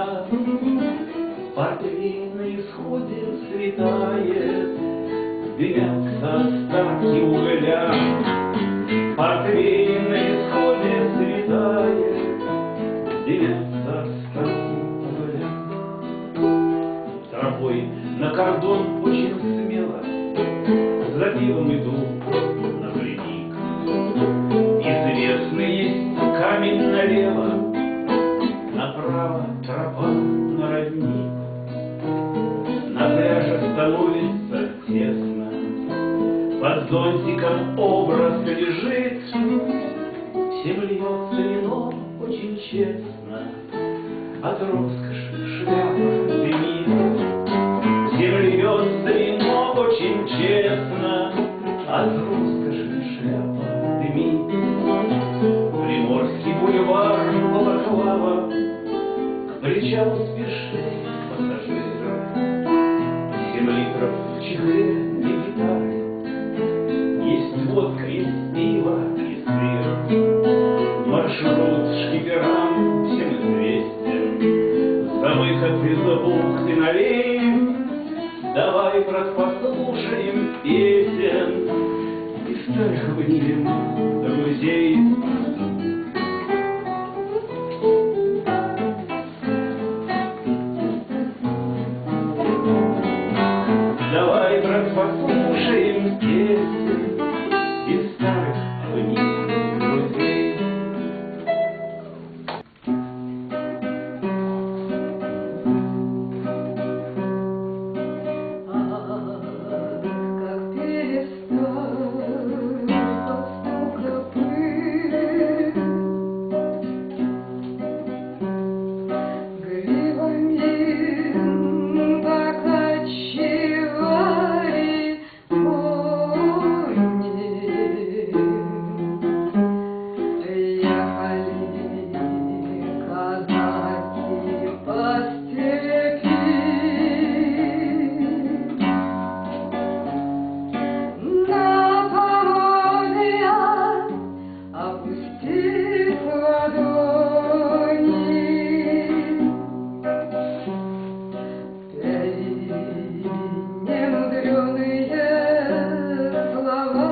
портвейн на исходе светает, дымятся остатки угля. Портвейн на исходе светает, дымятся остатки угля. Тропой на кордон очень смело, за пивом иду на пленник. Известный есть камень налево, направо тропа на родник. На пляже становится тесно, под зонтиком образ лежит. Всем льется вино очень честно, от роскоши шляпа дымит. Всем льется вино очень честно, от роскоши шляпа дымит. Приморский бульвар снова к причалу спешили пассажиры. 7 литров в чехле для гитары, есть водка, есть пиво и сыр. Маршрут шкиперам всем известен, за выход из бухты на Лейн. Давай, брат, послушаем песен и старых обнимем друзей. Давай, брат, послушаем песен и старых обнимем друзей. Как перестал под стук копыт, гривами покачивали кони. Ехали казаки по степи. На поводья опустив ладони, пели немудреные слова.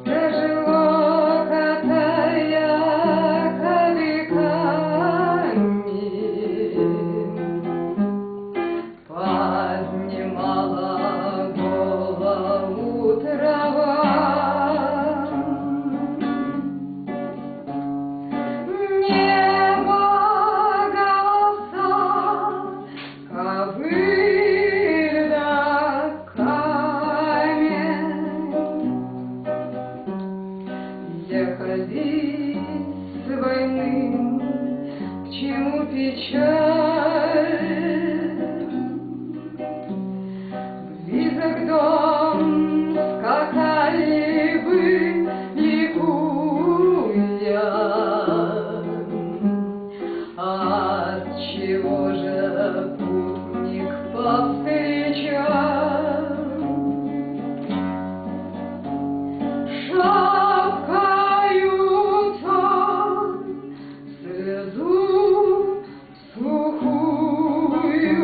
Тяжело катая кадыками, поднимала голову трава. Небо голоса, ковыль да камень. Ехали с войны, к чему печаль? Близок дом, скакали бы, ликуя. Отчего же путник повстречал? Шапкою то слезу сухую,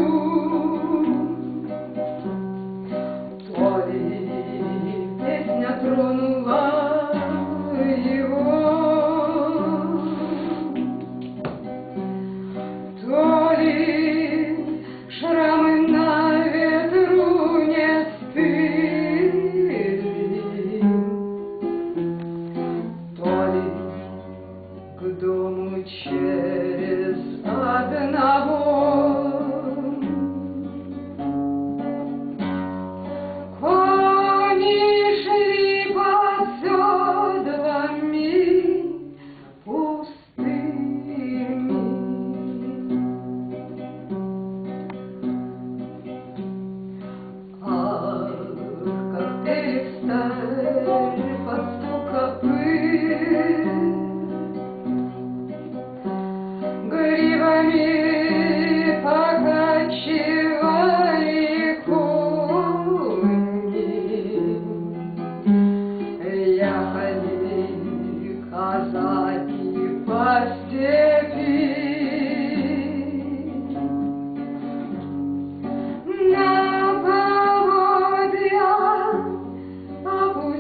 то ли песня тронула его, то ли шрамы на ветру не стыли, то ли к дому через одного. Кони шли под седлами пустыми. Ах, как перестали под стук копыт, гривами покачивали кони. Ехали казаки по степи. На поводья опустив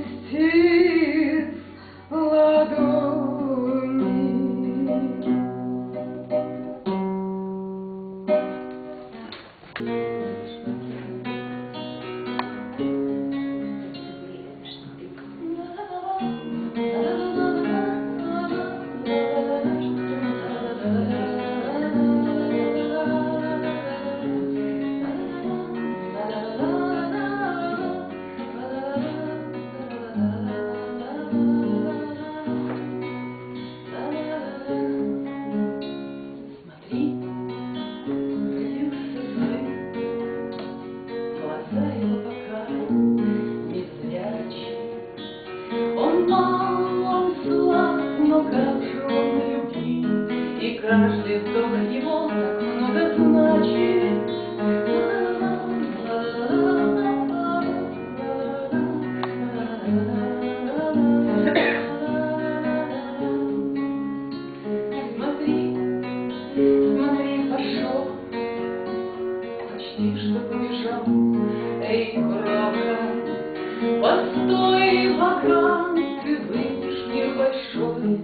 пока ты выйдешь в мир большой,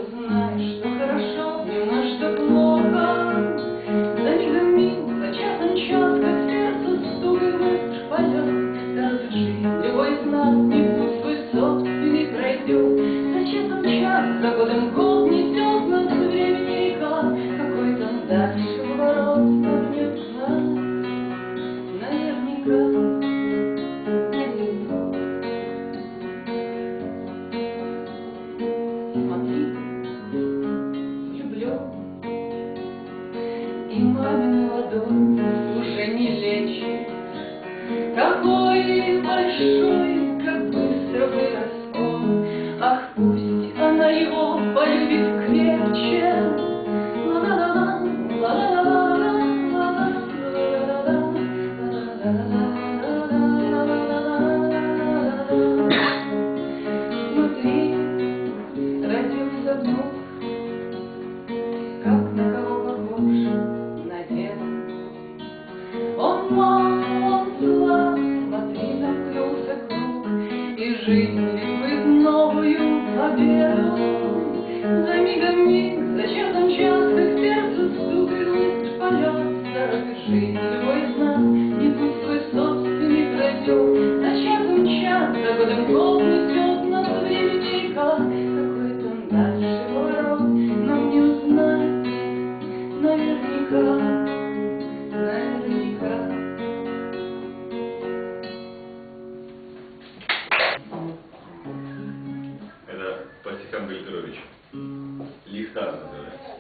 узнаешь, что хорошо в нем, а что плохо. За мигом миг, за часом час, как сердце стук и луч полет. Разве жизнь любой из нас не путь свой собственный пройдет? За часом час, за годом год несет нас времени река. Какой там дальше поворот, нам не узнать наверняка. Смотри, влюблен, и мамину ладонь уже не лечит. Какой большой, как быстро вырос он, ах, пусть она его полюбит крепче. Ла-ла-ла-ла, ла-ла-ла-ла, смотри, родился внук, как на кого похож, на деда. Он мал, он слаб, смотри, замкнулся круг, и жизнь рисует новую победу. За мигом миг, за часом час, как сердце стук и луч полет. Разве жизнь любой из нас не путь свой собственный пройдет? За часом час, за годом год несет нас времени река. Какой там дальше поворот, нам не узнать наверняка. Наверняка. Это по стихам Гальтеровича. Лихтар называется.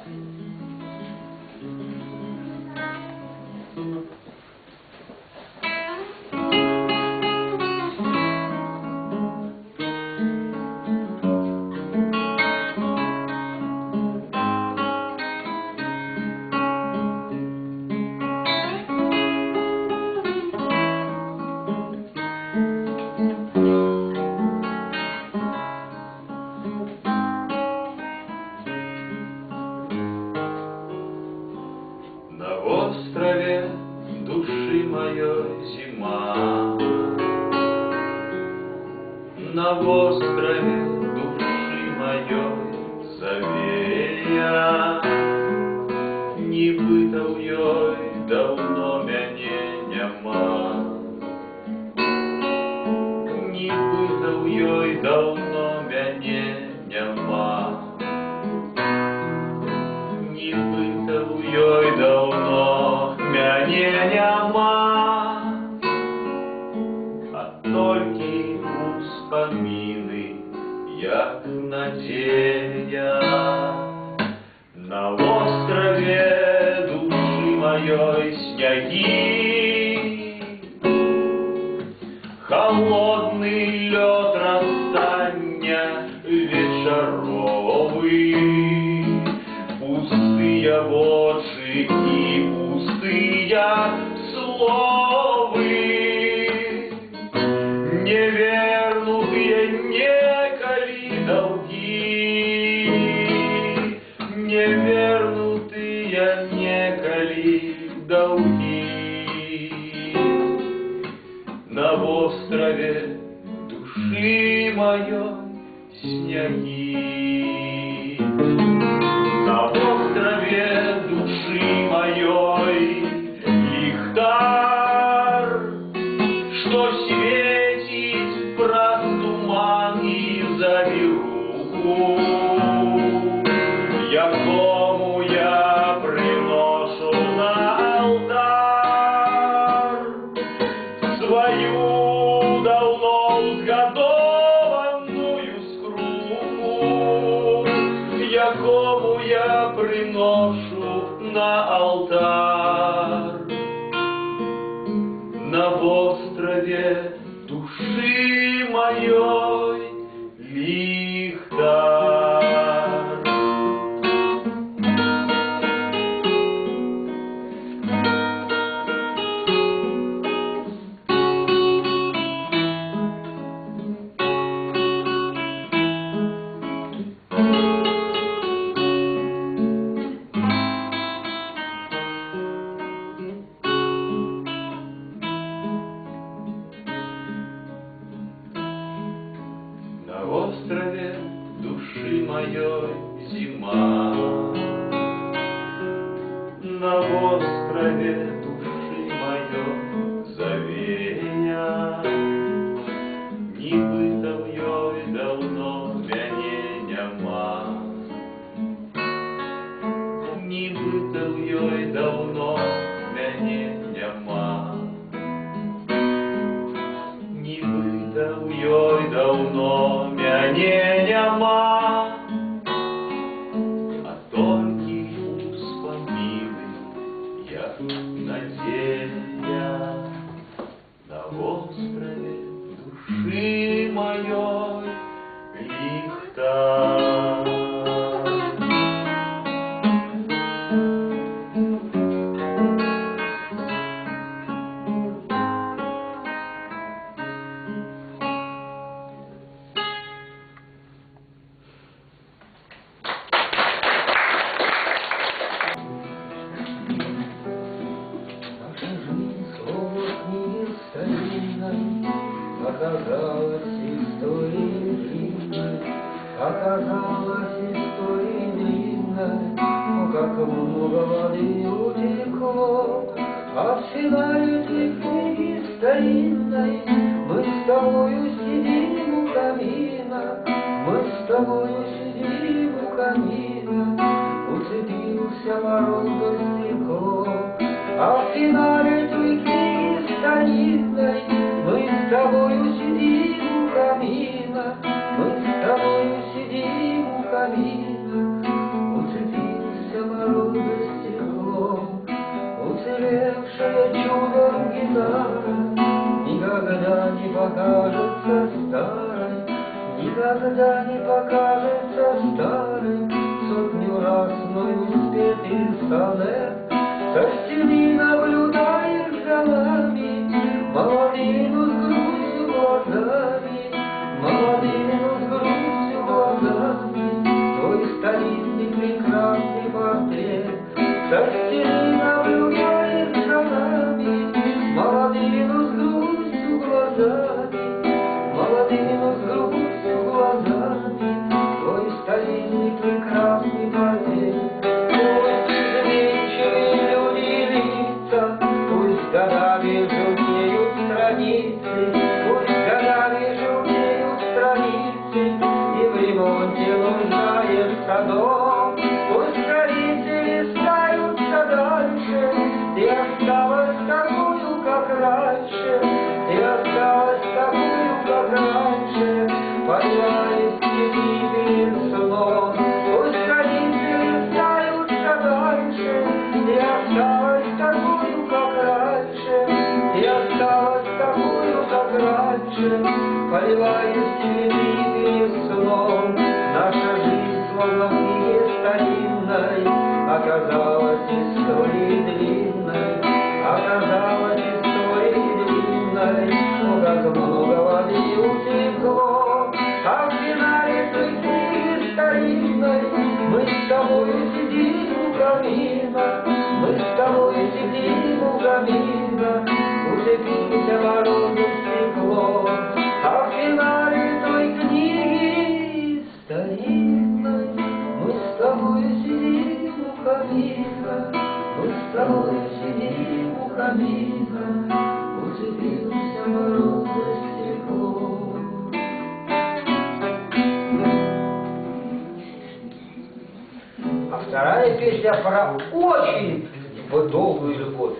На острове души моей зима, на острове души моей завея, не бытал ёй давно мяне няма, не бытал ёй давно мяне няма. Не бытал ёй давно мяне няма, а толькі успаміны, як надзея. На острове души моей сняги, холодный лед расстання вечаровый. Пустые вочы и пустые словы, невернутые неколи долги, невернутые неколи долги. На острове души моей сняги. На острове души моей лихтар, что светит праз туман и завируху, якому я приношу на алтарь свою давно узгодованную скрупу, якому я приношу на алтарь. На острове души моей лихтар. острове души моей зима. На острове души моей завея, не быта в ёй давно мяне няма. Не быта в ёй давно мяне няма. Не быта в ёй давно мяне няма. А толькі успаміны, як надзея на острове души моей ліхтар. Оказалась историей длинной, оказалась историей длинной, но как много воды утекло, а в финале этой книги старинной мы с тобою сидим у камина, мы с тобою сидим у камина, уцепился мороз за стекло, а в финале этой книги старинной мы с тобою сидим у камина, мы с тобою сидим у камина, уцепился мороз за стекло, уцелевшая чудом гитара никогда не покажется старой, никогда не покажется старой. Сотню раз мой успетый сонет со стены наблюдает за нами, молодину с грустью глазами, молодину с грустью глазами, твой старинный прекрасный портрет со стены наблюдает за нами, молодину с грустью глазами, молодину с грустью глазами, твой старинный прекрасный портрет. Пусть изменчивые люди лица, пусть годами желтеют страницы, пусть годами желтеют страницы, и в ремонте нуждается дом. Пусть родители ставятся дальше, ты осталась такую, как раньше, ты осталась такую, как раньше, поднялись степи сном. Пусть родители ставятся дальше, ты осталась такую, как раньше, ты осталась такую, как раньше, поливаясь цветы перед сном. Наша жизнь, словно в книге старинной, оказалась историей длинной, оказалась историей длинной, но как много воды утекло, а в финале той книги старинной мы с тобой сидим у камина, мы с тобой сидим у камина, уцепился морозом стекло, а в финале той книги старинной мы с тобой сидим у камина, мы с тобой сидим у камина, уцепился мороз за стекло. А вторая песня про очень долгую любовь.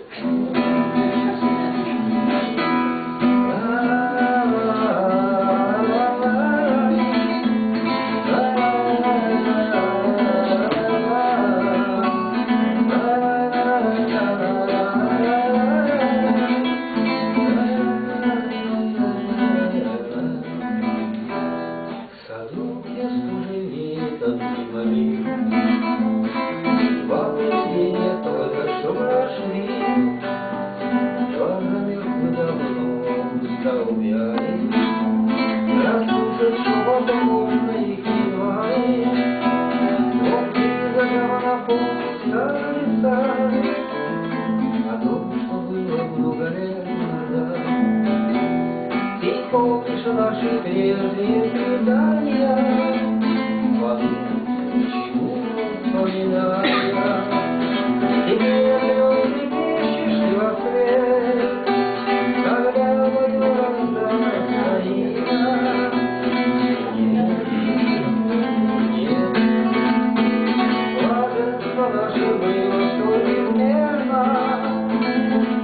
наши прежние свидания, воды ничего вспоминая. Тебе слезы пишешь во след, когда мой глаза стоит. Блаженство наше было столь безмерно,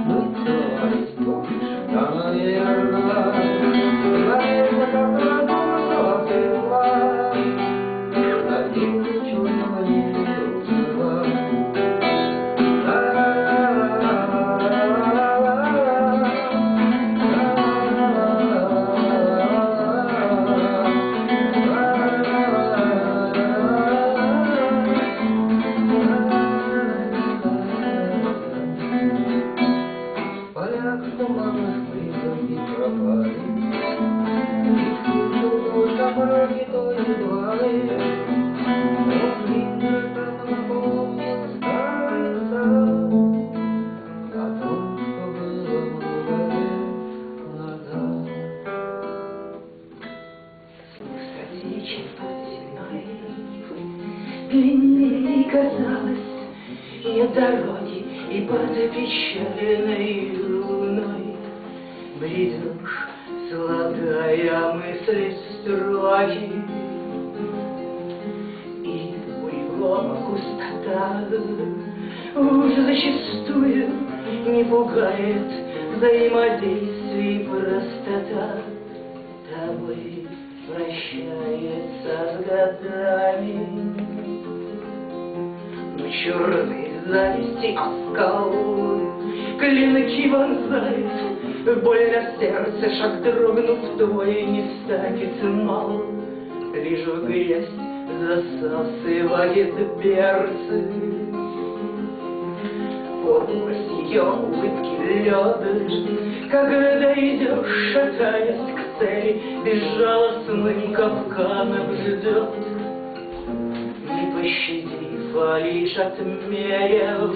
мы целовались больше, да, наверно. Знаешь, как радуется светла, над ним черного небесного. Поляк в туманных призом не пропали, и слушал шапороги той звали. Он длинно там напомнил старый сад о том, что было много лет назад. Статичен путь земной, длиннее казалось, нет дороги, и под печальной луной бредешь, слагая мысли строки, и уйгома пустота уж зачастую не пугает взаимодействий простота. Тобой прощается с годами, но черные зависти оскал клинки вонзает, больно в сердце, шаг дрогнув твой не станет мал. Лишь в грязь засасывает берцы, подлость ее улыбки лед, когда идешь, шатаясь к цели, безжалостным капканом ждет. Не пощадив, а лишь отмеряв,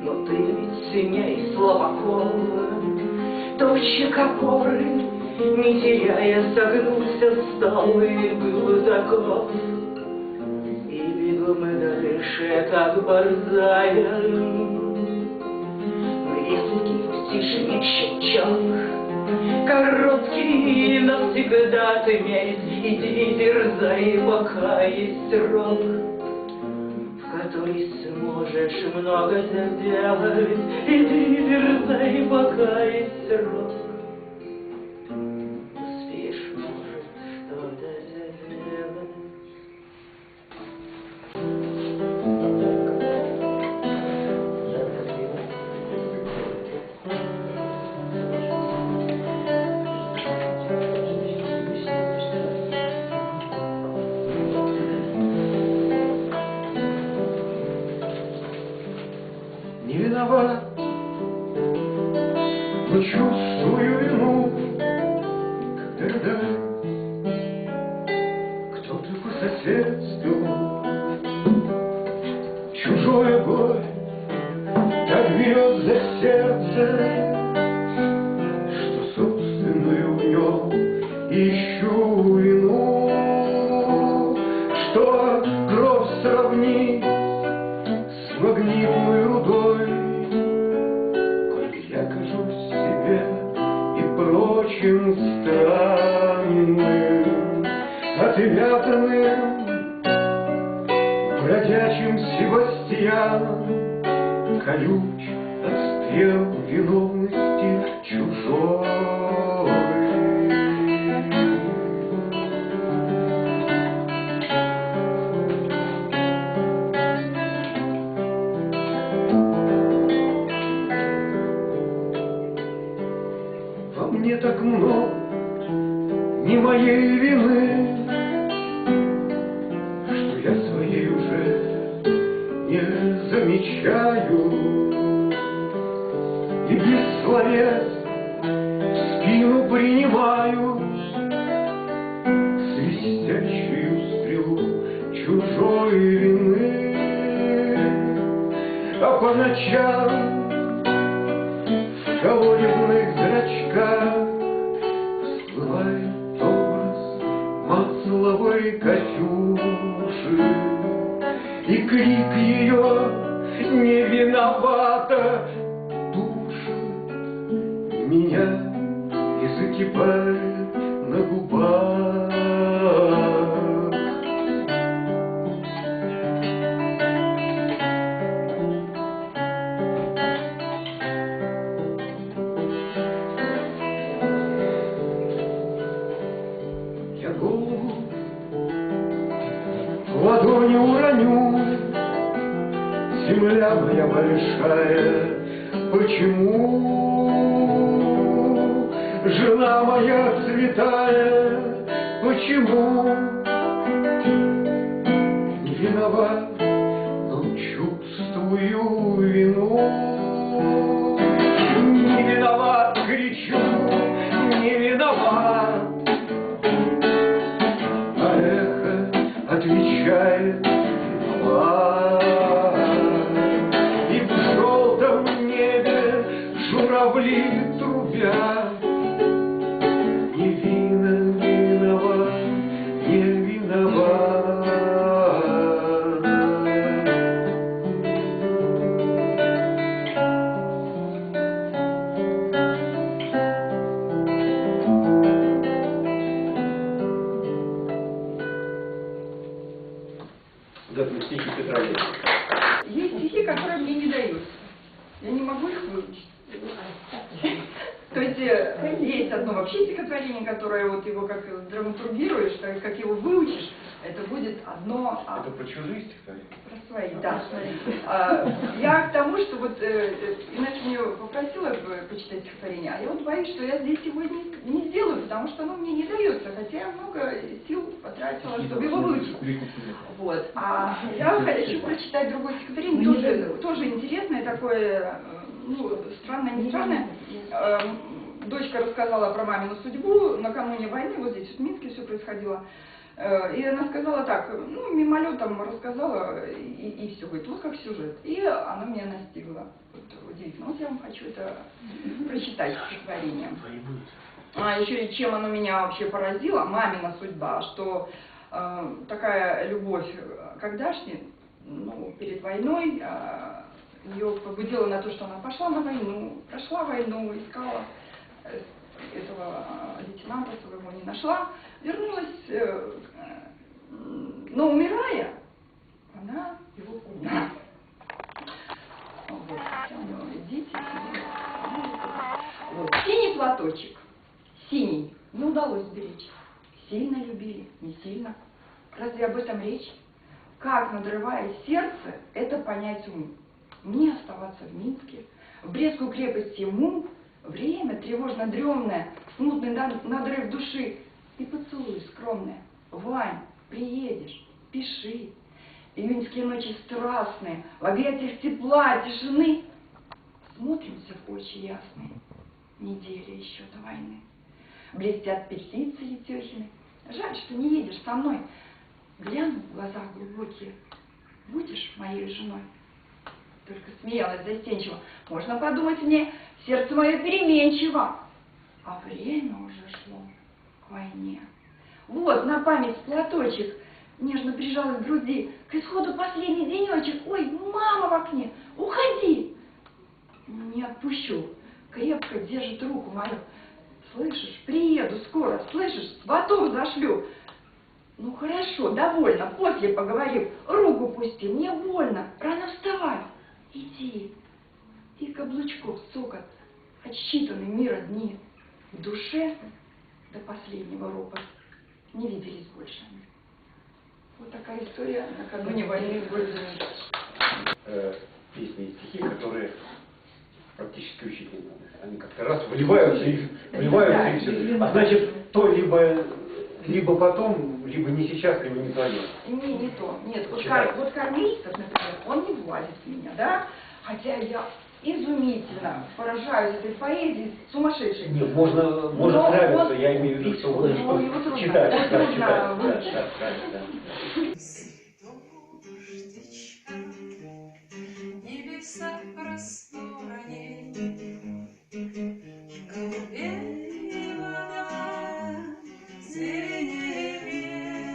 но ты ведь сильней слабаков. Точек опоры, не теряя, согнулся, встал и был таков. И бегом дальше, как борзая, резкий в тишине щелчок, короткий навсегда ты мерит, иди дерзай, пока есть срок, в который сможешь много сделать. Иди дерзай, пока есть срок, успеешь, может, что-то сделать. Не виноват, но чувствую вину, когда кто-то по соседству чужое горе так берет за сердце, что собственную в нем ищу вину, что кровь сравнить с магнитной рудой, коль я кажусь себе и прочим странным, отвязанным, бродячим Себастьяном, колюч от стрел виновности чужой. Во мне так много не моей вины, что я своей уже не замечаю, и без словес в спину принимаю свистящую стрелу чужой вины. А по ночам в колодезных зрачках Сусловой Катюши, и крик ее не виновата душит меня и закипает на губах. Я голову в ладони уроню, земля моя большая, почему жена моя святая, почему не виноват, но чувствую вину. Не виноват, кричу, не виноват, а эхо отвечает виноват. И в желтом небе журавли трубят, не виноват, не виноват. Вот это стихи Петра Ильича. Есть стихи, которые мне не даются. Я не могу их выучить. То есть есть одно вообще стихотворение, которое вот его как драматургируешь, как его выучишь, это будет одно... Это про чужие стихотворения? Про свои, да. Я к тому, что вот иначе мне попросила почитать стихотворение, а я вот боюсь, что я здесь его не сделаю, потому что оно мне не дается, хотя я много сил потратила, чтобы его выучить. Вот. А я хочу прочитать другое стихотворение, тоже интересное, такое, ну, странное, не странное. Дочка рассказала про мамину судьбу накануне войны, вот здесь в Минске все происходило. И она сказала так, ну, мимолетом рассказала, и все, говорит, вот как сюжет. И она меня настигла. Вот, удивительно. Вот я вам хочу это прочитать стихотворение. Еще чем оно меня вообще поразило, мамина судьба, что такая любовь когда-шняя, ну, перед войной, ее побудила на то, что она пошла на войну, прошла войну, искала этого лейтенанта своего, не нашла, вернулась, но умирая, она его помнила. Вот, хотя у него дети, вот. Синий платочек, синий, не удалось сберечь. Сильно любили, не сильно. Разве об этом речь? Как, надрывая сердце, это понять уму? Мне оставаться в Минске, в Брестскую крепость ему, время тревожно-дремное, смутный надрыв души и поцелуй скромное. Вань, приедешь, пиши. Июньские ночи страстные, в объятиях тепла, тишины. Смотримся в очи ясные, неделя еще до войны. Блестят петлицы Летехины. Жаль, что не едешь со мной. Гляну в глаза глубокие, будешь моей женой. Только смеялась застенчиво. Можно подумать мне, сердце мое переменчиво. А время уже шло к войне. Вот на память платочек нежно прижалась к груди. К исходу последний денечек. Ой, мама в окне, уходи. Не отпущу. Крепко держит руку мою. Слышишь, приеду скоро. Слышишь, сватов зашлю. Ну хорошо, довольно. После поговорим. Руку пусти, мне больно. Рано вставай. Иди. И каблучков цокот. Отсчитаны мира дни. В душе до последнего ропот не виделись больше. Вот такая история накануне войны в городе Минск. Песни и стихи, которые практически учить не надо. Они как-то раз выливаются и все. А значит, то либо потом, либо не сейчас, либо не твое. Не то. Нет, вот Корнеистов, например, он не влазит в меня, да? Хотя я изумительно поражаюсь этой поэзией, сумасшедшей. Нет, можно нравиться, я имею в виду, что его читать. трудно Небеса просторней, голубее вода, зеленее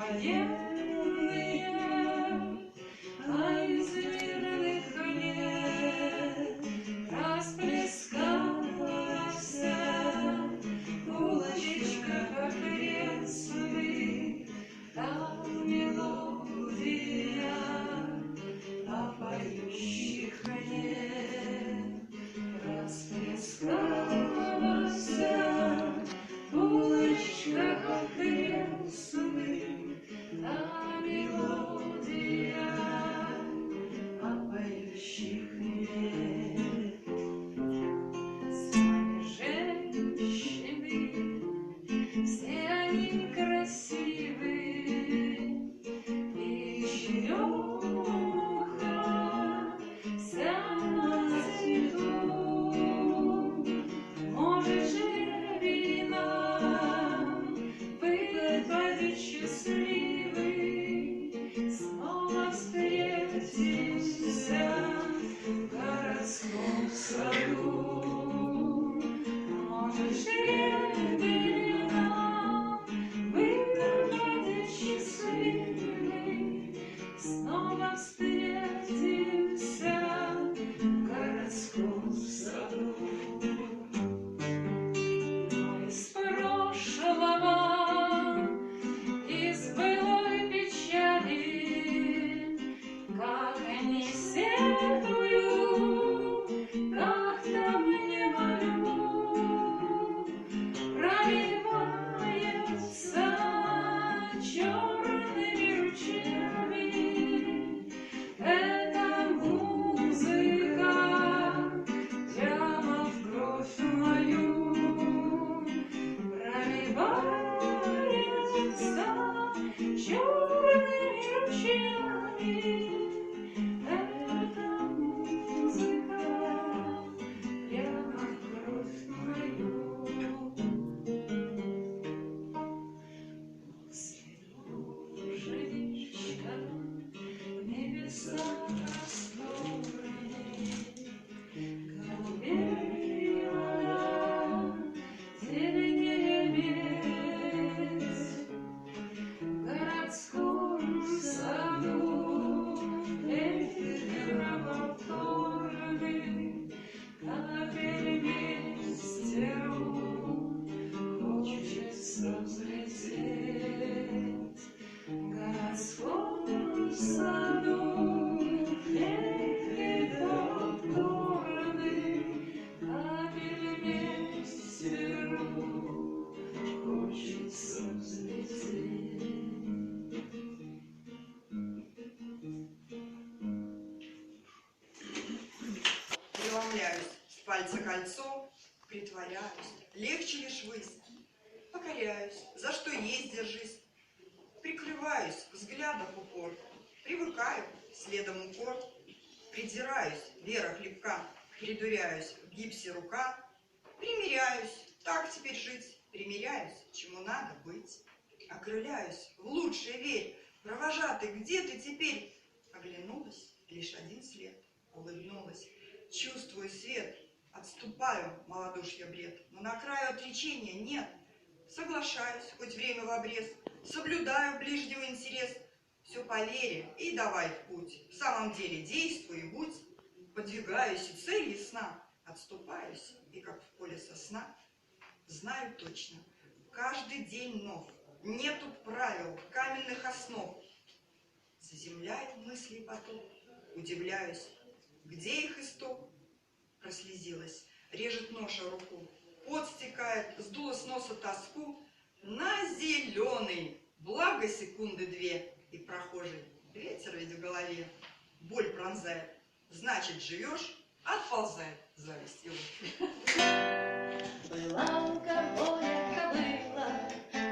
военные, а из мирных лет расплескалась булочка, как ресны, та мелодия о поющих нет. Расплескалась булочка, как ресны, та мелодия о поющих нет. Сами женщины, все они красивые, и черемуха вся на цвету. Может же вина выпадет счастливый, снова встретимся в городском саду. Может же вина выпадет счастливый, снова встретимся в городском саду. Из прошлого, из былой печали, как не сетую, как там не молю, проливается черными ручьями эта музыка прямо в кровь мою. Проливается черными ручьями эта музыка прямо в кровь мою. Снежка в небесах просторные, голубее вода, зеленее лес. В городском саду ветер повторный, капель вместе рук хочется взлететь. В городском саду ветер повторный, капель вместе рук хочется взлететь. Преломляюсь с пальца кольцо, притворяюсь, легче лишь высь. Покоряюсь, за что есть держись. Прикрываюсь взглядом в упор, привыкаю, следом укор. Придираюсь, вера хлебка, придуряюсь, в гипсе рука. Примиряюсь, так теперь жить, примиряюсь, чему надо быть. Окрыляюсь, в лучшее верь, провожатый, где ты теперь? Оглянулась, лишь один след, улыбнулась. Чувствую свет, отступаю, малодушья бред, но на краю отречения нет. Соглашаюсь, хоть время в обрез, соблюдаю ближнего интерес. Все по вере и давай в путь. В самом деле действуй и будь. Подвигаюсь, и цель ясна. Отступаюсь, и как в поле сосна. Знаю точно, каждый день нов. Нету правил, каменных основ. Заземляет мысли поток. Удивляюсь, где их исток? Прослезилась, режет ноша руку. Пот стекает, сдуло с носа тоску. На зеленый, благо секунды две. И прохожий ветер ведь в голове. Боль пронзает, значит живешь, отползает зависть его. Была у ковбоя кобыла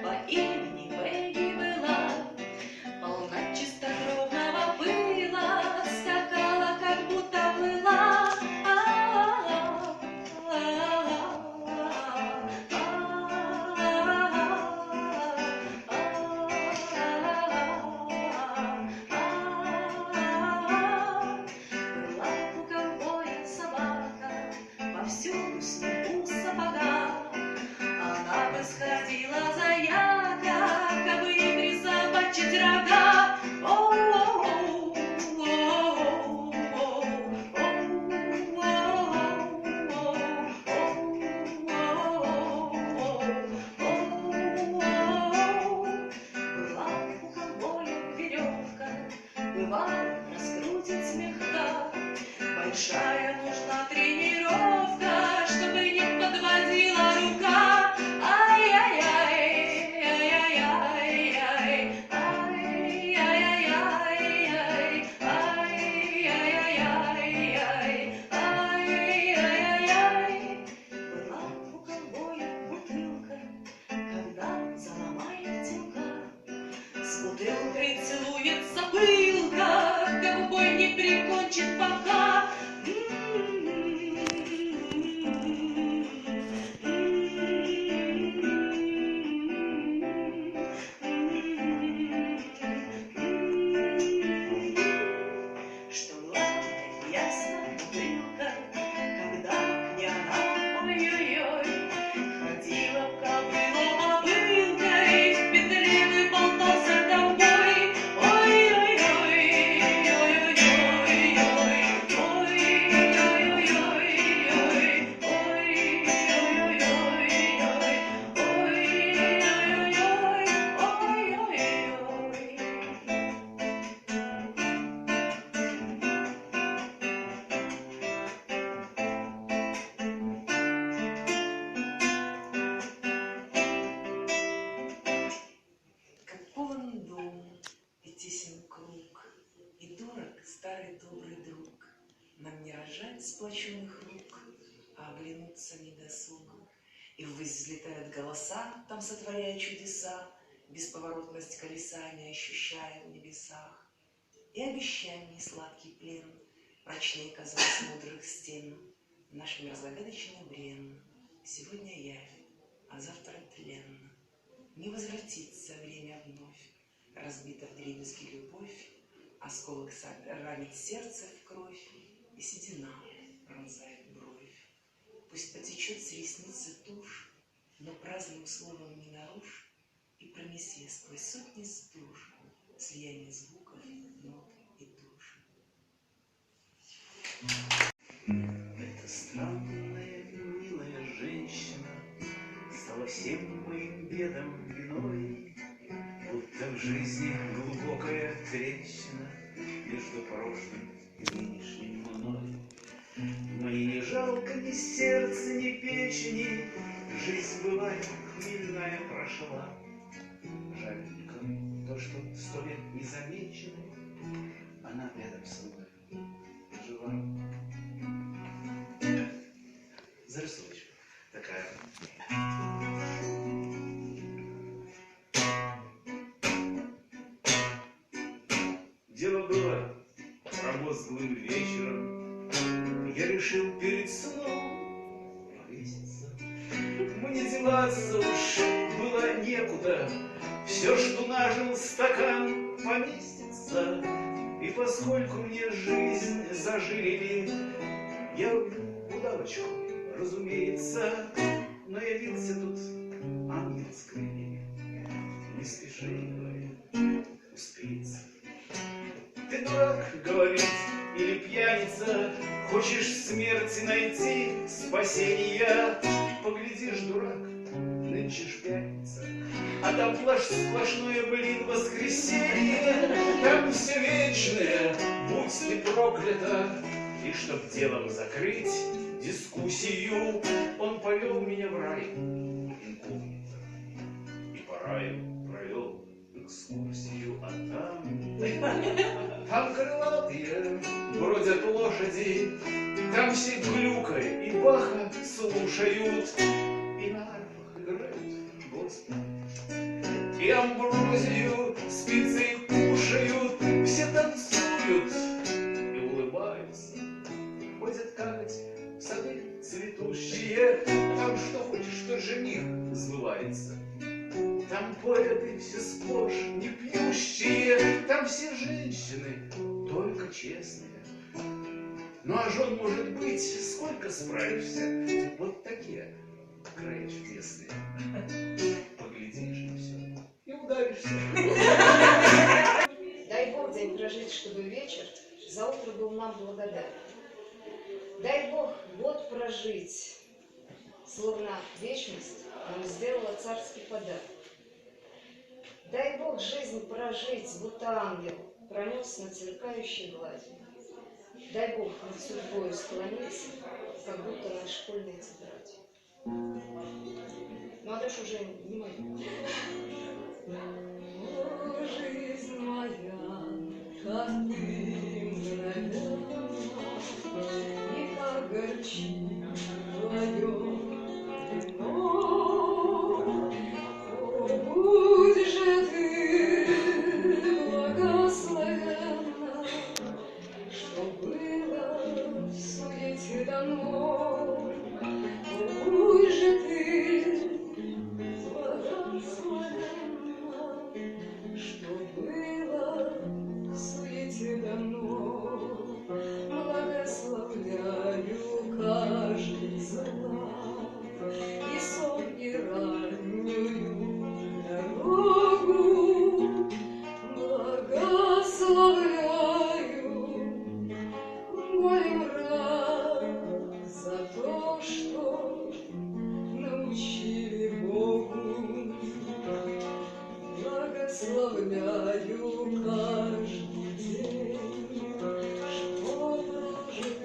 по имени Бэйби была, полна чистокровного пыла, скакала, как будто плыла. Повсюду снегу сапога, она голова раскрутит слегка. Большая нужна тренировка, чтобы не подводила рука. Ай-яй-яй, ай-яй-яй, ай-яй-яй, ай-яй-яй, ай-яй-яй. Была у ковбоя бутылка, когда заломает телка. С бутылкой целуется пылка, ковбой не прикончит пока. Что ладно, ясно, бутылка, когда не она, ой-ой-ой, ходила в кобылу обылкой, в петле выболтался ковбой. Ой-ой-ой, ой-ой-ой, Как полон дом и тесен круг, и дорог старый добрый друг. Нам не рожать сплоченных рук, а оглянуться недосугом. И ввысь взлетают голоса, там сотворяя чудеса, бесповоротность колеса не ощущая в небесах. И обещаний сладкий плен, прочнее казалось мудрых стен. Наш мир загадочно брен, сегодня явь, а завтра тлен. Не возвратится время вновь, разбита вдребезги любовь, осколок ранит сердце в кровь, и седина пронзает бровь. Пусть потечет с ресницы тушь, но праздным словом не нарушь, и пронеси сквозь сотни стуж слияние звуков, нот и душ. Эта странная, милая женщина стала всем моим бедам виной, будто в жизни глубокая трещина между прошлым и нынешним мной. Мне не жалко ни сердца, ни печени, жизнь бывает хмельная прошла. Жаль только то, что 100 лет незамеченной она рядом со мной жива. Зарисовочка такая. Дело было промозглым вечером, я решил перед сном повеситься. Мне деваться уж было некуда, все, что нажил стакан, поместится. И поскольку мне жизнь зажили, я удавочку, разумеется, но явился тут ангел с крыльями. Не спеши, говорит, успеется. Ты дурак, говорит, или пьяница, хочешь смерти найти, спасения. Поглядишь, дурак, нынче ж пятница, а там сплошное, блин, воскресенье. Там все вечное, будь ты проклята. И чтоб делом закрыть дискуссию, он повел меня в рай инкогнито. И по раю провел экскурсию, а там крылатые бродят лошади, там все глюка и Баха слушают, и на арфах играют Господи, и амброзию спицей кушают, все танцуют и улыбаются, ходят какать в сады цветущие, там что хочешь, что жених сбывается. Там поэты все сплошь не пьющие, там все женщины только честные. Ну а жен может быть, сколько справишься, вот такие края чудесные. Поглядишь и все, и ударишься. Дай Бог день прожить, чтобы вечер за утро был нам благодарен. Дай Бог год прожить, словно вечность нам сделала царский подарок. Дай Бог жизнь прожить, будто ангел пронес над сверкающей гладью. Дай Бог над судьбою склониться, как будто над школьной тетрадью. Ну а дальше уже не моя. О, жизнь моя, как ты мгновенна, и как горчит твое вино. О, будь же ты благословенна, что было в суете дано. О, будь же ты благословенна, что было в суете дано. Благословляю каждый знак и сон, и раннюю дорогу. Благословляю боль и мрак за то, что научили Богу. Благословляю каждый день, что прожит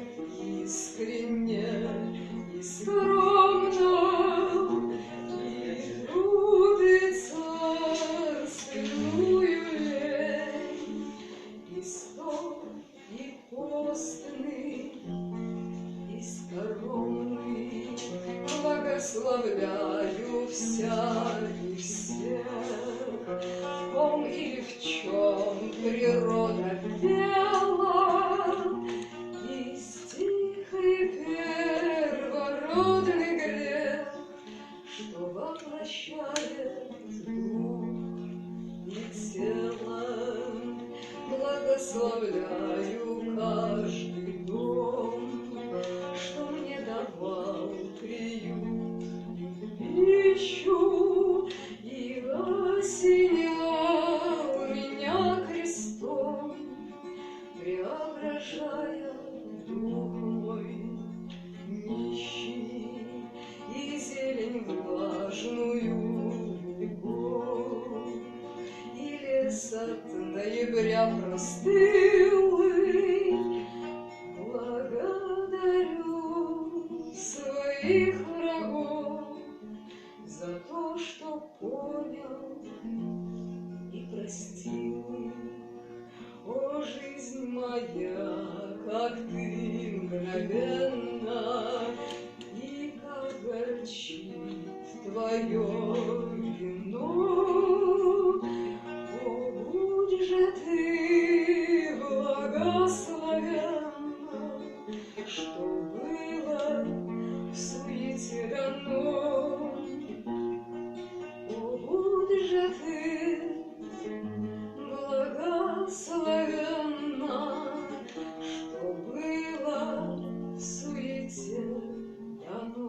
искренне и скромно, и труд и царственную лень, и сон, и постный, и скромный. Благословляю вся и всех, в ком или в чем природа пела, и стих, и первородный грех, что воплощает дух и тело. Благословляю каждый дом, что мне давал приют и пищу, и осенял меня крестом, преображая дух мой нищий, и зелень влажную бегом, и лес от ноября простылый. Благодарю своих врагов за то, что понял и простил. О, жизнь моя, как ты мгновенна, и как горчит твое вино. О, будь же ты благословенна, что было в суете дано. О, будь же ты благословенна, что было в суете дано.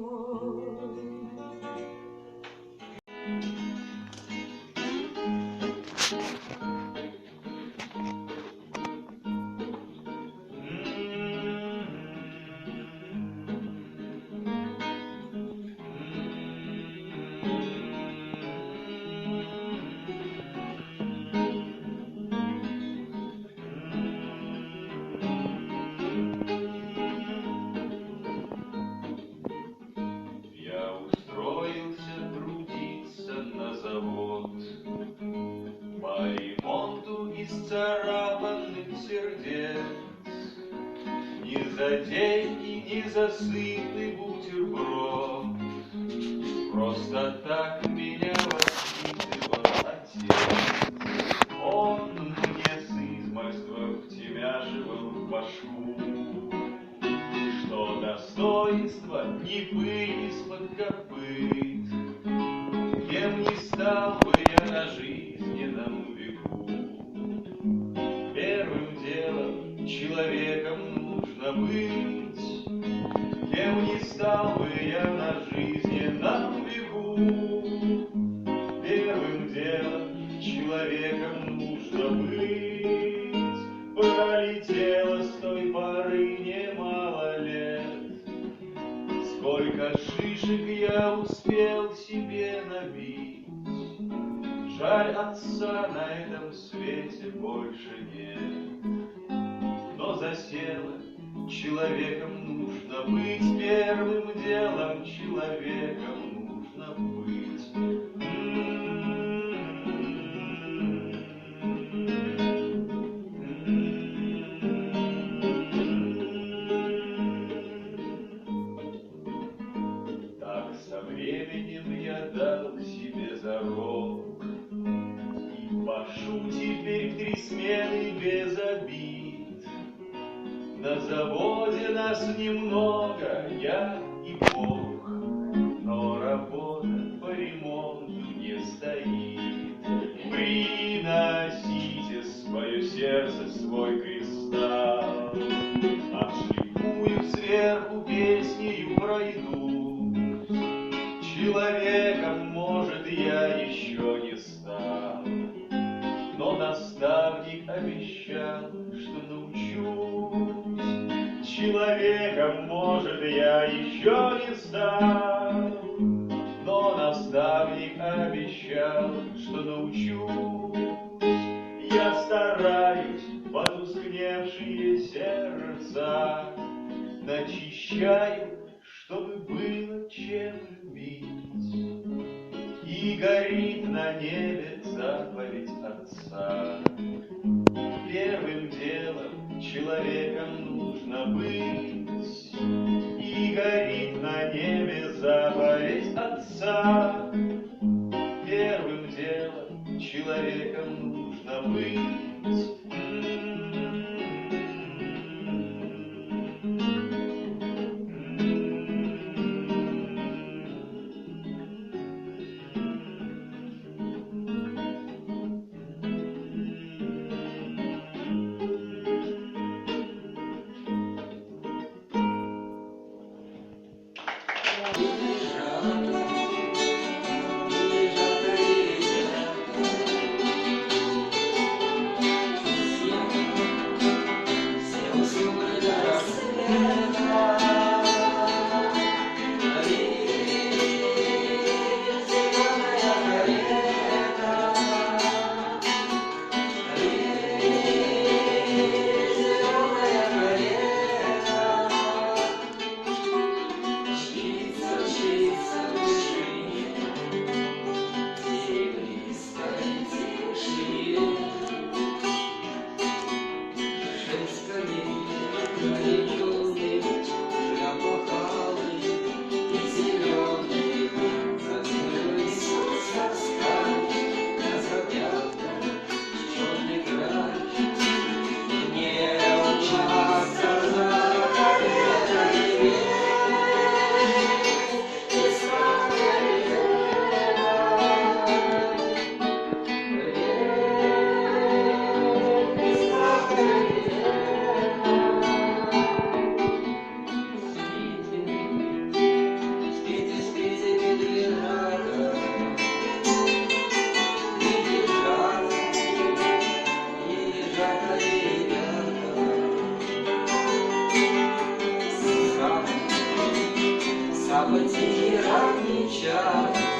Я устроился трудиться на завод по ремонту исцарапанных сердец. Ни за деньги, ни за сытный бутерброд, просто так меня воспитывал отец. Он мне с измольства втемяшивал в башку, что достоинство не пыль из-под копыт, кем не стал бы я на жизненном веку. Первым делом человеком нужно быть, кем не стал бы я на жизненном веку. Первым делом человеком нужно быть. Пролетело с той поры немало лет, сколько шишек я успел себе набить. Жаль, от отца на этом свете больше нет. Но засело, человеком нужно быть, первым делом человеком нужно быть. Так со временем я дал себе зарок и пашу теперь в 3 смены без обид. На заводе нас немного, я и Бог, но работа по ремонту не стоит. Приносите свое сердце, свой кристалл, отшлифую сверху песнею пройду. Человеком, может, я еще не стал, но наставник обещал, что научусь. Человеком, может, я еще не стал, но наставник обещал, что научусь. Я стараюсь потускневшие сердца, начищаю, чтобы было чем любить. И горит на небе заповедь Отца. Первым делом человеком нужно быть. И горит на небе заповедь Отца. Первым делом человеком нужно быть. Ранний час.